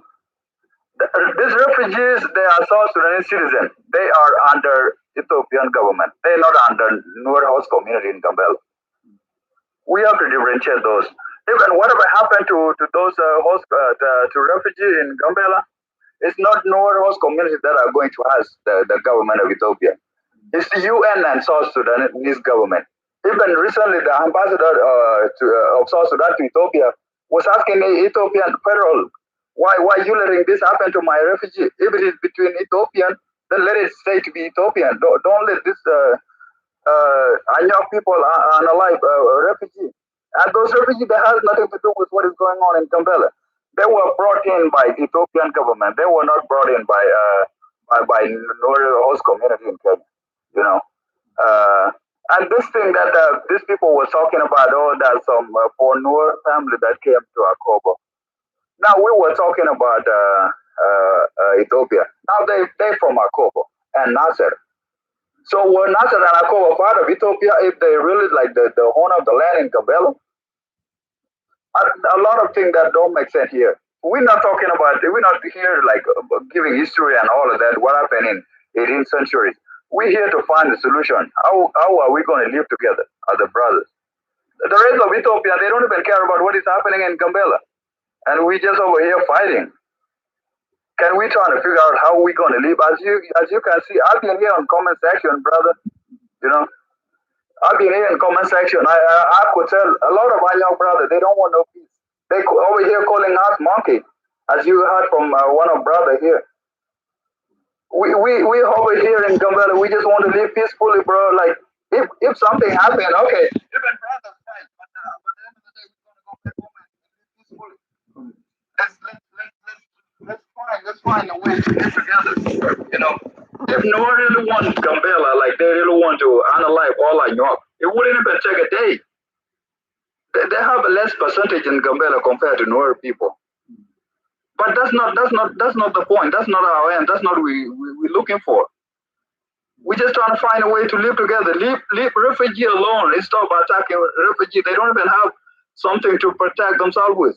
these refugees, they are South Sudanese citizens. They are under Ethiopian government. They're not under NUER host community in Gambella. We have to differentiate those. Even whatever happened to those to refugees in Gambella, it's not NUER host communities that are going to ask the government of Ethiopia. It's the UN and South Sudanese government. Even recently, the ambassador of South Sudan to Ethiopia was asking the Ethiopian federal, why you letting this happen to my refugee? If it is between Ethiopian, then let it stay to be Ethiopian. Don't let this Anyar people are alive, refugees. And those refugees, that has nothing to do with what is going on in Gambella. They were brought in by the Ethiopian government. They were not brought in by NUER host community in Kenya. You know, and this thing that these people were talking about, oh, there's some for NUER family that came to Akobo. Now we were talking about Ethiopia. Now they from Akobo and Nasser. So were Nasser and Akobo part of Ethiopia if they really like the owner of the land in Gambella? A lot of things that don't make sense here. We're not talking about, we're not here like giving history and all of that, what happened in 18th century. We're here to find a solution. How are we going to live together as the brothers? The rest of Ethiopia, they don't even care about what is happening in Gambella. And we just over here fighting. Can we try to figure out how we're going to live? As you can see, I've been here on comment section, brother. You know, I've been here in comment section. I could tell a lot of my young brothers, they don't want no peace. They over here calling us monkey, as you heard from one of brother here. We over here in Gambella, we just want to live peacefully, bro. Like if something happened, okay, even brothers fight, but at the end of the day, we're gonna go back home and live peacefully. Let's find a way to live together. You know, if no one really wants Gambella, like they really want to analyze all I know, it wouldn't even take a day. They have a less percentage in Gambella compared to NUER people. But that's not the point. That's not our end. That's not what we're looking for. We're just trying to find a way to live together. Leave refugee alone. Stop attacking refugees. They don't even have something to protect themselves with.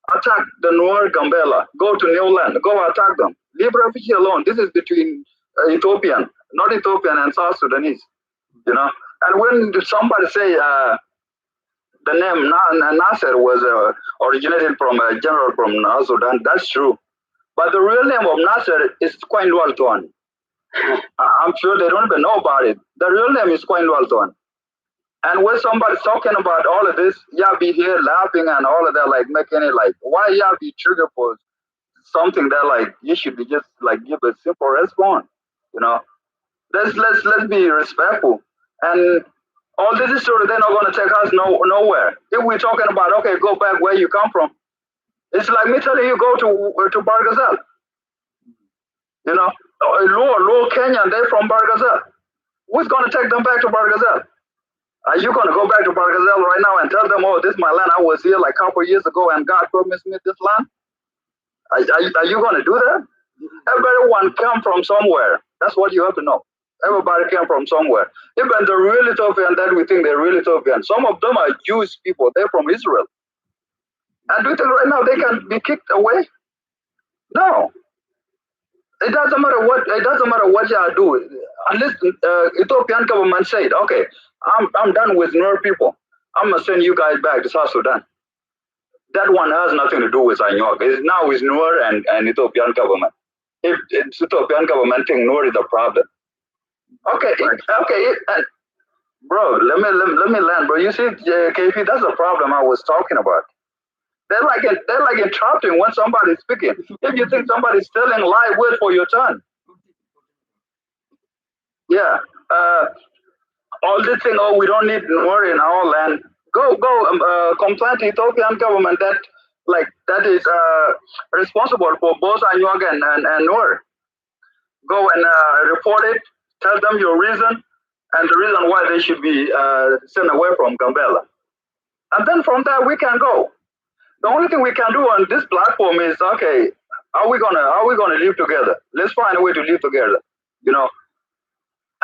Attack the NUER Gambella. Go to New Land. Go attack them. Leave refugee alone. This is between Ethiopian, not Ethiopian and South Sudanese. You know. And when somebody say the name Nasser was originated from a general from South Sudan, that's true. But the real name of Nasser is Quain Walton. I'm sure they don't even know about it. The real name is Quain Walton. And when somebody's talking about all of this, be here laughing and all of that, like making it like, why be triggered for something that like you should be just like give a simple response, you know? Let's be respectful. And all this story, they're not going to take us nowhere. If we're talking about, okay, go back where you come from, it's like me telling you go to Bargazal. You know, Lower Kenyan, they're from Bargazal. Who's going to take them back to Bargazal? Are you going to go back to Bargazal right now and tell them, oh, this is my land, I was here like a couple years ago and God promised me this land? Are you going to do that? Everyone come from somewhere. That's what you have to know. Everybody came from somewhere. Even the real Ethiopian that we think they're real Ethiopian, some of them are Jewish people. They're from Israel. And do you think right now they can be kicked away? No. It doesn't matter what you do. Unless Ethiopian government said, okay, I'm done with NUER people. I'm gonna send you guys back to South Sudan. That one has nothing to do with ANYWAA. It's now with NUER and Ethiopian government. If it's Ethiopian government think NUER is the problem. Okay, bro, let me land, bro. You see, KP, that's the problem I was talking about. They're like interrupting when somebody's speaking. If you think somebody's telling lie, wait for your turn. Yeah. All this thing, oh, we don't need NUER in our land. Go complain to Ethiopian government that is responsible for both ANYWAA and NUER. Go and report it. Tell them your reason and the reason why they should be sent away from Gambella. And then from there we can go. The only thing we can do on this platform is, okay, are we gonna live together? Let's find a way to live together, you know.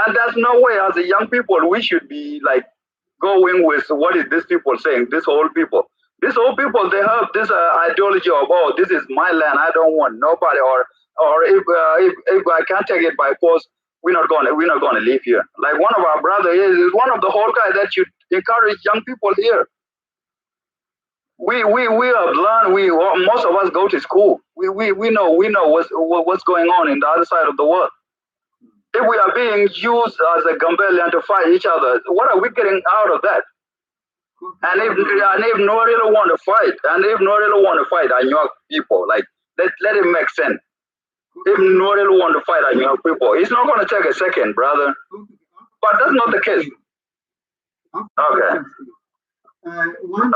And there's no way as a young people we should be like going with what is this people saying, this old people. These old people, they have this ideology of, oh, this is my land, I don't want nobody, or if I can't take it by force, we're not gonna live here. Like one of our brothers is one of the whole guys that should encourage young people here. We have learned. Most of us go to school. We know what's going on in the other side of the world. If we are being used as a Gambellian to fight each other, what are we getting out of that? And if NUER really want to fight, ANYWAA people, like let it make sense. If NUER really want to fight ANYWAA people, it's not going to take a second, brother. But that's not the case. Okay. One,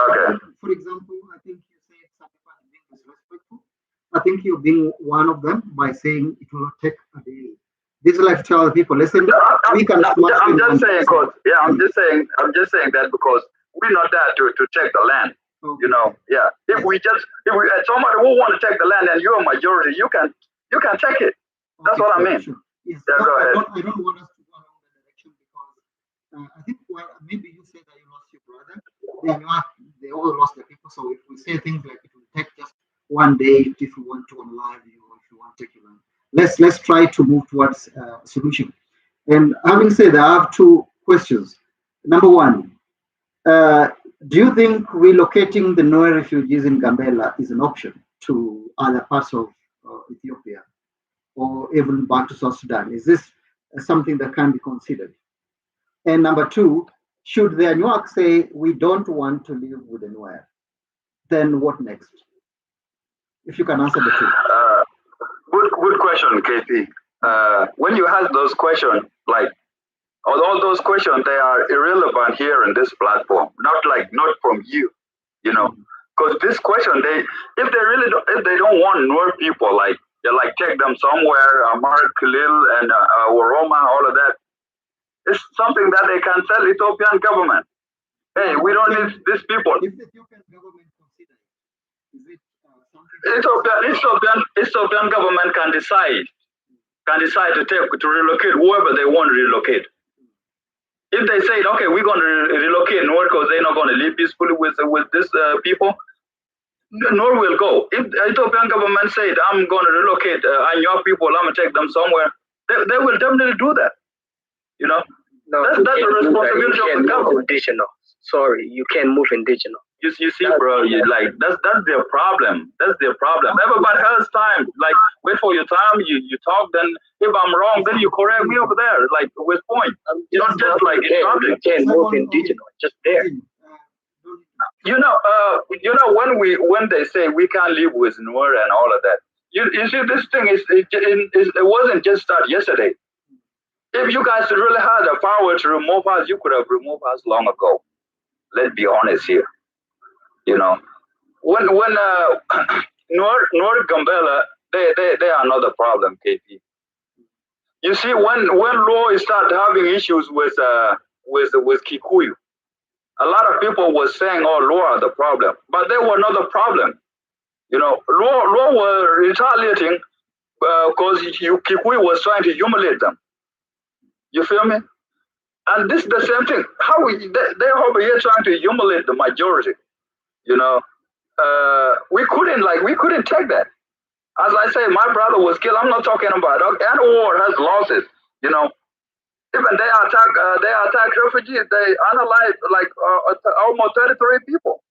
for example, I think you said something about being disrespectful. I think you're being one of them by saying it will not take a day. This is like to tell people, listen, we can. I'm just saying, cause I'm just saying that because we're not there to take the land. Okay. You know, yeah. If somebody who want to take the land and you're a majority, you can take it. That's what I mean. Sure. Yes. Yeah, go ahead. I don't want us to go along that direction because I think maybe you said that you lost your brother. They all lost their people. So if we say things like it will take just one day if you want to unalive you or if you want to take your land, let's try to move towards a solution. And having said that, I have two questions. Number one, do you think relocating the NUER refugees in Gambella is an option to other parts of Ethiopia or even back to South Sudan? Is this something that can be considered? And number two, should the ANYWAA say we don't want to live with the NUER, then what next? If you can answer the two. Good question, KP. When you ask those questions, like all those questions, they are irrelevant here in this platform. Not from you, you know. Because this question, if they don't want NUER people, like they take them somewhere, Amar, Khalil, and Waroma, all of that. It's something that they can tell Ethiopian government. Hey, we don't need these people. If the Ethiopian government considers it, is it something? Ethiopian government can decide to relocate whoever they want to relocate. If they say, okay, we're going to relocate NUER because they're not going to live peacefully with these people, NUER will go. If the Ethiopian government said, I'm going to relocate ANYWAA people, I'm going to take them somewhere, they will definitely do that. You know, no, that's the responsibility of the government. Indigenous. Sorry, you can't move indigenous. You see, bro, that's their problem. That's their problem. Everybody has time. Like, wait for your time. You talk. Then, if I'm wrong, then you correct me over there. Like, with point. You don't just you can't move indigenous. Just there. You know, when they say we can't live with NUER and all of that. You see, this thing it wasn't just started yesterday. If you guys really had the power to remove us, you could have removed us long ago. Let's be honest here. You know, when NUER Gambella, they are not the problem, KP. You see, when Luo started having issues with Kikuyu, a lot of people were saying, "Oh, Luo are the problem," but they were not the problem. You know, Luo were retaliating because Kikuyu was trying to humiliate them. You feel me? And this is the same thing. They're over here trying to humiliate the majority. You know, we couldn't take that. As I say, my brother was killed. I'm not talking about NUER has losses. You know, even they attack refugees. They unalive almost 33 people.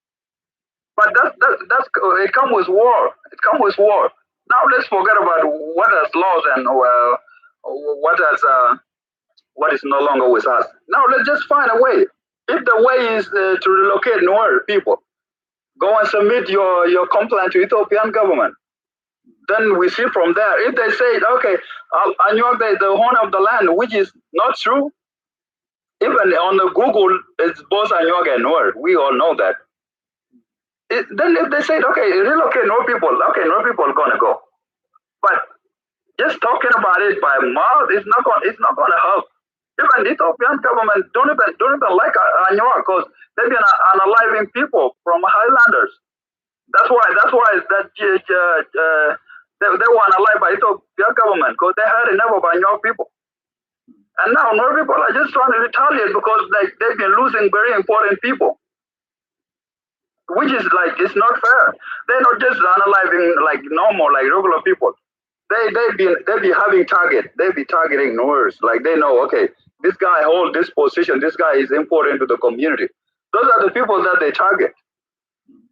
But that's it comes with war. It comes with war. Now let's forget about what has lost and what is no longer with us. Now let's just find a way. If the way is to relocate NUER people, go and submit your complaint to Ethiopian government. Then we see from there. If they say, okay, ANYWAA is the owner of the land, which is not true, even on the Google, it's both ANYWAA and NUER. We all know that. Then if they say, okay, relocate NUER people, okay, NUER people are gonna go. But just talking about it by mouth, it's not gonna help. Even the Ethiopian government don't even like ANYWAA because they've been unaliving people from highlanders. That's why they were unalived by Ethiopian government because they had enough of ANYWAA people. And now NUER people are just trying to retaliate because they've been losing very important people, which is it's not fair. They're not just unaliving like normal, like regular people. They be having target. They be targeting NUERs. Like they know, okay, this guy hold this position. This guy is important to the community. Those are the people that they target.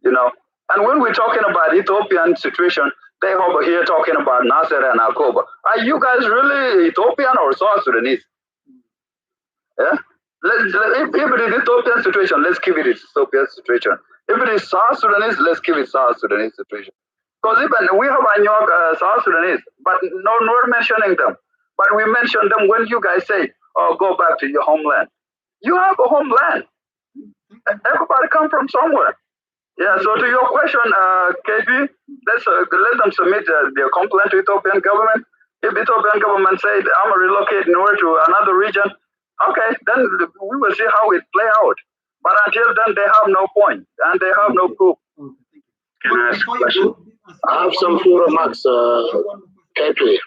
You know. And when we're talking about Ethiopian situation, they over here talking about Nasser and Akoba. Are you guys really Ethiopian or South Sudanese? Yeah. If it is Ethiopian situation, let's keep it Ethiopian situation. If it is South Sudanese, let's keep it South Sudanese situation. Because even we have ANYWAA South Sudanese, but no mentioning them. But we mention them when you guys say, or go back to your homeland. You have a homeland. Everybody come from somewhere. Yeah, so to your question, KB, let them submit their complaint to Ethiopian government. If Ethiopian government said, I'm going to relocate NUER to another region, okay, then we will see how it play out. But until then, they have no point, and they have no proof. Can I ask a question? I have some few remarks, KP.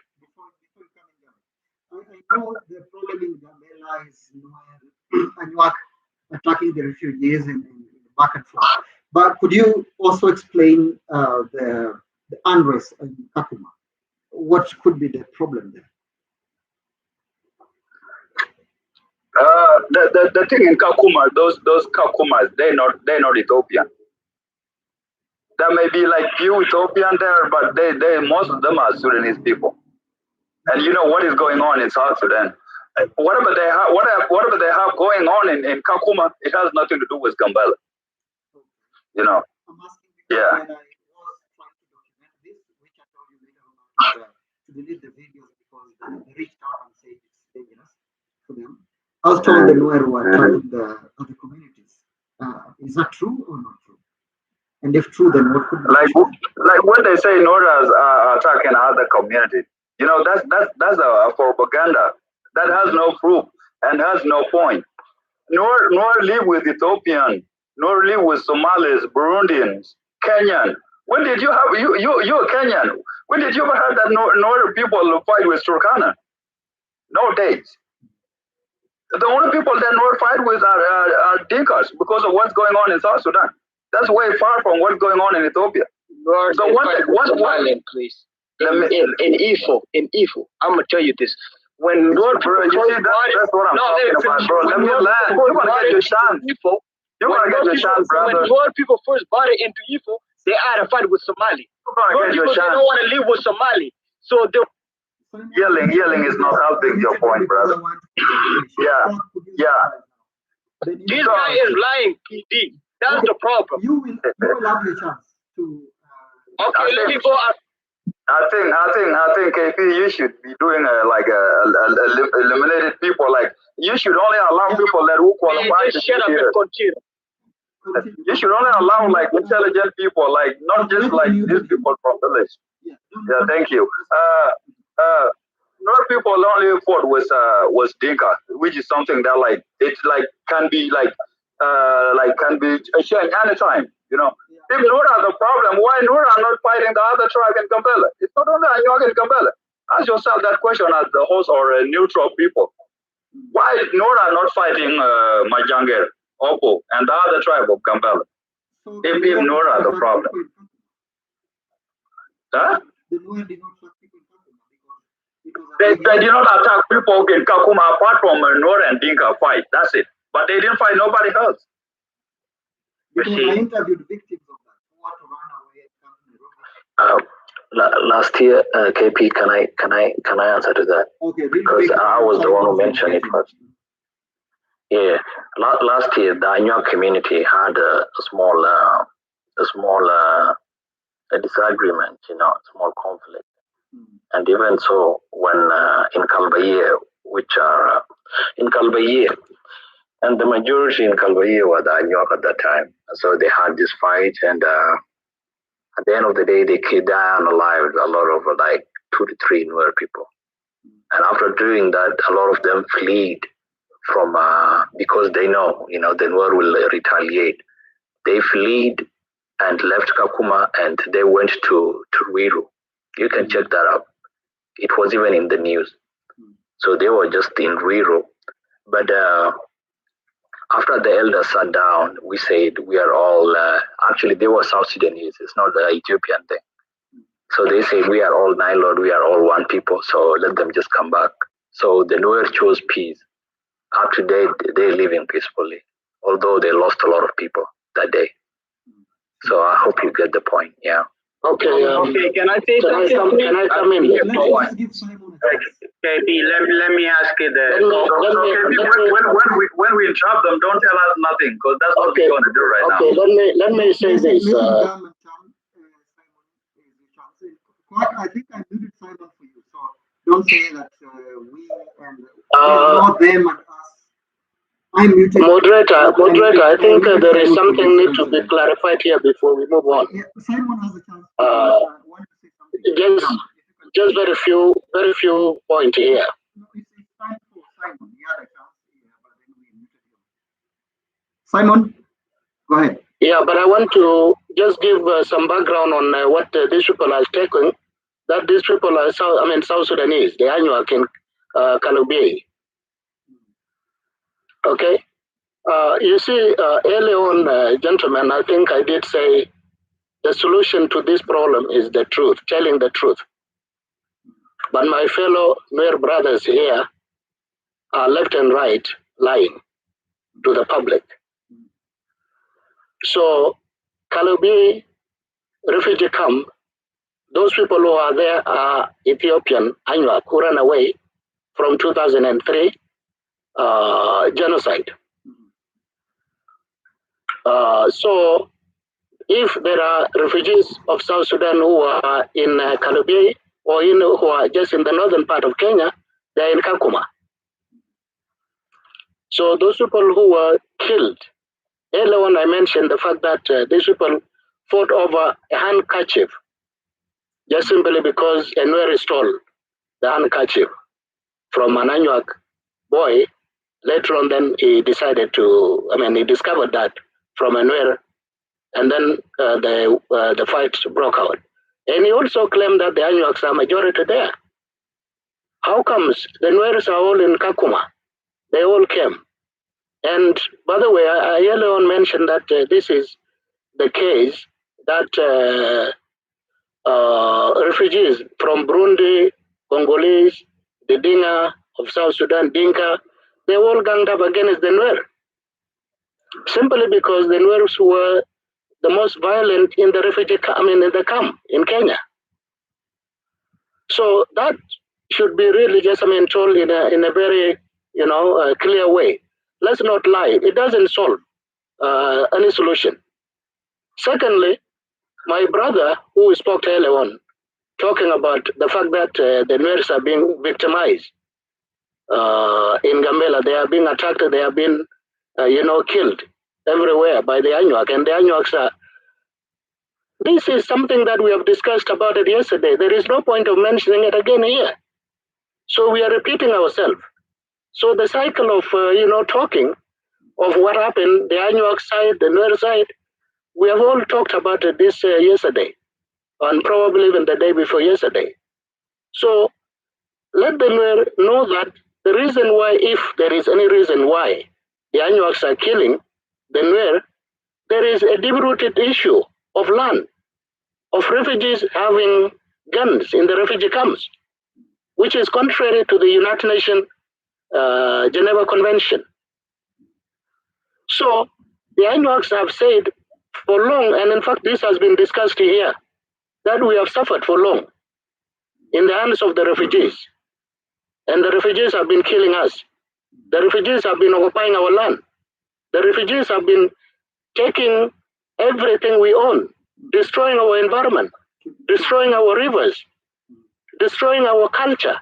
I know the problem in Gambella is ANYWAA attacking the refugees and back and forth. But could you also explain the unrest in Kakuma? What could be the problem there? The thing in Kakuma, those Kakumas, they're not Ethiopian. There may be like few Ethiopian there, but they most of them are Sudanese people. And you know what is going on in South Sudan. Whatever they have going on in Kakuma, it has nothing to do with Gambella. You know. Yeah. When I was trying to document this, which I told you later on, to delete the videos because they reached out and said it's dangerous for them. I was told the NUER were attacking the other communities. Is that true or not true? And if true, then what could be like when they say NUER is attacking other communities, you know, that's a propaganda that has no proof and has no point. NUER live with Ethiopian, NUER live with Somalis, Burundians, Kenyan. When did you have you're Kenyan? When did you ever have that NUER people fight with Turkana? No days. The only people that NUER fight with are Dinkas because of what's going on in South Sudan. That's way far from what's going on in Ethiopia. So what please. In Ifo, I'm gonna tell you this. When NUER bro, you see, that's what I'm talking about, bro. Let me land. You're gonna get your chance. You're gonna get your chance, brother. When NUER people first bought it into Ifo, they had a fight with Somali. NUER people, they don't want to live with Somali, so they. Yelling is not helping your point, brother. Yeah. This guy is lying, PD. That's the problem. You will have your chance to. Okay, let me go. I think KP, you should be doing eliminated people. Like you should only allow people that who qualify to shut up and continue. You should only allow like intelligent people, like not just like these people from village. Yeah, thank you. NUER people only fought was Dinka, which is something that like it's like can be can be changed anytime. You know, if NUER are the problem, why NUER are not fighting the other tribe in Gambella? It's not only ANYWAA in Gambella. Ask yourself that question as the host or neutral people. Why NUER are not fighting Majanger, Opo, and the other tribe of Gambella? If NUER are the problem. Huh? They did not attack people in Kakuma apart from NUER and Dinka fight. That's it. But they didn't fight nobody else. I interviewed victims of that who want to run away. Last year, KP, can I answer to that? Okay, because I was the one who mentioned it first. Yeah, last year the ANYWAA community had a small disagreement, you know, small conflict. And even so, when in Kalbaye, which are in Kalbaye, and the majority in Kalbaye were the ANYWAA at that time. So they had this fight, and at the end of the day, they killed down alive a lot of like 2 to 3 NUER people. And after doing that, a lot of them fled from because they know, you know, the NUER will retaliate. They fled and left Kakuma, and they went to Ruiru. You can check that up. It was even in the news. So they were just in Ruiru. But after the elders sat down, we said we are all, actually they were South Sudanese, it's not the Ethiopian thing. So they said we are all Nilord, we are all one people, so let them just come back. So the NUER chose peace. Up to date, they're living peacefully, although they lost a lot of people that day. So I hope you get the point, yeah. Okay. Okay, can I say something? Can I come in? KP, let me ask you when we interrupt them, don't tell us nothing, because that's what we're going to do right now. Okay, let me say this. I think I muted Simon for you, so don't say that we and Not them and us. I'm muted. Moderator, I think there is something need to be clarified here before we move on. Yeah, Simon has a chance. Just very few points here. No, it's time for Simon. He had a chance here, but then we muted him. Simon, go ahead. Yeah, but I want to just give some background on what these people are taking. That these people are South Sudanese, the ANYWAA in Kalubei. Okay. You see, early on, gentlemen, I think I did say the solution to this problem is the truth, telling the truth. But my fellow NUER brothers here are left and right lying to the public. So, Kalubei refugee camp, those people who are there are Ethiopian ANYWAA who ran away from 2003 genocide. So if there are refugees of South Sudan who are in Kalubei or who are just in the northern part of Kenya, they are in Kakuma. So those people who were killed, earlier on I mentioned the fact that these people fought over a handkerchief just simply because a NUER stole the handkerchief from an ANYWAA boy. Later on, then he decided to, he discovered that from a NUER, and then the fight broke out. And he also claimed that the ANYWACs are majority there. How comes the NUERs are all in Kakuma? They all came. And by the way, I earlier on mentioned that this is the case that refugees from Burundi, Congolese, the Dinga of South Sudan, Dinka, they all ganged up against the NUER. Simply because the NUERs were the most violent in the refugee in the camp in Kenya. So that should be really just told in a very clear way. Let's not lie. It doesn't solve any solution. Secondly, my brother who spoke earlier on, talking about the fact that the NUERs are being victimized in Gambella, they are being attacked, they are being killed everywhere by the ANYWAC, and the ANYWACs are. This is something that we have discussed about it yesterday. There is no point of mentioning it again here. So we are repeating ourselves. So the cycle of talking of what happened, the ANYWAC side, the NUER side, we have all talked about this yesterday, and probably even the day before yesterday. So let the NUER know that the reason why, if there is any reason why the ANYWACs are killing the NUER, there is a deep-rooted issue of land, of refugees having guns in the refugee camps, which is contrary to the United Nations Geneva Convention. So the ANYWACs have said for long, and in fact this has been discussed here, that we have suffered for long in the hands of the refugees. And the refugees have been killing us. The refugees have been occupying our land. The refugees have been taking everything we own, destroying our environment, destroying our rivers, destroying our culture.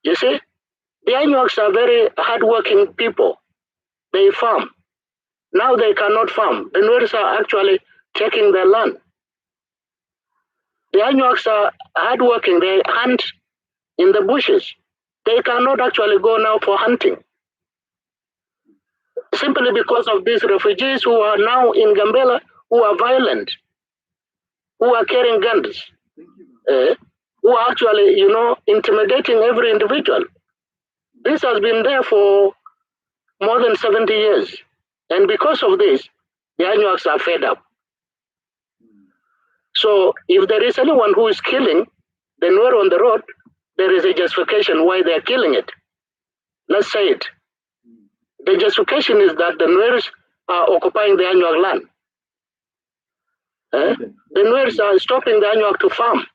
You see, the ANYWACs are very hardworking people. They farm. Now they cannot farm. The NUERs are actually taking their land. The ANYWACs are hardworking. They hunt in the bushes. They cannot actually go now for hunting. Simply because of these refugees who are now in Gambella, who are violent, who are carrying guns, who are actually, intimidating every individual. This has been there for more than 70 years. And because of this, the ANYWACs are fed up. So if there is anyone who is killing the NUER on the road, there is a justification why they are killing it. Let's say it. The justification is that the NUERs are occupying the ANYWAC land. The NUERs are stopping the ANYWAC to farm.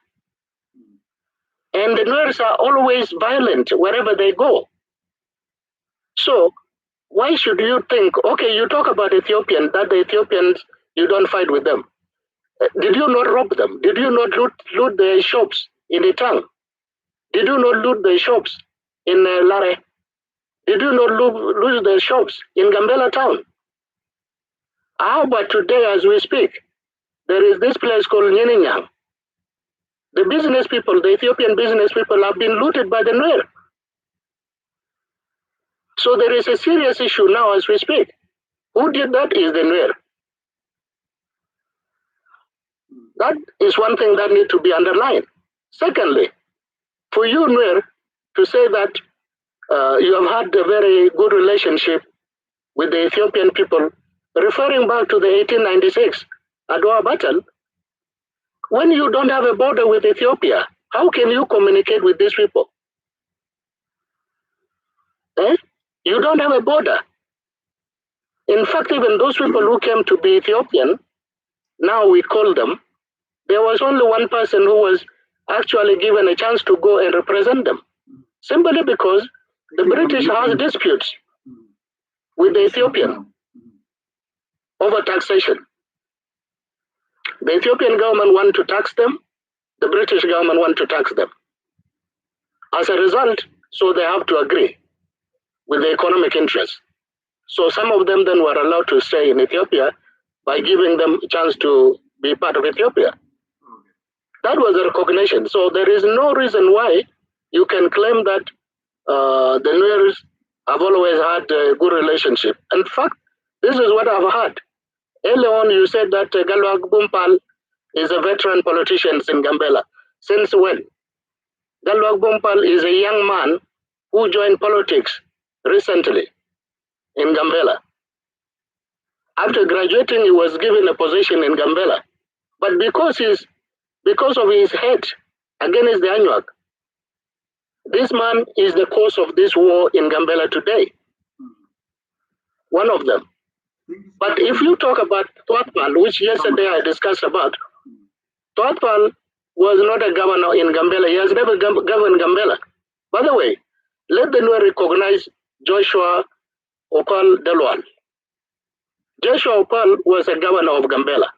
And the NUERs are always violent wherever they go. So why should you think, okay, you talk about Ethiopians, that the Ethiopians, you don't fight with them. Did you not rob them? Did you not loot their shops in the town? Did you not loot their shops in Lare? Did you not lose the shops in Gambella town? How about today as we speak? There is this place called Nyeninyang. The business people, the Ethiopian business people have been looted by the NUER. So there is a serious issue now as we speak. Who did that is the NUER. That is one thing that needs to be underlined. Secondly, for you, NUER, to say that you have had a very good relationship with the Ethiopian people, referring back to the 1896 Adwa battle, when you don't have a border with Ethiopia, how can you communicate with these people? Eh? You don't have a border. In fact, even those people who came to be Ethiopian, now we call them, there was only one person who was actually given a chance to go and represent them, simply because the British has disputes with the Ethiopian over taxation. The Ethiopian government want to tax them, the British government want to tax them. As a result, so they have to agree with the economic interests. So some of them then were allowed to stay in Ethiopia by giving them a chance to be part of Ethiopia. That was a recognition. So there is no reason why you can claim that the NUERs have always had a good relationship. In fact, this is what I've heard. Earlier on, you said that Galwag Bumpal is a veteran politician in Gambella. Since when? Galwag Bumpal is a young man who joined politics recently in Gambella. After graduating, he was given a position in Gambella. But because of his hate against the ANYWAA, this man is the cause of this war in Gambella today. One of them. But if you talk about Tuatpal, which yesterday I discussed about, Tuatpal was not a governor in Gambella. He has never governed Gambella. By the way, let the NUER recognize Joshua Opal Delwal. Joshua Opal was a governor of Gambella.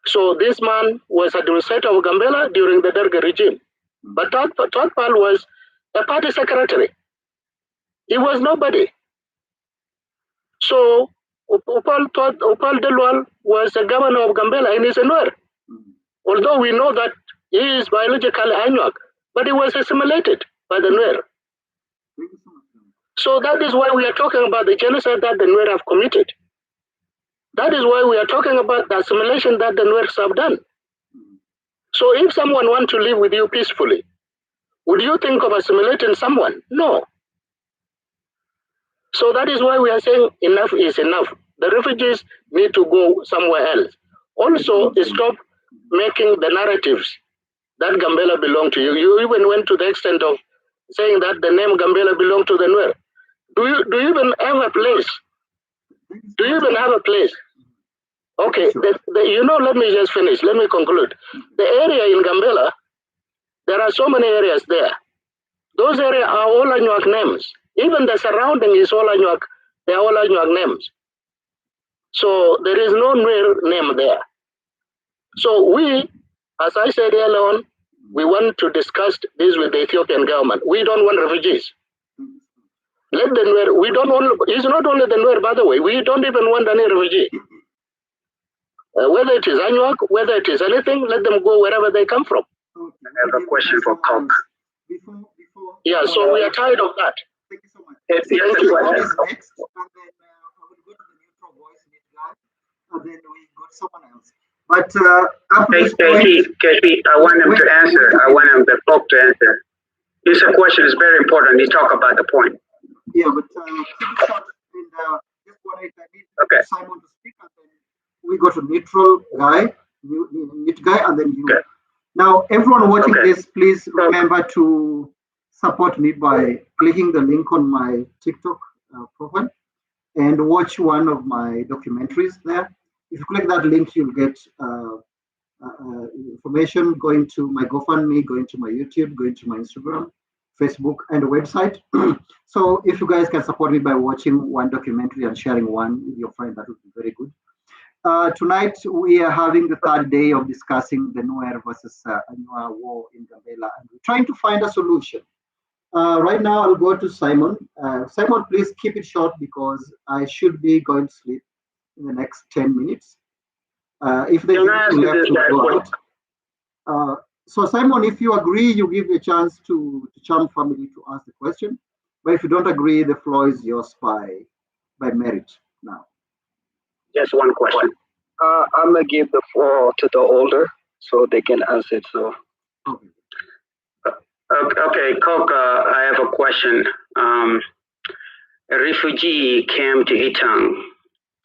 So this man was administrator of Gambella during the Derg regime. But Tuatpal was a party secretary. He was nobody. So Opal Delwal was a governor of Gambella and he's a NUER. Although we know that he is biologically ANYWAA, but he was assimilated by the NUER. So that is why we are talking about the genocide that the NUER have committed. That is why we are talking about the assimilation that the NUERs have done. So if someone wants to live with you peacefully, would you think of assimilating someone? No. So that is why we are saying enough is enough. The refugees need to go somewhere else. Also, stop making the narratives that Gambella belong to you. You even went to the extent of saying that the name Gambella belong to the NUER. Do you even have a place? Do you even have a place? Okay, let me just finish. Let me conclude. The area in Gambella, there are so many areas there. Those areas are all ANYWAA names. Even the surrounding is all ANYWAA. They are all ANYWAA names. So there is no NUER name there. So we, as I said earlier on, we want to discuss this with the Ethiopian government. We don't want refugees. Let the NUER, it's not only the NUER, by the way, we don't even want any refugee. Whether it is ANYWAA, whether it is anything, let them go wherever they come from. I have a question for Cobb. Yeah, so we are tired of that. Thank you so much. Yes, What yes, is next? And then I will go to the neutral voice guy, and then we got someone else. But up to this point, KP, I want him to answer. I want him to Cobb to answer. This question is very important. You talk about the point. Yeah, but keep it short. And just what I need Simon to speak, and then we go to neutral guy, mute guy, and then you. Okay. Now, everyone watching this, please remember to support me by clicking the link on my TikTok profile and watch one of my documentaries there. If you click that link, you'll get information going to my GoFundMe, going to my YouTube, going to my Instagram, Facebook, and website. So if you guys can support me by watching one documentary and sharing one with your friend, that would be very good. Tonight, we are having the third day of discussing the NUER versus ANYWAA war in Gambella, and we're trying to find a solution. Right now, I'll go to Simon. Simon, please keep it short because I should be going to sleep in the next 10 minutes. If there's anything left to go out. So Simon, if you agree, you give a chance to Cham family to ask the question. But if you don't agree, the floor is yours by merit now. Just one question. I'm gonna give the floor to the older so they can answer it. So. Okay. Okay, Coke, I have a question. A refugee came to Itang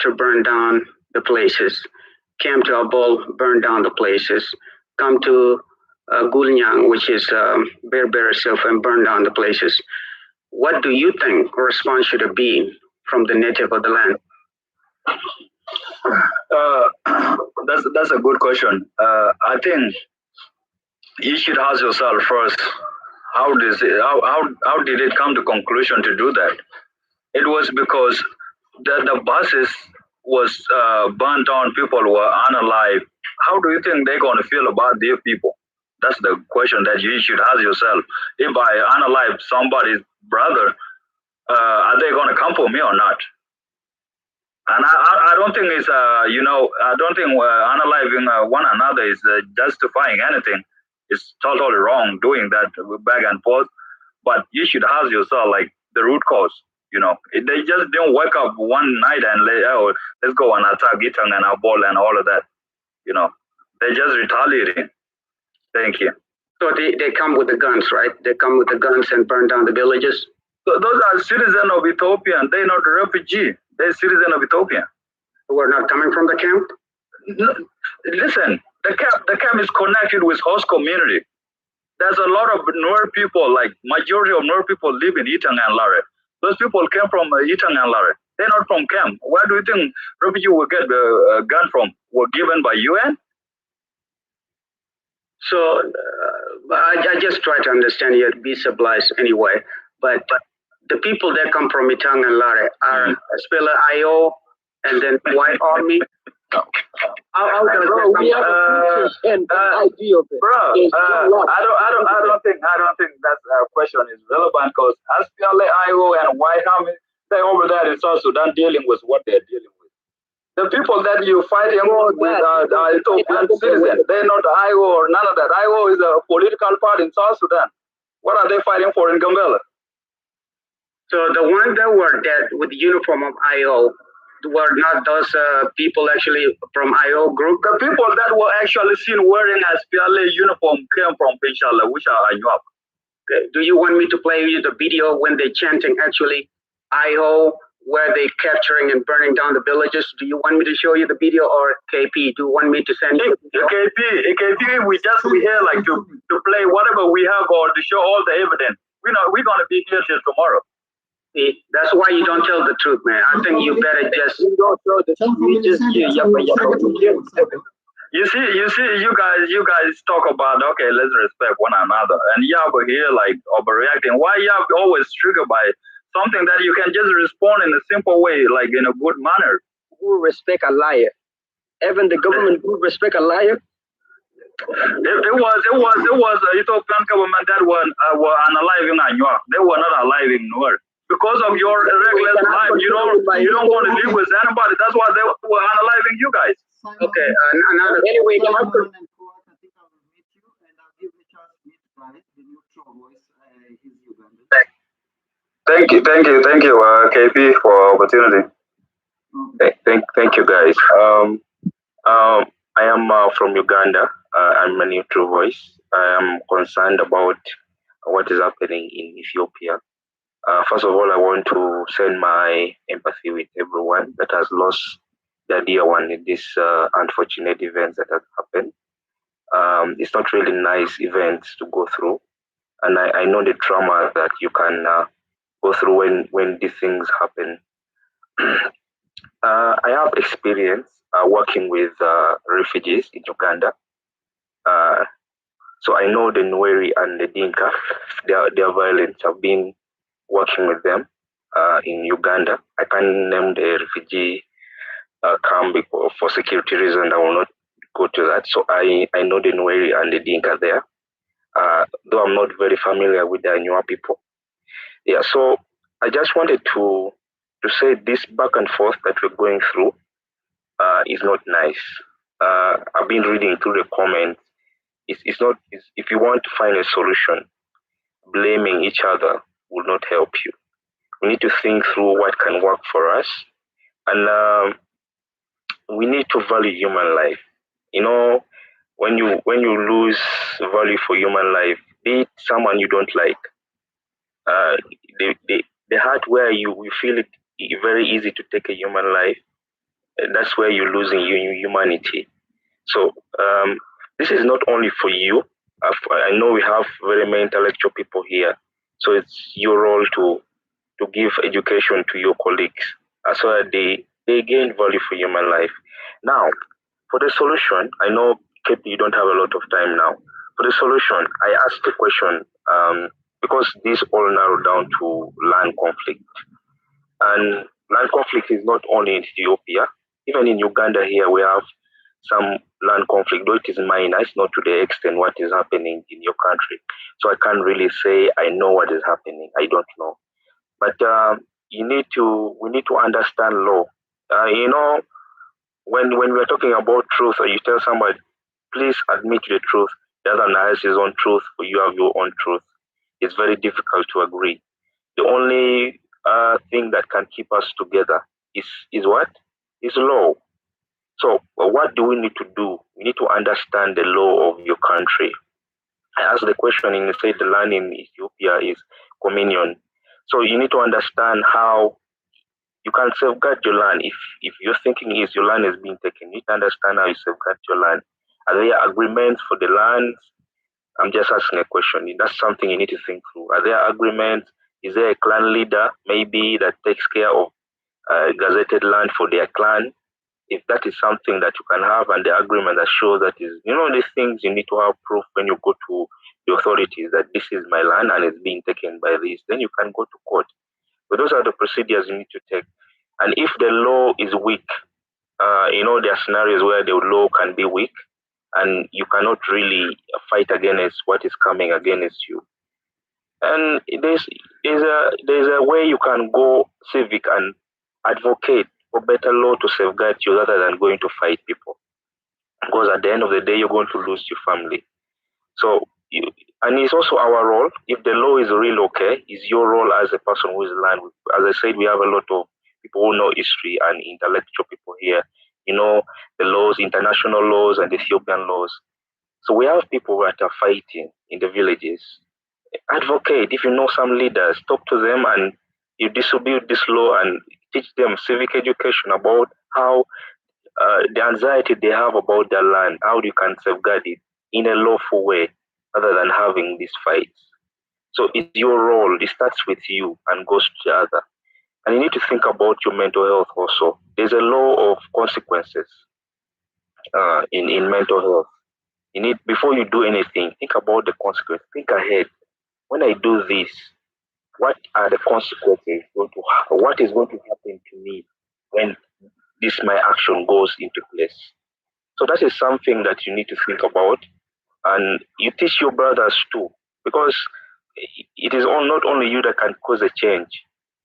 to burn down the places, came to Abol, burn down the places, come to Gulnyang, which is Berber itself, and burn down the places. What do you think a response should have been from the native of the land? That's a good question. I think you should ask yourself first, how did it come to conclusion to do that? It was because the buses was burnt down, people were unalive. How do you think they're going to feel about their people? That's the question that you should ask yourself. If I unalive somebody's brother, are they going to come for me or not? And I don't think it's, I don't think unaliving one another is justifying anything. It's totally wrong doing that back and forth. But you should ask yourself, like, the root cause. They just didn't wake up one night and let's go and attack Itang and Abol and all of that. They just retaliating. Thank you. So they come with the guns, right? They come with the guns and burn down the villages? So those are citizens of Ethiopia. They're not refugee. They're citizens of Ethiopia. We're not coming from the camp? No, listen, the camp is connected with host community. There's a lot of NUER people, like majority of NUER people live in Itang and Lare. Those people came from Itang and Lare. They're not from camp. Where do you think refugee will get the gun from? Were given by UN? So I just try to understand here, be civilized anyway. But the people that come from Itang and Lare are Spiller IO and then White Army. How can we have an idea of it? I don't think that question is relevant because SPLA, IO, and White Army, they're over there in South Sudan dealing with what they're dealing with. The people that you fighting with are Ethiopian citizens. They're not IO or none of that. IO is a political party in South Sudan. What are they fighting for in Gambella? So the ones that were dead with the uniform of IO were not those people actually from IO group? The people that were actually seen wearing a SPLA uniform came from Pinshala, which are ANYWAA. Okay. Do you want me to play you the video when they chanting actually IO, where they capturing and burning down the villages? Do you want me to show you the video, or KP? Do you want me to send you the video? KP, we here like to play whatever we have or to show all the evidence. We're gonna be here till tomorrow. See, that's why you don't tell the truth, man. I think you better just. You see, you guys talk about, okay, let's respect one another, and you have here like overreacting. Why you have always triggered by something that you can just respond in a simple way, like in a good manner? Who respect a liar? Even the government would respect a liar. It was the Ethiopian government that were unaliving ANYWAA. They were not aliving NUER. Because of your reckless life, you don't want to live with anybody. That's why they were unaliving you guys. Okay. Anyway, I think I will meet you, and I'll give the chance to meet guys. The neutral voice is Uganda. Thank you, KP, for opportunity. Thank you, guys. I am from Uganda. I'm a neutral voice. I am concerned about what is happening in Ethiopia. First of all, I want to send my empathy with everyone that has lost their dear one in this unfortunate events that have happened. It's not really nice events to go through, and I know the trauma that you can go through when these things happen. I have experience working with refugees in Uganda. So I know the NUER and the Dinka, they are violent. I've been working with them in Uganda. I can't name the refugee camp for security reasons. I will not go to that. So I know the NUER and the Dinka there. Though I'm not very familiar with the ANYWAA people, Yeah, so I just wanted to say this back and forth that we're going through is not nice. I've been reading through the comments. It's not. If you want to find a solution, blaming each other will not help you. We need to think through what can work for us, and we need to value human life. You know, when you lose value for human life, be it someone you don't like, uh, the heart where you feel it very easy to take a human life, that's where you're losing your humanity. So this is not only for you. I know we have very many intellectual people here, so it's your role to give education to your colleagues so that they gain value for human life. Now, for the solution, I know, KP, you don't have a lot of time now. For the solution, I asked the question because this all narrowed down to land conflict. And land conflict is not only in Ethiopia, even in Uganda here, we have some land conflict, though it is minor, it's not to the extent what is happening in your country. So I can't really say I know what is happening. I don't know. But we need to understand law. You know, when we're talking about truth, or you tell somebody, please admit the truth, the other has his own truth, or you have your own truth, it's very difficult to agree. The only thing that can keep us together is what? Is law. So what do we need to do? We need to understand the law of your country. I asked the question and said the land in Ethiopia is communion. So you need to understand how you can safeguard your land. If your thinking is your land is being taken, you need to understand how you safeguard your land. Are there agreements for the land? I'm just asking a question. That's something you need to think through. Are there agreements? Is there a clan leader maybe that takes care of gazetted land for their clan? If that is something that you can have and the agreement that shows that is, these things you need to have proof when you go to the authorities that this is my land and it's being taken by this, then you can go to court. But those are the procedures you need to take. And if the law is weak, there are scenarios where the law can be weak and you cannot really fight against what is coming against you. And there's a way you can go civic and advocate for better law to safeguard you rather than going to fight people. Because at the end of the day, you're going to lose your family. So, and it's also our role. If the law is really okay, it's your role as a person who is land. As I said, we have a lot of people who know history and intellectual people here. The laws, international laws and Ethiopian laws. So we have people that are fighting in the villages. Advocate. If you know some leaders, talk to them and you distribute this law and teach them civic education about how the anxiety they have about their land, how you can safeguard it in a lawful way rather than having these fights. So it's your role. It starts with you and goes to the other. And you need to think about your mental health also. There's a law of consequences in mental health. You need, before you do anything, think about the consequences. Think ahead. When I do this, what are the consequences what is going to happen to me when my action goes into place? So that is something that you need to think about, and you teach your brothers too, because it is not only you that can cause a change.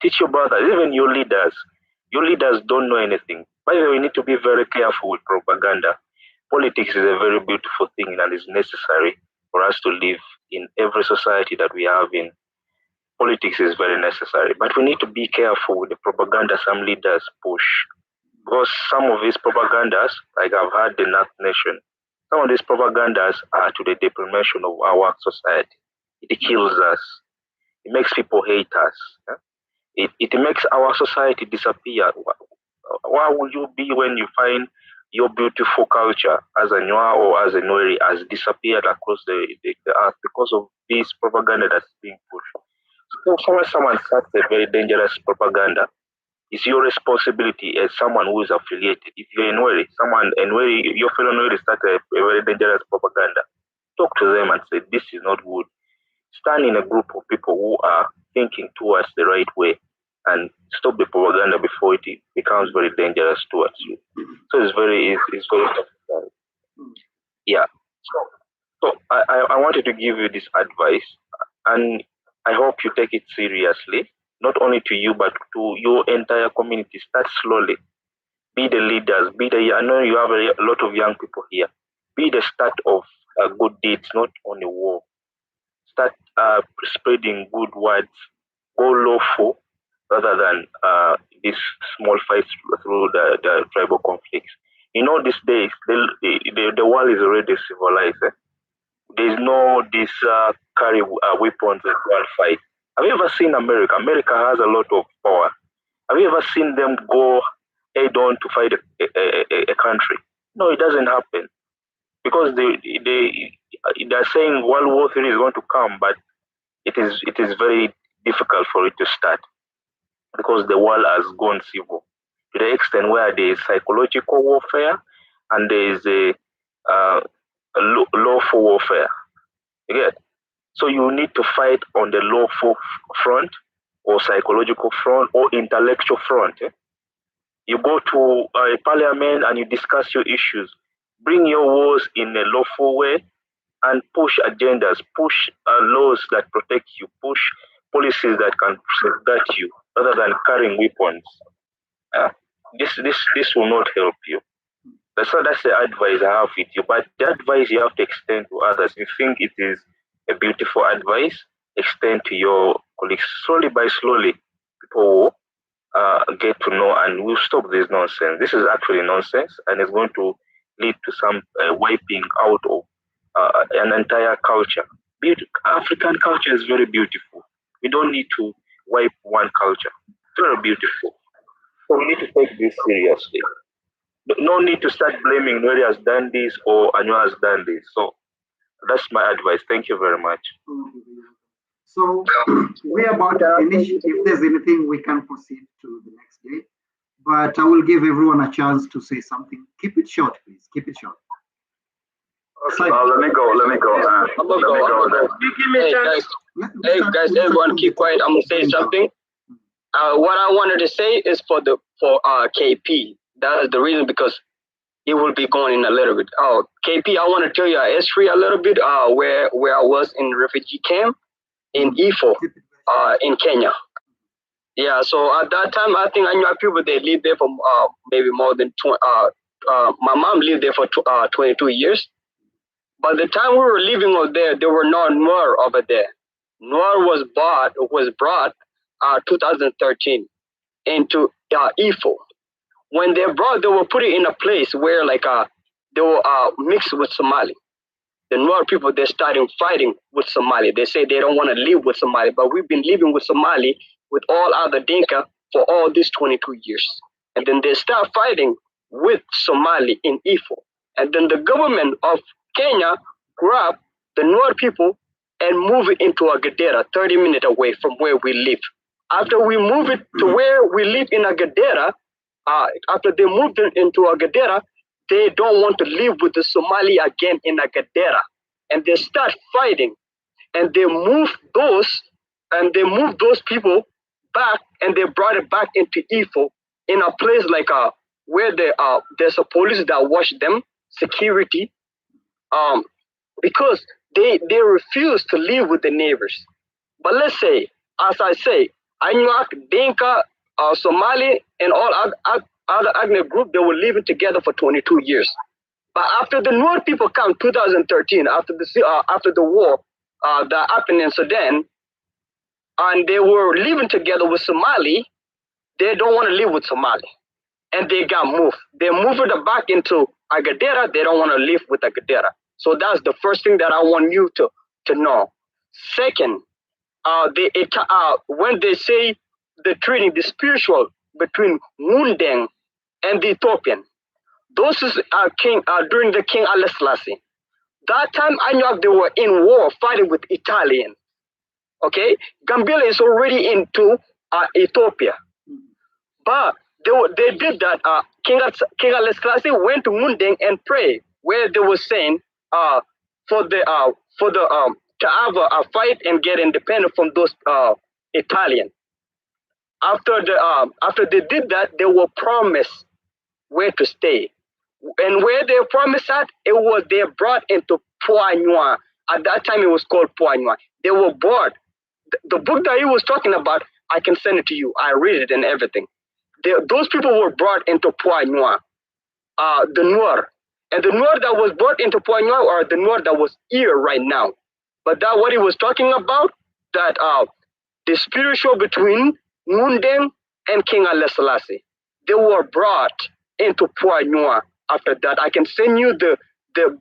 Teach your brothers, even your leaders. Your leaders don't know anything. By the way, we need to be very careful with propaganda. Politics is a very beautiful thing and is necessary for us to live in every society that we have in. Politics is very necessary, but we need to be careful with the propaganda some leaders push. Because some of these propagandas, like I've heard the North Nation, some of these propagandas are to the deprivation of our society. It kills us. It makes people hate us. It makes our society disappear. Why would you be when you find your beautiful culture as a NUER or as a NUER has disappeared across the earth because of this propaganda that's being pushed? So when someone starts a very dangerous propaganda, it's your responsibility as someone who is affiliated. If you're a NUER, your fellow NUER start a very dangerous propaganda, talk to them and say, this is not good. Stand in a group of people who are thinking towards the right way and stop the propaganda before it becomes very dangerous towards you. So it's very necessary. Yeah. So I wanted to give you this advice, and I hope you take it seriously, not only to you, but to your entire community. Start slowly. Be the leaders. I know you have a lot of young people here. Be the start of good deeds, not only war. Start spreading good words. Go lawful rather than these small fights through the tribal conflicts. You know, these days, the world is already civilized. There's no this carry weapons and go and fight. Have you ever seen America? America has a lot of power. Have you ever seen them go head on to fight a country? No, it doesn't happen because they're saying World War III is going to come, but it is very difficult for it to start because the world has gone civil to the extent where there is psychological warfare and there is a lawful warfare. You get? So you need to fight on the lawful front or psychological front or intellectual front. You go to a parliament and you discuss your issues. Bring your wars in a lawful way and push agendas, push laws that protect you, push policies that can safeguard you rather than carrying weapons. This will not help you. That's the advice I have with you. But the advice you have to extend to others. You think it is a beautiful advice, extend to your colleagues. Slowly by slowly, people will get to know and we'll stop this nonsense. This is actually nonsense and it's going to lead to some wiping out of an entire culture. African culture is very beautiful. We don't need to wipe one culture. It's very beautiful. So we need to take this seriously. No need to start blaming NUER has done this or ANYWAA has done this. So that's my advice. Thank you very much. So we're about to finish. If there's anything, we can proceed to the next day. But I will give everyone a chance to say something. Keep it short, please. Keep it short. Let me go. I'm gonna go. Hey guys, everyone keep quiet. I'm gonna say something. What I wanted to say is for KP. That is the reason because he will be going in a little bit. KP, I want to tell you our history a little bit. Where I was in refugee camp in Ifo, in Kenya. Yeah. So at that time, I think I knew people they lived there for maybe more than 20. My mom lived there for 22 years. By the time we were living over there were no NUER over there. NUER was brought 2013 into Ifo. When they were put it in a place where they were mixed with Somali. The NUER people, they're starting fighting with Somali. They say they don't want to live with Somali, but we've been living with Somali with all other Dinka for all these 22 years. And then they start fighting with Somali in Ifo. And then the government of Kenya grabbed the NUER people and moved it into Agadera, 30 minutes away from where we live. After we move it to where we live in Agadera, after they moved it into Agadera, they don't want to live with the Somali again in Agadera. And they start fighting. And they moved those people back and they brought it back into Ifo in a place where there's a police that watch them, security, because they refuse to live with the neighbors. But let's say, as I say, ANYWAA, Dinka, Somali, and all other ethnic groups, they were living together for 22 years. But after the NUER people come 2013, after the war that happened in Sudan, and they were living together with Somali, they don't want to live with Somali. And they got moved. They moved it back into Agadera. They don't want to live with Agadera. So that's the first thing that I want you to know. Second, when they say the treaty, the spiritual between Mundeng and the Ethiopian, those is during the King Haile Selassie. That time ANYWAA, they were in war fighting with Italian. Okay, gAMBELLA is already into Ethiopia, but they did that. King Haile Selassie went to Mundeng and prayed, where they were saying to have a fight and get independent from those Italian. After they did that, they were promised where to stay, and where they promised that they brought into ANYWAA. At that time, it was called ANYWAA. They were brought the book that he was talking about, I can send it to you. I read it and everything. Those people were brought into NUER, the NUER. And the NUER that was brought into NUER are the NUER that was here right now. But that what he was talking about, that the spiritual between Mundeng and King Haile Selassie, they were brought into NUER. After that, I can send you the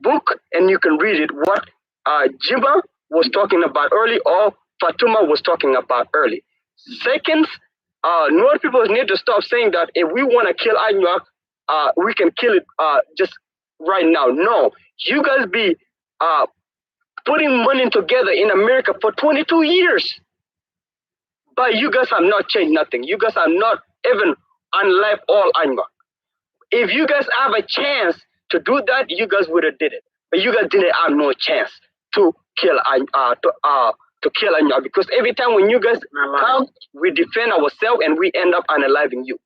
book and you can read it. What Jiba was talking about early, or Fatuma was talking about early. Second, NUER people need to stop saying that if we want to kill ANYWAA, we can kill it just right now. No, you guys be putting money together in America for 22 years. But you guys have not changed nothing. You guys have not even unlived all ANYWAA. If you guys have a chance to do that, you guys would have did it. But you guys didn't have no chance to kill ANYWAA, because every time when you guys come, we defend ourselves and we end up unaliving you.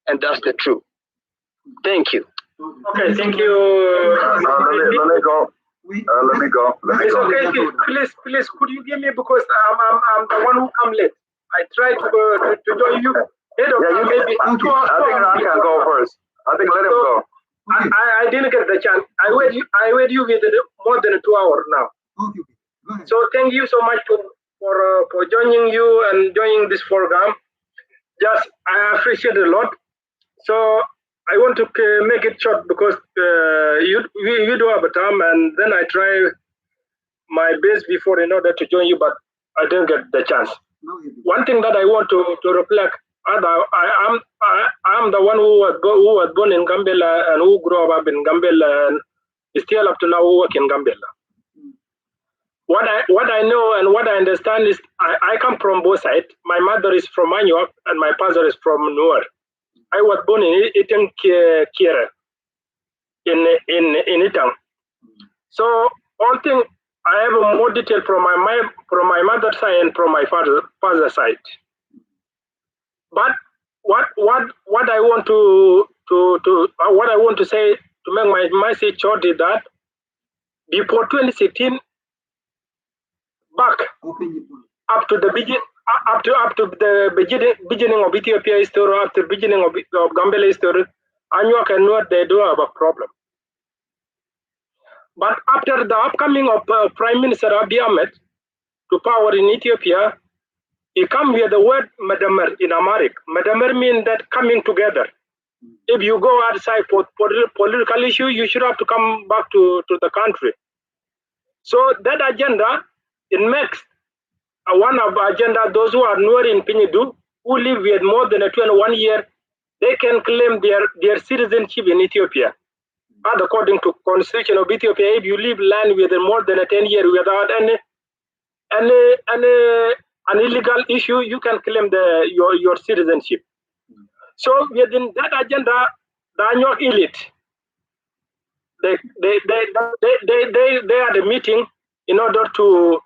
And that's the truth. Thank you. Okay, thank you. Let me go. Let me go. It's okay. Please, could you give me, because I'm the one who come late. I try to join you. Maybe I think I can go first. I think let him go. I didn't get the chance. I wait you with more than 2 hours now. Okay. So thank you so much for joining you and joining this program. Just I appreciate it a lot. So I want to make it short, because you do have a time, and then I try my best before in order to join you, but I didn't get the chance. One thing that I want to reflect, I am the one who was born in Gambella and who grew up in Gambella and still up to now who work in Gambella. What I know and what I understand is I come from both sides. My mother is from ANYWAA and my father is from NUER. I was born in Itang Kira in Itang. So all thing I have more detail from my mother's side and from my father's side. But what I want what I want to say to make my message short is that before 2016, back up to the beginning of Ethiopia history, after the beginning of Gambella history, ANYWAA and NUER, they do have a problem. But after the upcoming of Prime Minister Abiy Ahmed to power in Ethiopia, he come with the word Madamer in Amharic. Madamer means that coming together. If you go outside for political issue, you should have to come back to the country. So that agenda, it makes one of agenda, those who are NUER in Pinidu, who live with more than 21 years, they can claim their citizenship in Ethiopia. And according to Constitution of Ethiopia, if you live land with more than 10 years without an illegal issue, you can claim your citizenship. So within that agenda, the ANYWAA elite, they are the meeting in order to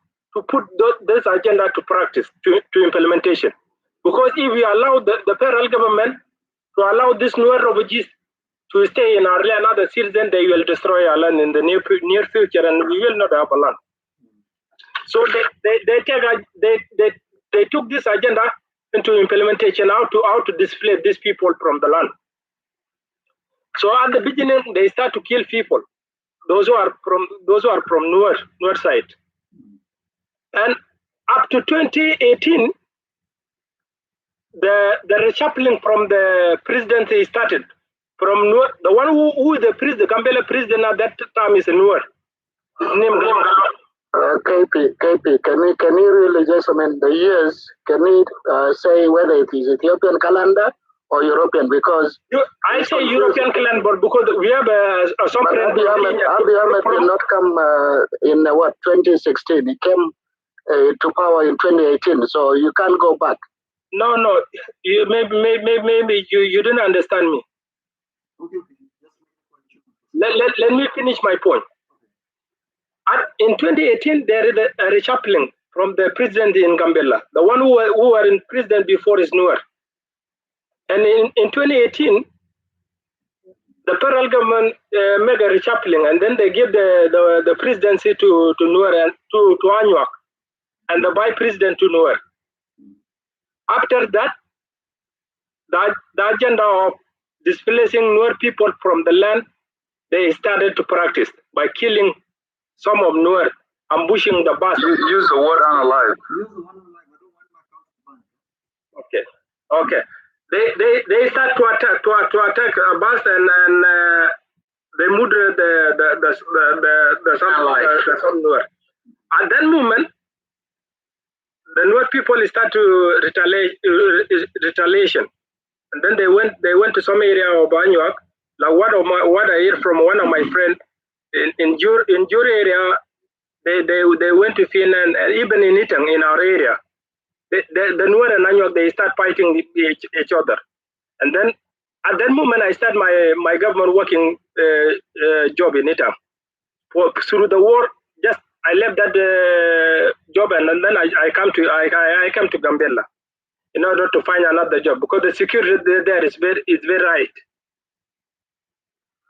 put this agenda to practice, to implementation. Because if we allow the federal government to allow this NUER refugees to stay in our land, other citizens, they will destroy our land in the near future, and we will not have a land. So they took this agenda into implementation, how to displace these people from the land. So at the beginning, they start to kill people, those who are from NUER side. And up to 2018, the reshuffling from the presidency started. From NUER, the one who the Gambella president at that time is NUER. His name KP, can you really just, the years, can you say whether it is Ethiopian calendar or European? Because I say European calendar because we have some. Abiy Ahmed did not come in 2016. He came to power in 2018, so you can't go back. No, you maybe you didn't understand me. Let me finish my point. In 2018, there is a reshuffling from the president in Gambella. The one who were in president before is NUER. And in 2018, the federal government made a reshuffling, and then they give the presidency to NUER and to ANYWAA. and the vice president to NUER. After that, the agenda of displacing NUER people from the land, they started to practice by killing some of NUER, ambushing the bus. Use the word unalive. Okay. They start to attack a bus and they murder some NUER. At that moment, the NUER people start to retaliation, and then they went to some area of ANYWAA. Like what I hear from one of my friends in Jure area, they went to Finland, and even in Itang, in our area, the NUER and ANYWAA, they start fighting each other. And then at that moment, I start my government working job in Itang. Through the war, just I left that job, and then I come to Gambella in order to find another job, because the security there is very right.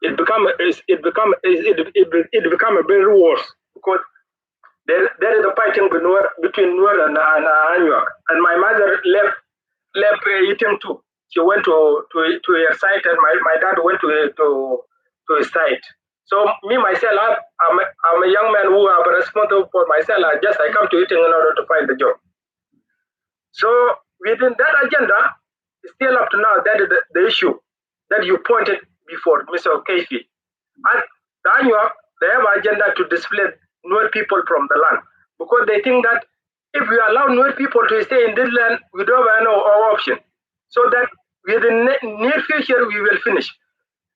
It become a very worse, because there is a fighting between NUER and ANYWAA. And my mother left eating too. She went to her site, and my dad went to his site. So me myself, I'm a young man who am responsible for myself. I come to eating in order to find the job. So within that agenda, still up to now, that is the issue that you pointed before, Mr. Kefi. At the ANYWAA, they have an agenda to displace NUER people from the land, because they think that if we allow NUER people to stay in this land, we don't have no option. So that within the near future, we will finish.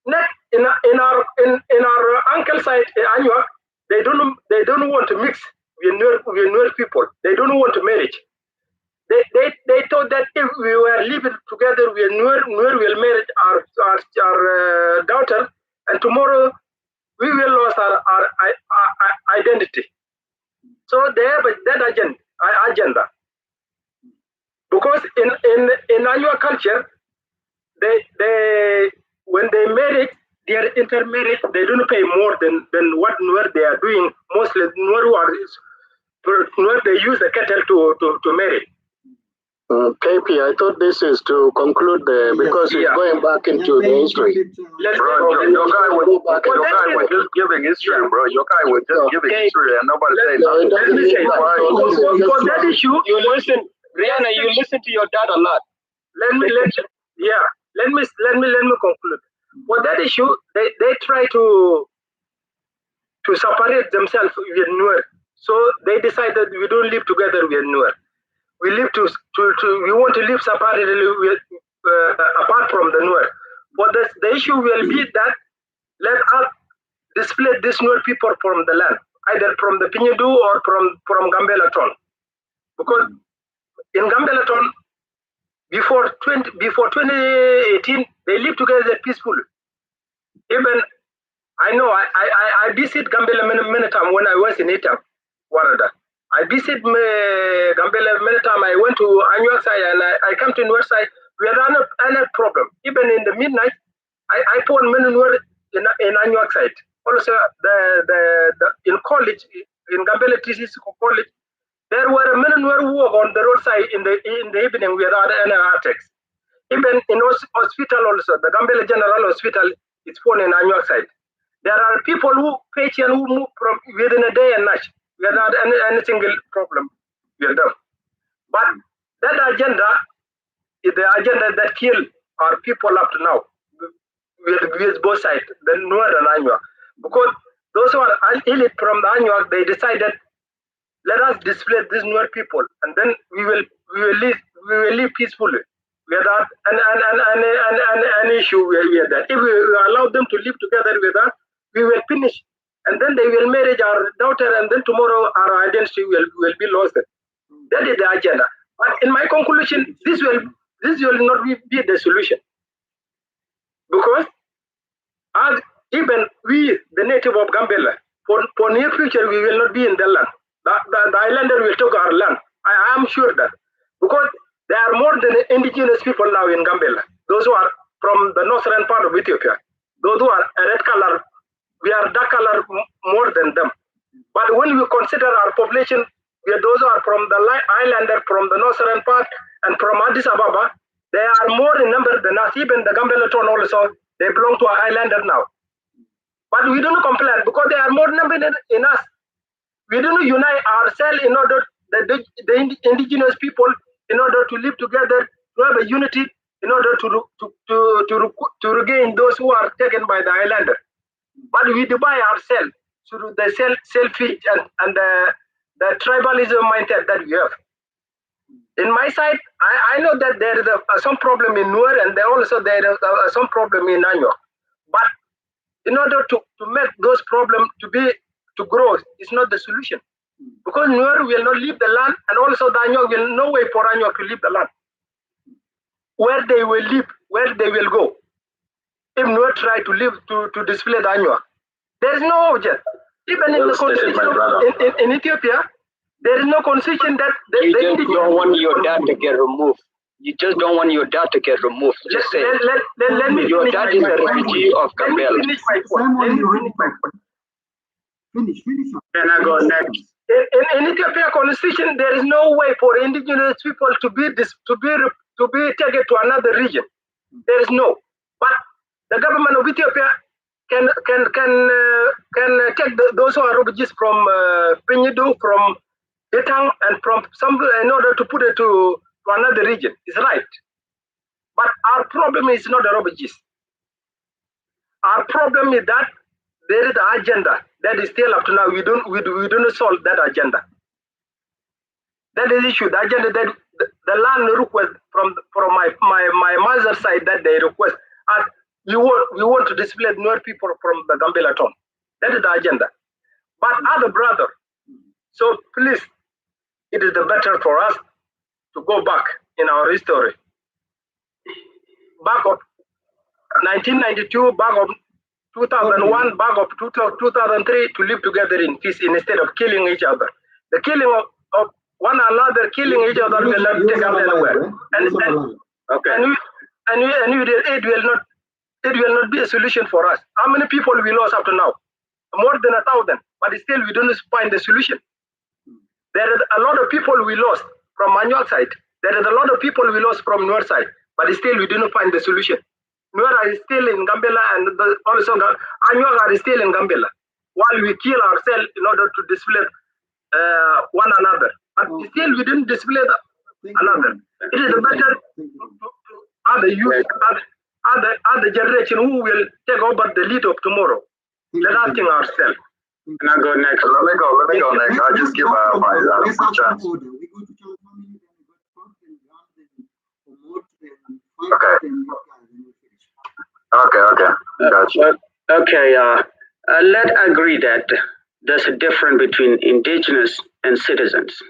Next, in our uncle side, ANYWAA, they don't want to mix with NUER people. They don't want to marry. They thought that if we were living together with NUER will marry our daughter, and tomorrow we will lose our identity. So they have that agenda. Because in ANYWAA culture, they when they marry, they are intermarried, they don't pay more than what NUER they are doing. Mostly NUER they use the cattle to marry. KP, I thought this is to conclude because it's going back into the history. Bro, your guy was just giving history, bro. Your guy was just giving history, and nobody said nothing. Let me say, for that issue, you listen, Rihanna, you listen to your dad a lot. Let me conclude. For that issue, they try to separate themselves with NUER. So they decided we don't live together with NUER. We live we want to live separately apart from the NUER. But the issue will be that let us displace these NUER people from the land, either from the Pinyadu or from Gambella town. Because in Gambella town, before 2018, they lived together peacefully. Even I know I visit Gambella many times when I was in Itam, Warada. I visit Gambella many times. I went to ANYWAA side and I come to NUER side. We had any problem. Even in the midnight, I found many NUER in ANYWAA side. Also, in college, in Gambella TCC college, there were many NUER who were on the roadside in the evening without any attacks. Even in hospital also, the Gambella General Hospital is found in ANYWAA side. There are people patients who move from within a day and night without any single problem with them. But that agenda is the agenda that killed our people up to now with both sides, the NUER and ANYWAA. Because those who are elite from the ANYWAA, they decided, let us displace these NUER people, and then we will live peacefully without any issue with that. If we allow them to live together with us, we will finish, and then they will marry our daughter, and then tomorrow our identity will be lost. That is the agenda. But in my conclusion, this will not be the solution, because even we, the native of Gambella, for near future we will not be in the land. The islander will take our land. I am sure that, because there are more than indigenous people now in Gambella. Those who are from the northern part of Ethiopia, those who are red color, we are dark color more than them. But when we consider our population, those are from the islander, from the northern part, and from Addis Ababa. They are more in number than us. Even the Gambella town also, they belong to our islander now. But we don't complain because they are more number in us. We don't unite ourselves in order the indigenous people in order to live together, to have a unity, in order to regain those who are taken by the islander. But we divide ourselves through the selfish and the tribalism mindset that we have. In my side, I know that there is some problem in NUER, and there is some problem in ANYWAA. But in order to make those problems to grow, it's not the solution. Because NUER will not leave the land, and also the ANYWAA will no way for ANYWAA to leave the land. Where they will live, where they will go. If NUER try to live to display the ANYWAA, there is no object. Even in the constitution in Ethiopia, there is no constitution that you just don't want your dad to get removed. You just don't want your dad to get removed. Just say let me your dad is a refugee of Gambella. Finish. Can I go next? In Ethiopia constitution, there is no way for indigenous people to be taken to another region. There is no. But the government of Ethiopia can take those who are refugees from Pinyidu, from Etang, and from some in order to put it to another region. It's right. But our problem is not the refugees. Our problem is that there is an agenda that is still up to now. We don't solve that agenda. That is the issue. The agenda that the land request from my mother's side that they request. We want to display NUER people from the Gambella town. That is the agenda. But other brother, so please, it is the better for us to go back in our history. Back of 1992, back of 2001, back of 2003, to live together in peace instead of killing each other. The killing of one another, killing each other will not take us anywhere. It will not be a solution for us. How many people we lost up to now? More than 1,000. But still, we don't find the solution. There is a lot of people we lost from ANYWAA side. There is a lot of people we lost from NUER side. But still, we didn't find the solution. NUER is still in Gambella, and also ANYWAA is still in Gambella. While we kill ourselves in order to display one another. But still, we didn't display another. It is better to other youth, other generation who will take over the lead of tomorrow. Let us think ourselves. Can I go next? Let me go next. I'll just give my chance. Okay. Gotcha. Okay. Let's agree that there's a difference between indigenous and citizens.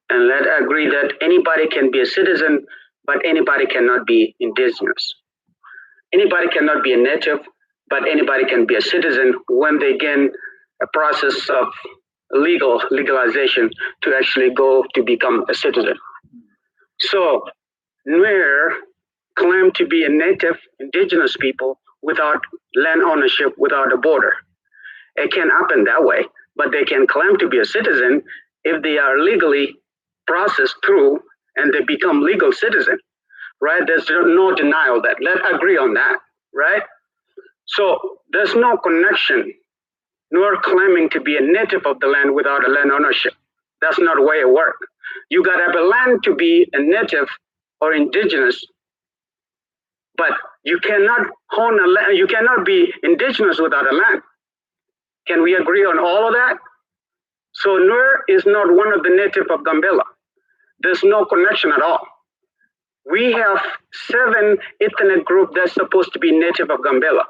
And let's agree that anybody can be a citizen, but anybody cannot be indigenous. Anybody cannot be a native, but anybody can be a citizen when they gain a process of legalization to actually go to become a citizen. So NUER claim to be a native indigenous people without land ownership, without a border. It can happen that way, but they can claim to be a citizen if they are legally processed through and they become legal citizen, right? There's no denial that. Let's agree on that, right? So there's no connection. NUER claiming to be a native of the land without a land ownership. That's not the way it works. You got to have a land to be a native or indigenous, but you cannot own a land. You cannot be indigenous without a land. Can we agree on all of that? So NUER is not one of the native of Gambella. There's no connection at all. We have 7 ethnic groups that's supposed to be native of Gambella.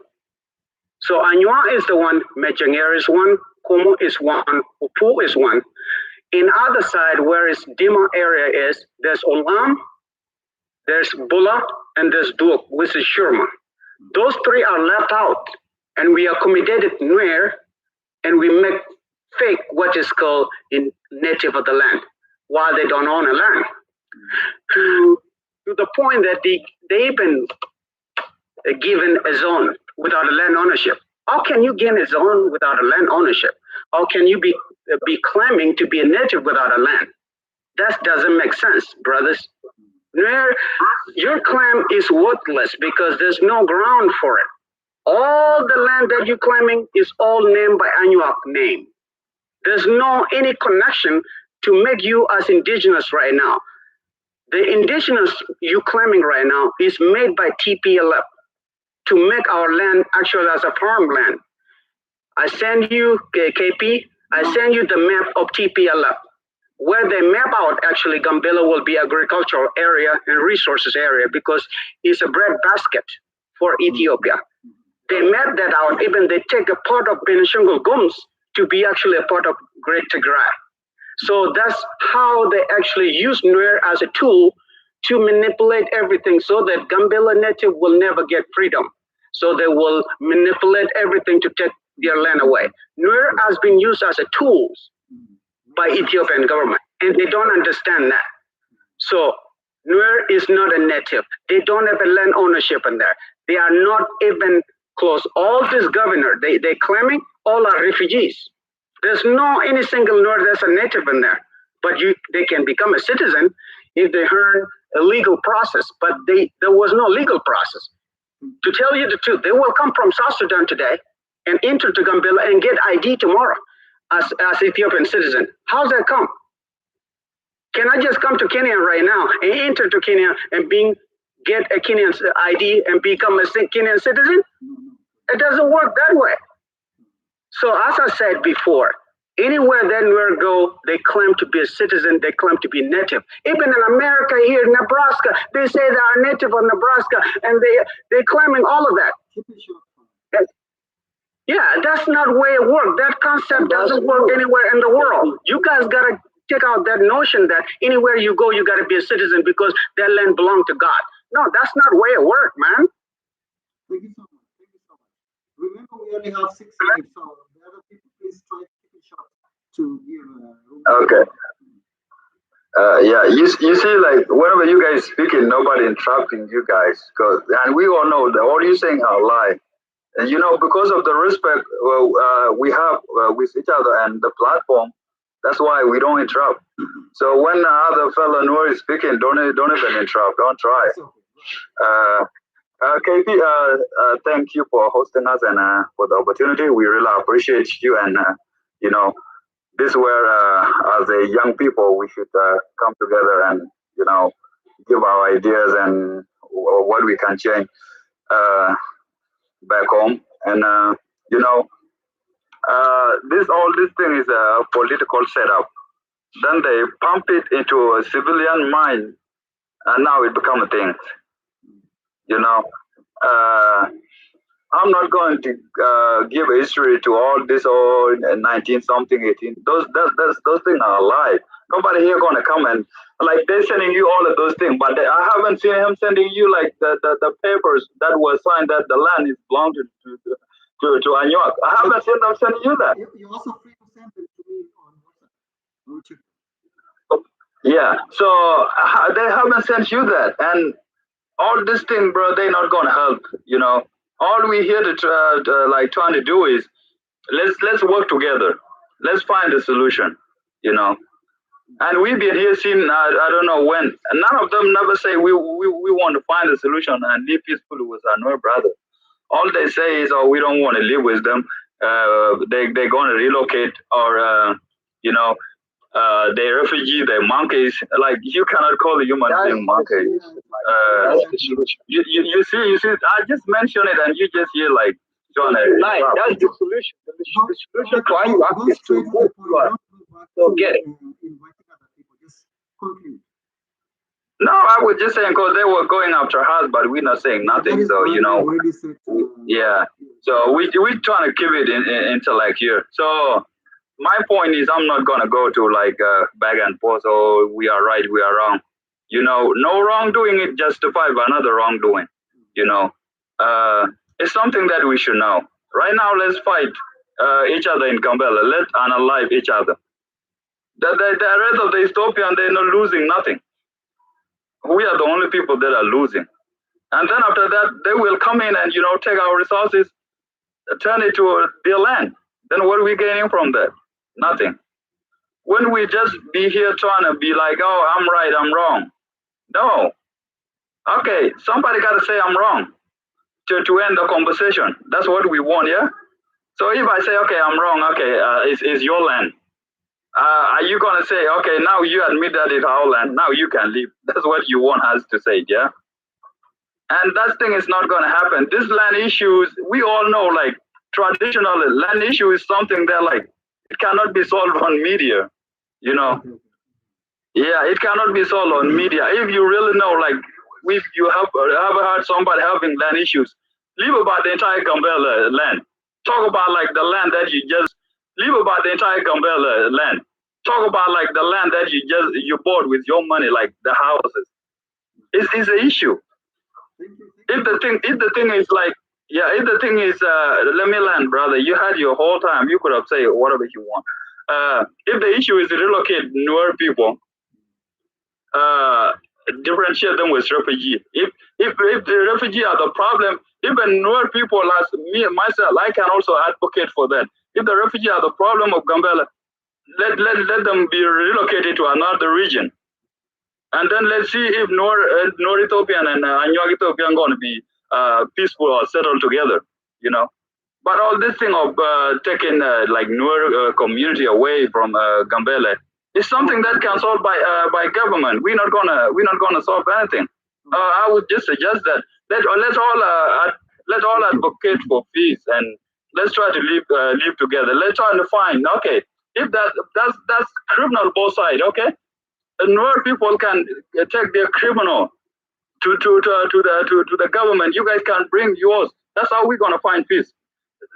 So ANYWAA is the one, Mejangere is one, Kumu is one, Upu is one. In other side, where is Dima area is, there's Olam, there's Bula, and there's Duok, which is Shurma. Those 3 are left out, and we accommodated NUER, and we make fake what is called in native of the land, while they don't own a land. To the point that they've been given a zone without a land ownership. How can you gain a zone without a land ownership? How can you be be claiming to be a native without a land. That doesn't make sense, brothers. NUER, your claim is worthless because there's no ground for it. All the land that you're claiming is all named by ANYWAA name. There's no any connection to make you as indigenous right now. The indigenous you claiming right now is made by TPLF to make our land actually as a farmland. I send you, KP, I send you the map of TPLF, where they map out actually gAMBELLA will be agricultural area and resources area because it's a bread basket for Ethiopia. They map that out, even they take a part of Benishangul Gums to be actually a part of Great Tigray. So that's how they actually use NUER as a tool to manipulate everything so that gAMBELLA native will never get freedom. So they will manipulate everything to take their land away. NUER has been used as a tool by Ethiopian government, and they don't understand that. So NUER is not a native. They don't have a land ownership in there. They are not even close. All this governor, they claiming all are refugees. There's no any single NUER that's a native in there. But they can become a citizen if they earn a legal process. But there was no legal process. To tell you the truth, they will come from South Sudan today and enter to gAMBELLA and get ID tomorrow as Ethiopian citizen. How's that come? Can I just come to Kenya right now and enter to Kenya and get a Kenyan ID and become a Kenyan citizen? It doesn't work that way. So as I said before, anywhere that NUER go, they claim to be a citizen, they claim to be native. Even in America here, Nebraska, they say they are native of Nebraska and they're claiming all of that. Yeah, that's not the way it works. That concept doesn't work anywhere in the world. You guys gotta take out that notion that anywhere you go, you gotta be a citizen because that land belongs to God. No, that's not the way it works, man. Thank you so much. Thank you so much. Remember, we only have 6 minutes, so the other people, please try to keep it short to give room. Okay. Yeah, you see, like, whenever you guys speaking, nobody interrupting you guys, and we all know that all you saying are lie. And you know, because of the respect we have with each other and the platform, that's why we don't interrupt. So when the other fellow NUER is speaking, don't even interrupt. Don't try. KP, thank you for hosting us and for the opportunity. We really appreciate you. And you know, this is where, as a young people, we should come together and give our ideas and what we can change back home. And this thing is a political setup. Then they pump it into a civilian mind, and now it becomes a thing. I'm not going to give a history to all this 19 something 18. Those things are a lie. Nobody here gonna come and like they're sending you all of those things, but I haven't seen him sending you like the papers that were signed that the land is belong to ANYWAA. I haven't seen them sending you that. You're also free to send it to me on WhatsApp. Yeah, so they haven't sent you that, and all this thing, bro, they're not gonna help. All we here to trying to do is let's work together. Let's find a solution. And we've been here since I don't know when. And none of them never say we want to find a solution and live peacefully with our NUER brother. All they say is, oh, we don't want to live with them. They're going to relocate, or they're refugee, they're monkeys. Like, you cannot call a human being monkeys. You see, I just mentioned it and you just hear like, John, that's the solution. The solution to ANYWAA is to go to so get it. No, I was just saying because they were going after us, but we're not saying nothing. So yeah. So we trying to keep it intellect here. So my point is, I'm not gonna go to like back and forth. Oh, we are right, we are wrong. No wrongdoing is justified by another wrongdoing. It's something that we should know. Right now, let's fight each other in gAMBELLA. Let's unalive each other. The rest of the Ethiopian, they're not losing nothing. We are the only people that are losing. And then after that, they will come in and, take our resources, turn it to their land. Then what are we gaining from that? Nothing. When we just be here trying to be like, oh, I'm right, I'm wrong. No. Okay, somebody got to say I'm wrong to end the conversation. That's what we want, yeah? So if I say, okay, I'm wrong, okay, it's your land. Are you going to say, okay, now you admit that it's our land, now you can leave. That's what you want us to say, yeah? And that thing is not going to happen. This land issues, we all know, like, traditional land issue is something that, like, it cannot be solved on media, you know? Yeah, it cannot be solved on media. If you really know, like, if you have heard somebody having land issues, leave about the entire Gambella land. Talk about, like, the land that you just, leave about the entire Gambella land. Talk about, like, the land that you bought with your money, like the houses. It's an issue. If the thing is like, yeah, if the thing is, let me land, brother. You had your whole time. You could have said whatever you want. If the issue is to relocate newer people, differentiate them with refugee. If the refugee are the problem, even newer people as me and myself, I can also advocate for that. If the refugee are the problem of Gambella, let them be relocated to another region. And then let's see if Nor Ethiopian and ANYWAA Ethiopian going to be peaceful or settled together, you know. But all this thing of taking like NUER community away from Gambella is something that can solve by government. We're not gonna solve anything. I would just suggest that let's all advocate for peace and let's try to live together. Let's try to find, okay, if that's criminal both sides, okay. NUER people can take their criminal to the government. You guys can bring yours. That's how we're gonna find peace.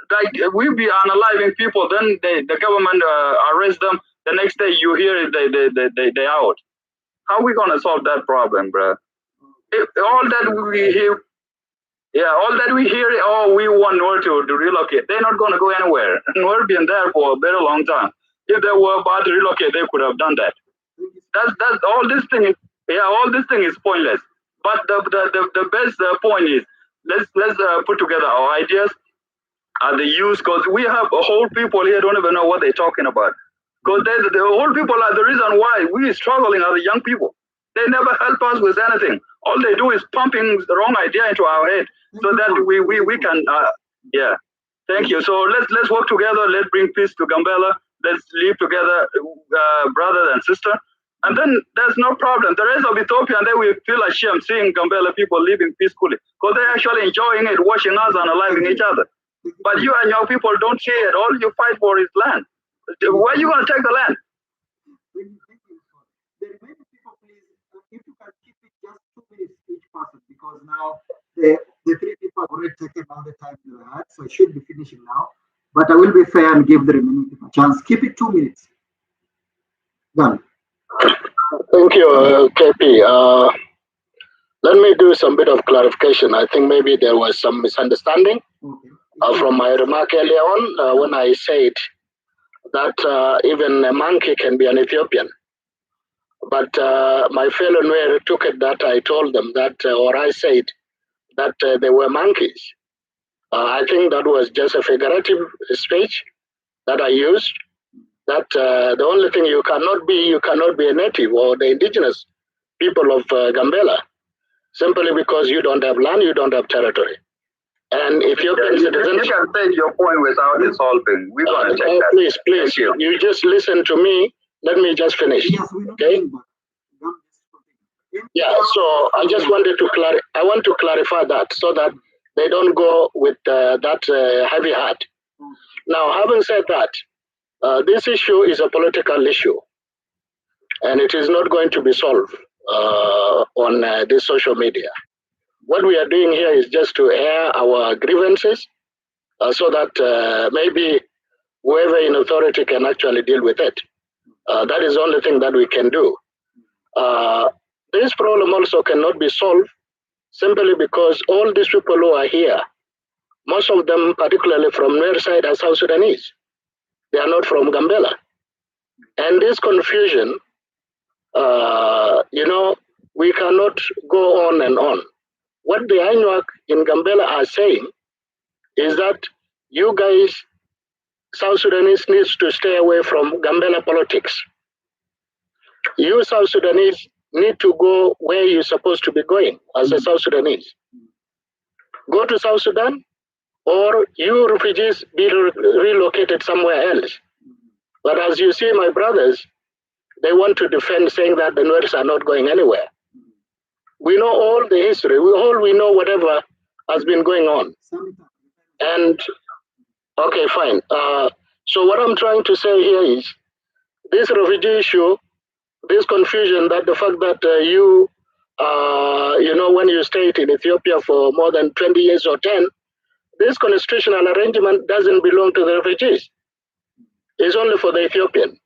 Like we be unaliving people, then the government arrest them. The next day you hear they out. How we gonna solve that problem, bro? All that we hear, yeah, all that we hear, oh, we want NUER to relocate. They're not gonna go anywhere. NUER been there for a very long time. If they were about to relocate, they could have done that. That's all this thing is. Yeah, all this thing is pointless. But the best point is let's put together our ideas and the youth, because we have a whole people here don't even know what they're talking about. Because the whole people are the reason why we are struggling as young people. They never help us with anything. All they do is pumping the wrong idea into our head so that we can yeah. Thank you. So let's work together. Let's bring peace to Gambella. Let's live together, brother and sister. And then there's no problem. The rest of Ethiopia, they will feel ashamed seeing Gambella people living peacefully because they're actually enjoying it, watching us and aliving each other. But you and your people don't share it. All you fight for is land. Where are you going to take the land? The remaining people, please, if you can keep it just 2 minutes each person, because now the 3 people have already taken all the time they had, so it should be finishing now. But I will be fair and give the remaining people a chance. Keep it 2 minutes. Done. Thank you, KP. Let me do some bit of clarification. I think maybe there was some misunderstanding from my remark earlier on when I said that even a monkey can be an Ethiopian. But my fellow NUER took it that I told them that, or I said that they were monkeys. I think that was just a figurative speech that I used. That the only thing you cannot be a native or the indigenous people of Gambella, simply because you don't have land, you don't have territory. And Ethiopian citizens... You can say your point without insulting. We're going to check that. Please, you just listen to me. Let me just finish, okay? Yeah, so I just wanted to clarify that so that they don't go with that heavy heart. Now, having said that, this issue is a political issue, and it is not going to be solved on this social media. What we are doing here is just to air our grievances so that maybe whoever in authority can actually deal with it. That is the only thing that we can do. This problem also cannot be solved simply because all these people who are here, most of them, particularly from NUER side, are South Sudanese. They are not from Gambella. And this confusion, we cannot go on and on. What the ANYWAA in Gambella are saying is that you guys, South Sudanese, needs to stay away from Gambella politics. You South Sudanese need to go where you're supposed to be going as a South Sudanese. Go to South Sudan, or you refugees be relocated somewhere else. But as you see, my brothers, they want to defend, saying that the NUERs are not going anywhere. We know all the history. We know whatever has been going on. And okay, fine. So what I'm trying to say here is this refugee issue, this confusion, that the fact that when you stayed in Ethiopia for more than 20 years or 10, this constitutional arrangement doesn't belong to the refugees. It's only for the Ethiopian.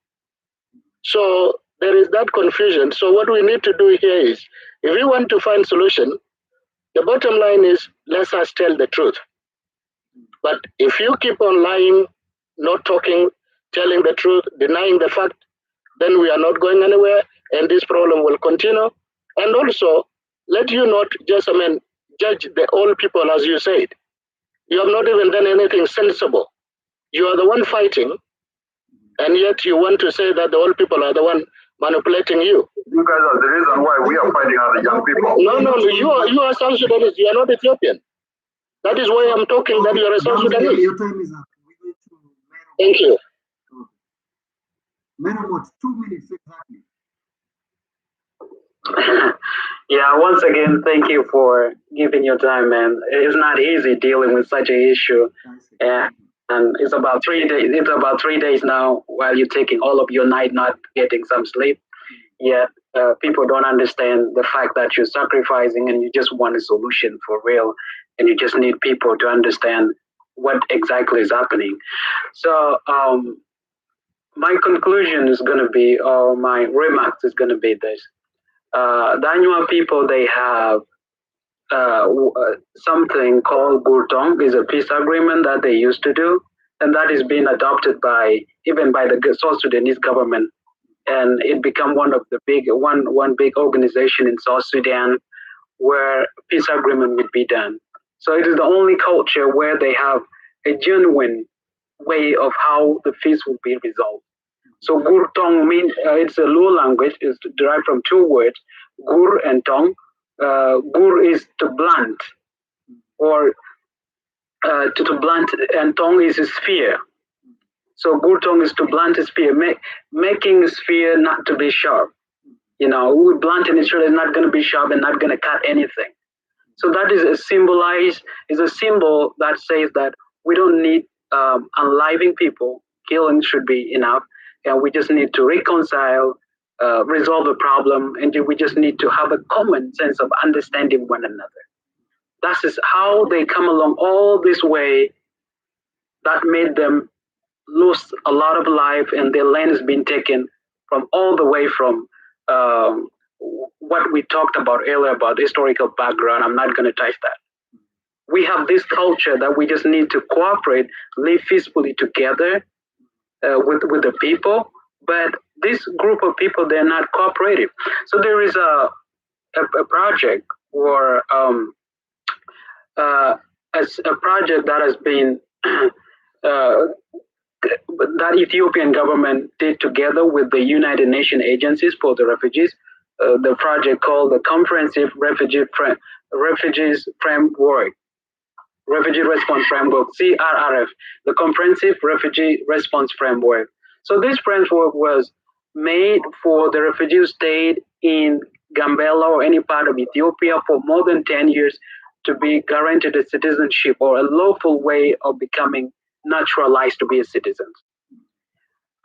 So there is that confusion. So what we need to do here is, if we want to find solution, the bottom line is, let us tell the truth. But if you keep on lying, not talking, telling the truth, denying the fact, then we are not going anywhere, and this problem will continue. And also, let you not just, judge the old people, as you said. You have not even done anything sensible. You are the one fighting, and yet you want to say that the old people are the one manipulating you. You guys are the reason why we are fighting as the young people. No, you are South Sudanese. You are not Ethiopian. That is why I'm talking that you are a South Sudanese. Your time is up. Thank you. Merabot, 2 minutes exactly. Yeah, once again, thank you for giving your time, man. It's not easy dealing with such an issue. And it's about 3 days. It's about 3 days now while you're taking all of your night, not getting some sleep. Yet people don't understand the fact that you're sacrificing and you just want a solution for real. And you just need people to understand what exactly is happening. So my conclusion is going to be, or my remarks is going to be this. The ANYWAA people, they have something called Gurtong, is a peace agreement that they used to do, and that is being adopted even by the South Sudanese government, and it become one of the big organization in South Sudan where peace agreement would be done. So it is the only culture where they have a genuine way of how the peace will be resolved. So Gurtong means it's a Luo language. It's derived from 2 words, Gur and Tong. Gur is to blunt, or to blunt, and Tong is a sphere. So Gurtong is to blunt a sphere, making a sphere not to be sharp. We blunt in Israel is not going to be sharp and not going to cut anything. So that is a symbol that says that we don't need unliving people. Killing should be enough. And we just need to reconcile, resolve the problem, and we just need to have a common sense of understanding one another. That is how they come along all this way. That made them lose a lot of life, and their land has been taken from all the way from what we talked about earlier about historical background. I'm not going to touch that. We have this culture that we just need to cooperate, live peacefully together with the people, but this group of people, they're not cooperative. So there is a project, or a project that has been that Ethiopian government did together with the United Nations agencies for the refugees. The project called the Comprehensive Refugees Framework. Refugee Response Framework, CRRF, the Comprehensive Refugee Response Framework. So this framework was made for the refugees who stayed in Gambella or any part of Ethiopia for more than 10 years to be guaranteed a citizenship or a lawful way of becoming naturalized to be a citizen.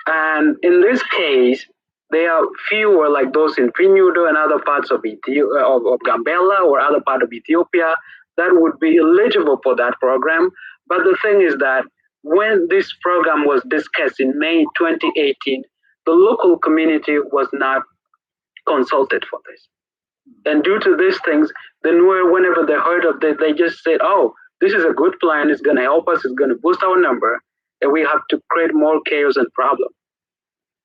And in this case, there are fewer like those in Pinudo and other parts of Gambella or other part of Ethiopia that would be eligible for that program. But the thing is that when this program was discussed in May 2018, the local community was not consulted for this. And due to these things, the NUER, whenever they heard of it, they just said, oh, this is a good plan, it's going to help us, it's going to boost our number, and we have to create more chaos and problem.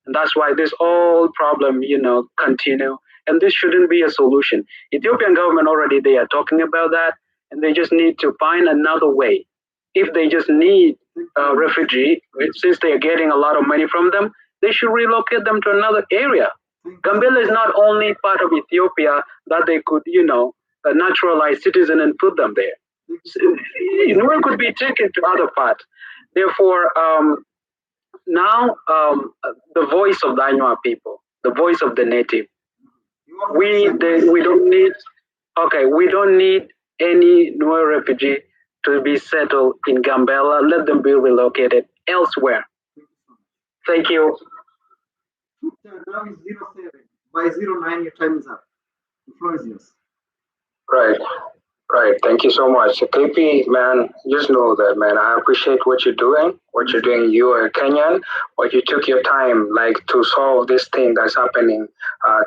And that's why this whole problem, continue. And this shouldn't be a solution. Ethiopian government already, they are talking about that, and they just need to find another way. If they just need a refugee, since they are getting a lot of money from them, they should relocate them to another area. Gambella is not only part of Ethiopia that they could, naturalize citizen and put them there. NUER could be taken to other parts. Therefore, now the voice of the ANYWAA people, the voice of the native, we don't need any NUER refugee to be settled in Gambella. Let them be relocated elsewhere. Thank you. Now is 07. By 09, your time is up. The floor is yours. Right. Thank you so much. KP, man, just know that, man, I appreciate what you're doing. You are Kenyan, but you took your time, like, to solve this thing that's happening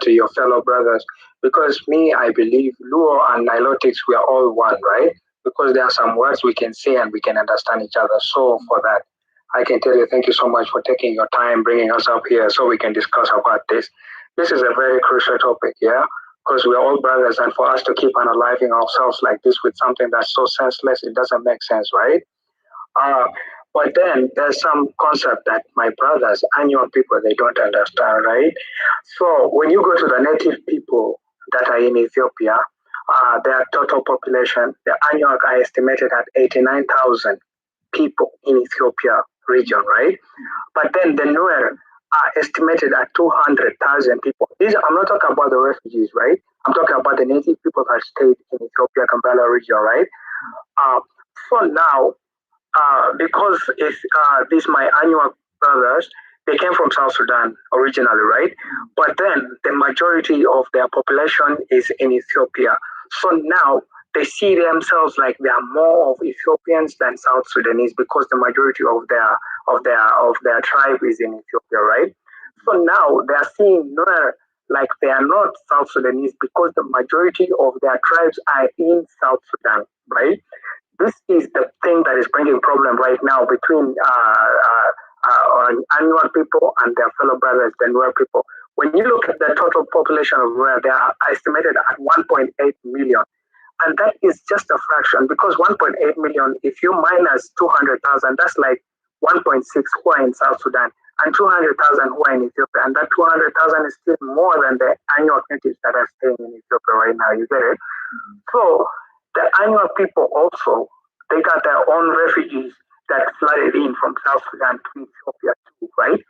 to your fellow brothers. Because me, I believe Luo and Nilotics, we are all one, right? Because there are some words we can say and we can understand each other. So for that, I can tell you, thank you so much for taking your time, bringing us up here so we can discuss about this. This is a very crucial topic, yeah? Because we're all brothers, and for us to keep unaliving ourselves like this with something that's so senseless, it doesn't make sense, right? But then there's some concept that my brothers, ANYWAA people, they don't understand, right? So when you go to the native people that are in Ethiopia, their total population, the ANYWAA are estimated at 89,000 people in Ethiopia region, right? But then the NUER are estimated at 200,000 people. I'm not talking about the refugees, right? I'm talking about the native people that stayed in Ethiopia, Gambella region, right? So now, because these my ANYWAA brothers, they came from South Sudan originally, right? But then the majority of their population is in Ethiopia. So now they see themselves like they are more of Ethiopians than South Sudanese because the majority of their tribe is in Ethiopia, right? So now they are seeing NUER like they are not South Sudanese because the majority of their tribes are in South Sudan, right? This is the thing that is bringing problem right now between ANYWAA people and their fellow brothers, the NUER people. When you look at the total population of NUER, they are estimated at 1.8 million. And that is just a fraction because 1.8 million, if you minus 200,000, that's like 1.6 who are in South Sudan and 200,000 who are in Ethiopia. And that 200,000 is still more than the ANYWAA natives that are staying in Ethiopia right now. You get it? So the ANYWAA people also, they got their own refugees that flooded in from South Sudan to Ethiopia too, right?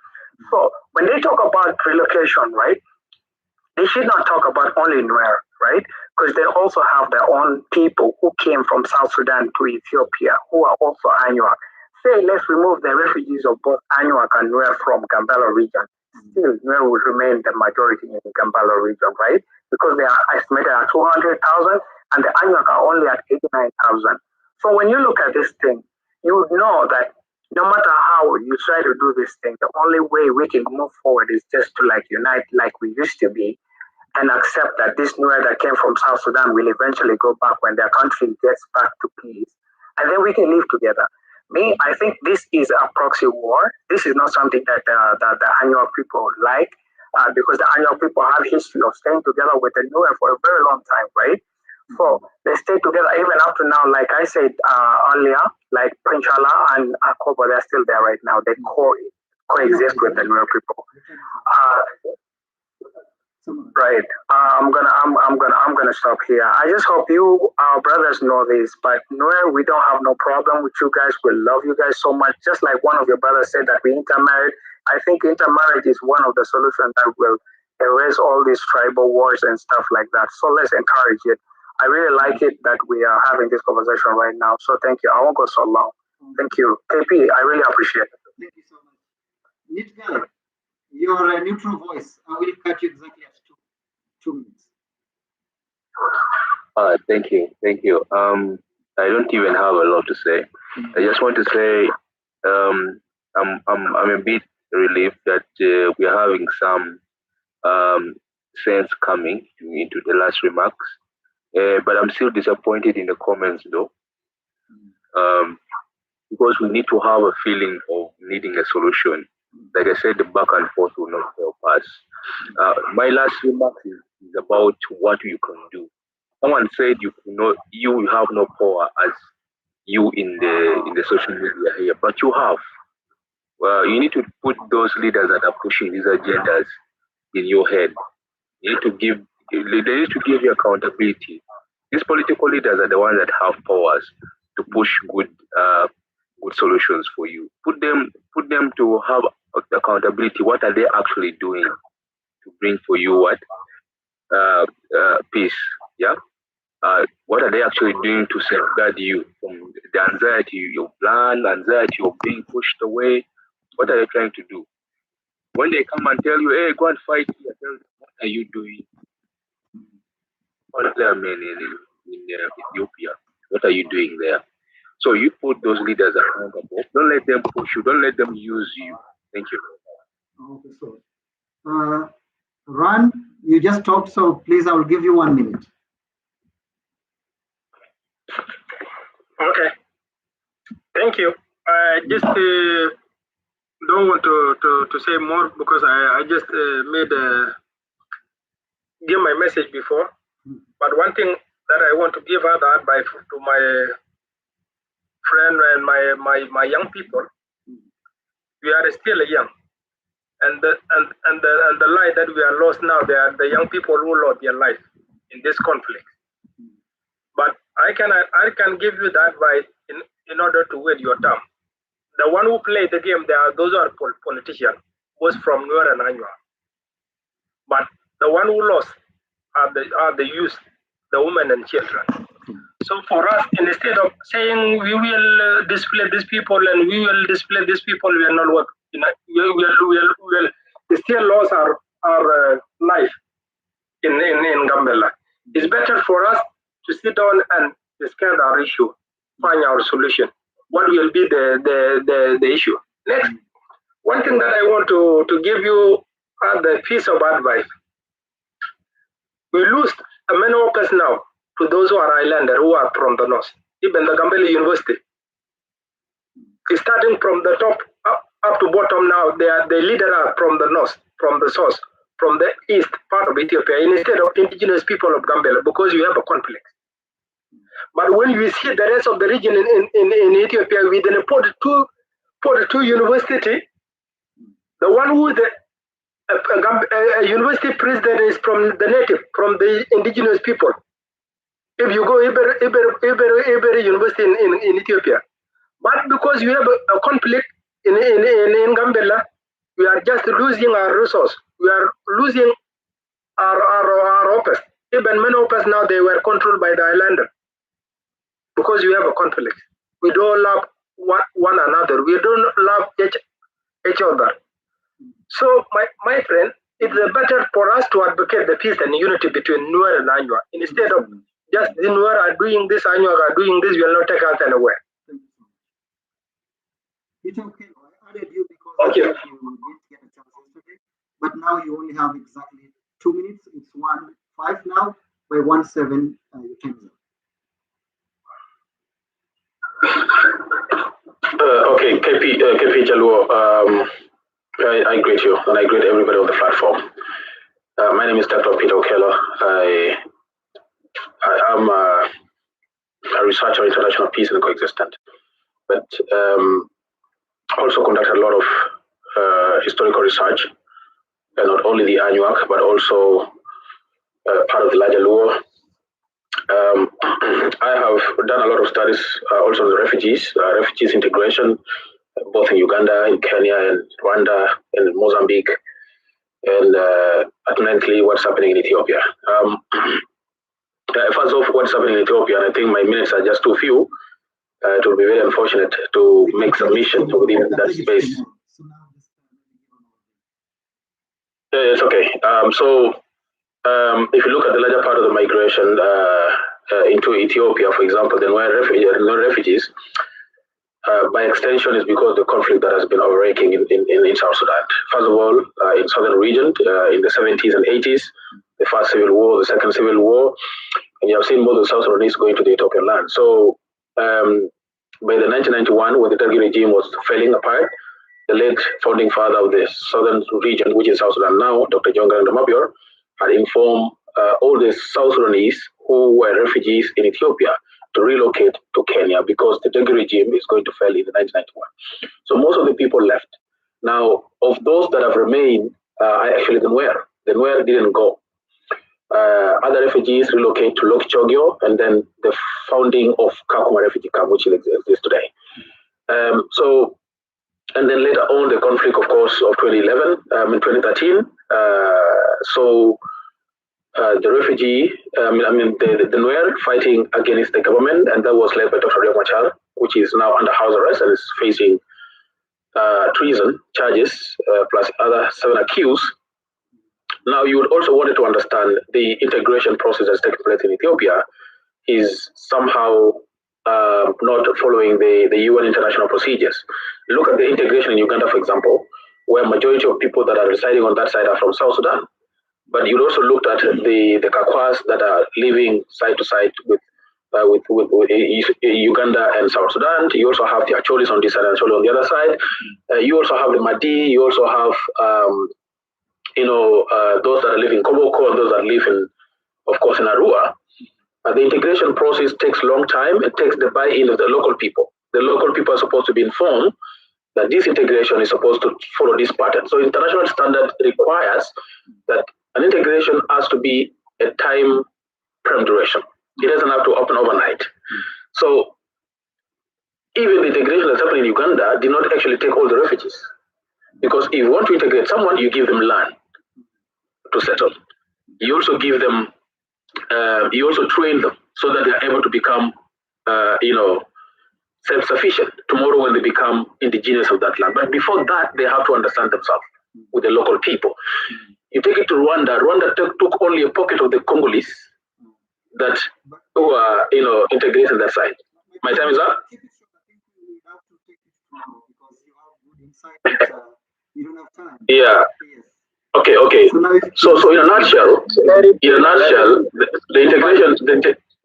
So when they talk about relocation, right, they should not talk about only NUER, right? Because they also have their own people who came from South Sudan to Ethiopia who are also ANYWAA. Say, let's remove the refugees of both ANYWAA and NUER from Gambella region. Still, NUER will remain the majority in the Gambella region, right? Because they are estimated at 200,000 and the ANYWAA are only at 89,000. So when you look at this thing, you would know that no matter how you try to do this thing, the only way we can move forward is just to like unite like we used to be and accept that this NUER that came from South Sudan will eventually go back when their country gets back to peace. And then we can live together. Me, I think this is a proxy war. This is not something that the ANYWAA people like because the ANYWAA people have history of staying together with the NUER for a very long time, right? So they stay together even up to now, like I said earlier, like Pinchala and Akobo, they're still there right now. They coexist with the NUER people. Right. I'm gonna stop here. I just hope you, our brothers, know this. But NUER, we don't have no problem with you guys. We love you guys so much. Just like one of your brothers said that we intermarried. I think intermarriage is one of the solutions that will erase all these tribal wars and stuff like that. So let's encourage it. I really like it that we are having this conversation right now. So thank you. I won't go so long. Thank you. KP, I really appreciate it. Thank you so much. Nitgal, your neutral voice. I will cut you exactly at 2 minutes. Thank you. I don't even have a lot to say. I just want to say I'm a bit relieved that we are having some sense coming into the last remarks. But I'm still disappointed in the comments though, because we need to have a feeling of needing a solution. Like I said, the back and forth will not help us. My last remark is about what you can do. Someone said you have no power as you in the social media here, but you have. Well, you need to put those leaders that are pushing these agendas in your head. They need to give you accountability. These political leaders are the ones that have powers to push good solutions for you. Put them to have accountability. What are they actually doing to bring for you what peace? Yeah. What are they actually doing to safeguard you from the anxiety, your plan, anxiety of being pushed away? What are they trying to do? When they come and tell you, hey, go and fight here, tell them, what are you doing? All of them in Ethiopia, what are you doing there? So you put those leaders accountable. Don't let them push you. Don't let them use you. Thank you. Okay, so Ran, you just talked, so please, I will give you 1 minute. Okay. Thank you. I just don't want to say more because I just give my message before. But one thing that I want to give other advice to my friend and my young people, we are still young, and the life that we are lost now, they are the young people who lost their life in this conflict. But I can give you the advice in order to win your term. The one who play the game, those are politicians, both from NUER and ANYWAA. But the one who lost are the youth, the women and children. So for us, instead of saying we will display these people and we will display these people, we are not work. We will still lose our life in Gambella. It's better for us to sit down and discuss our issue, find our solution. What will be the issue? Next, one thing that I want to give you the piece of advice. We lose many workers now to those who are islanders, who are from the north. Even the Gambella University is starting from the top up to bottom now. The leaders are from the north, from the south, from the east part of Ethiopia, instead of indigenous people of Gambella, because you have a conflict. But when you see the rest of the region in Ethiopia, we then put two university. The one who a university president is from the native, from the indigenous people. If you go every university in Ethiopia, but because you have a conflict in Gambella, we are just losing our resource. We are losing our opus. Even many opus now, they were controlled by the islander. Because you have a conflict. We don't love one another. We don't love each other. So, my friend, it's better for us to advocate the peace and unity between NUER and ANYWAA. Instead of just the NUER are doing this, ANYWAA are doing this, will not take us anywhere. It's okay. I added you because you didn't get a chance yesterday. But now you only have exactly 2 minutes. It's 1:05 now. By 1:07, you can go. Okay, KP Jaluo, I greet you and I greet everybody on the platform. My name is Dr. Peter Okello. I am a researcher in international peace and coexistence, but also conduct a lot of historical research, and not only the ANYWAA, but also part of the larger Luo. I have done a lot of studies also on the refugees integration, both in Uganda, in Kenya, and Rwanda, and Mozambique, and ultimately what's happening in Ethiopia. First off, what's happening in Ethiopia, and I think my minutes are just too few. It will be very unfortunate to make submission within that space. It's okay. If you look at the larger part of the migration into Ethiopia, for example, then where refugees, by extension, is because of the conflict that has been overraking in South Sudan. First of all, in southern region, in the 70s and 80s, the first civil war, the second civil war, and you have seen most of the South Sudanese going to the Ethiopian land. So by the 1991, when the Dergi regime was falling apart, the late founding father of the southern region, which is South Sudan now, Dr. John Garang Damabior, had informed all the South Sudanese who were refugees in Ethiopia to relocate to Kenya because the Dergi regime is going to fall in 1991. So most of the people left. Now, of those that have remained, are actually the NUER. The NUER didn't go. Other refugees relocate to Lokichogyo, and then the founding of Kakuma refugee camp, which exists today. And then later on, the conflict, of course, of 2011, in 2013. The refugee, the NUER fighting against the government, and that was led by Dr. Riek Machar, which is now under house arrest and is facing treason charges, plus other 7 accused. Now, you would also wanted to understand the integration process that's taking place in Ethiopia is somehow not following the UN international procedures. Look at the integration in Uganda, for example, where majority of people that are residing on that side are from South Sudan. But you also looked at the Kakwas that are living side to side with Uganda and South Sudan. You also have the Acholis on this side and Acholi on the other side. You also have the Madi. You also have those that are living in Koboko and those that live in, of course, in Arua. The integration process takes a long time. It takes the buy-in of the local people. The local people are supposed to be informed that this integration is supposed to follow this pattern. So international standard requires that an integration has to be a time frame duration. It doesn't have to open overnight. So even the integration that's happening in Uganda did not actually take all the refugees. Because if you want to integrate someone, you give them land to settle. You also give them, you also train them so that they are able to become, self-sufficient tomorrow when they become indigenous of that land. But before that, they have to understand themselves with the local people. You take it to Rwanda. Rwanda took only a pocket of the Congolese that who are, integrating that side. My time is up. Yeah. Okay. So in a nutshell, the integration,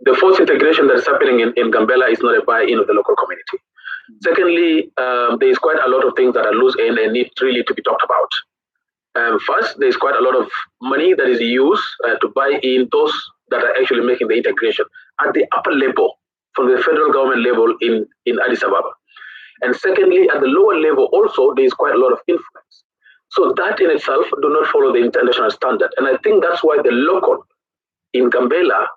the forced integration that is happening in Gambella is not a buy-in of the local community. Secondly, there is quite a lot of things that are loose and need really to be talked about. First, there is quite a lot of money that is used to buy in those that are actually making the integration at the upper level, from the federal government level in Addis Ababa. And secondly, at the lower level also, there is quite a lot of influence. So that in itself do not follow the international standard. And I think that's why the local in Gambella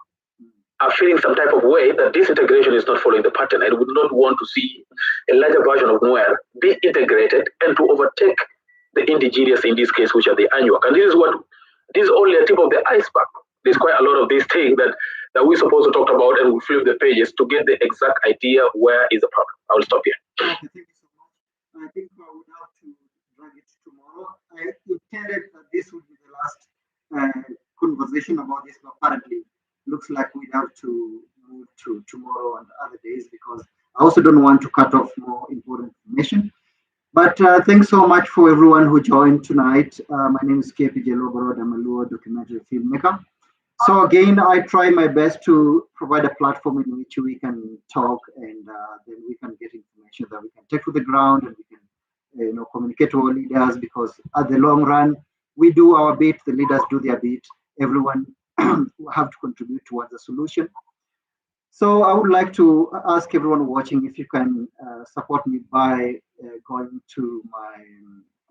are feeling some type of way that this integration is not following the pattern and would not want to see a larger version of NUER be integrated and to overtake the indigenous in this case, which are the ANYWAA. And this is only a tip of the iceberg. There's quite a lot of these things that we're supposed to talk about, and we flip the pages to get the exact idea where is the problem. I will stop here. Okay, thank you so much. I think I would have to drag it tomorrow. I intended that this would be the last conversation about this, but apparently looks like we have to move to tomorrow and other days because I also don't want to cut off more important information. But thanks so much for everyone who joined tonight. My name is KP Jelogorod. I'm a Luo documentary filmmaker. So again, I try my best to provide a platform in which we can talk and then we can get information that we can take to the ground and we can communicate to our leaders, because at the long run, we do our bit, the leaders do their bit, everyone have to contribute towards the solution. So I would like to ask everyone watching if you can support me by going to my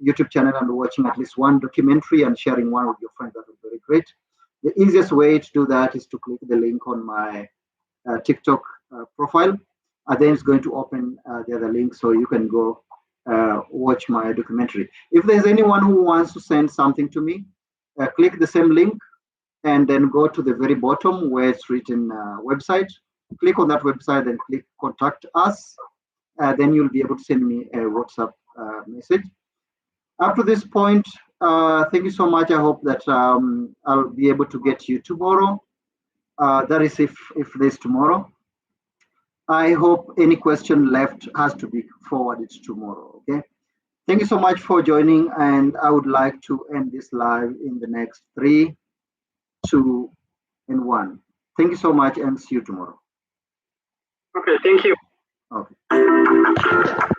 YouTube channel and watching at least one documentary and sharing one with your friends. That would be very great. The easiest way to do that is to click the link on my TikTok profile, and then it's going to open the other link so you can go watch my documentary. If there's anyone who wants to send something to me, click the same link and then go to the very bottom where it's written website. Click on that website and click contact us. Then you'll be able to send me a WhatsApp message. Up to this point, thank you so much. I hope that I'll be able to get you tomorrow. That is if there's tomorrow. I hope any question left has to be forwarded tomorrow, okay? Thank you so much for joining, and I would like to end this live in the next 3, 2, and 1. Thank you so much and see you tomorrow. Okay, thank you. Okay.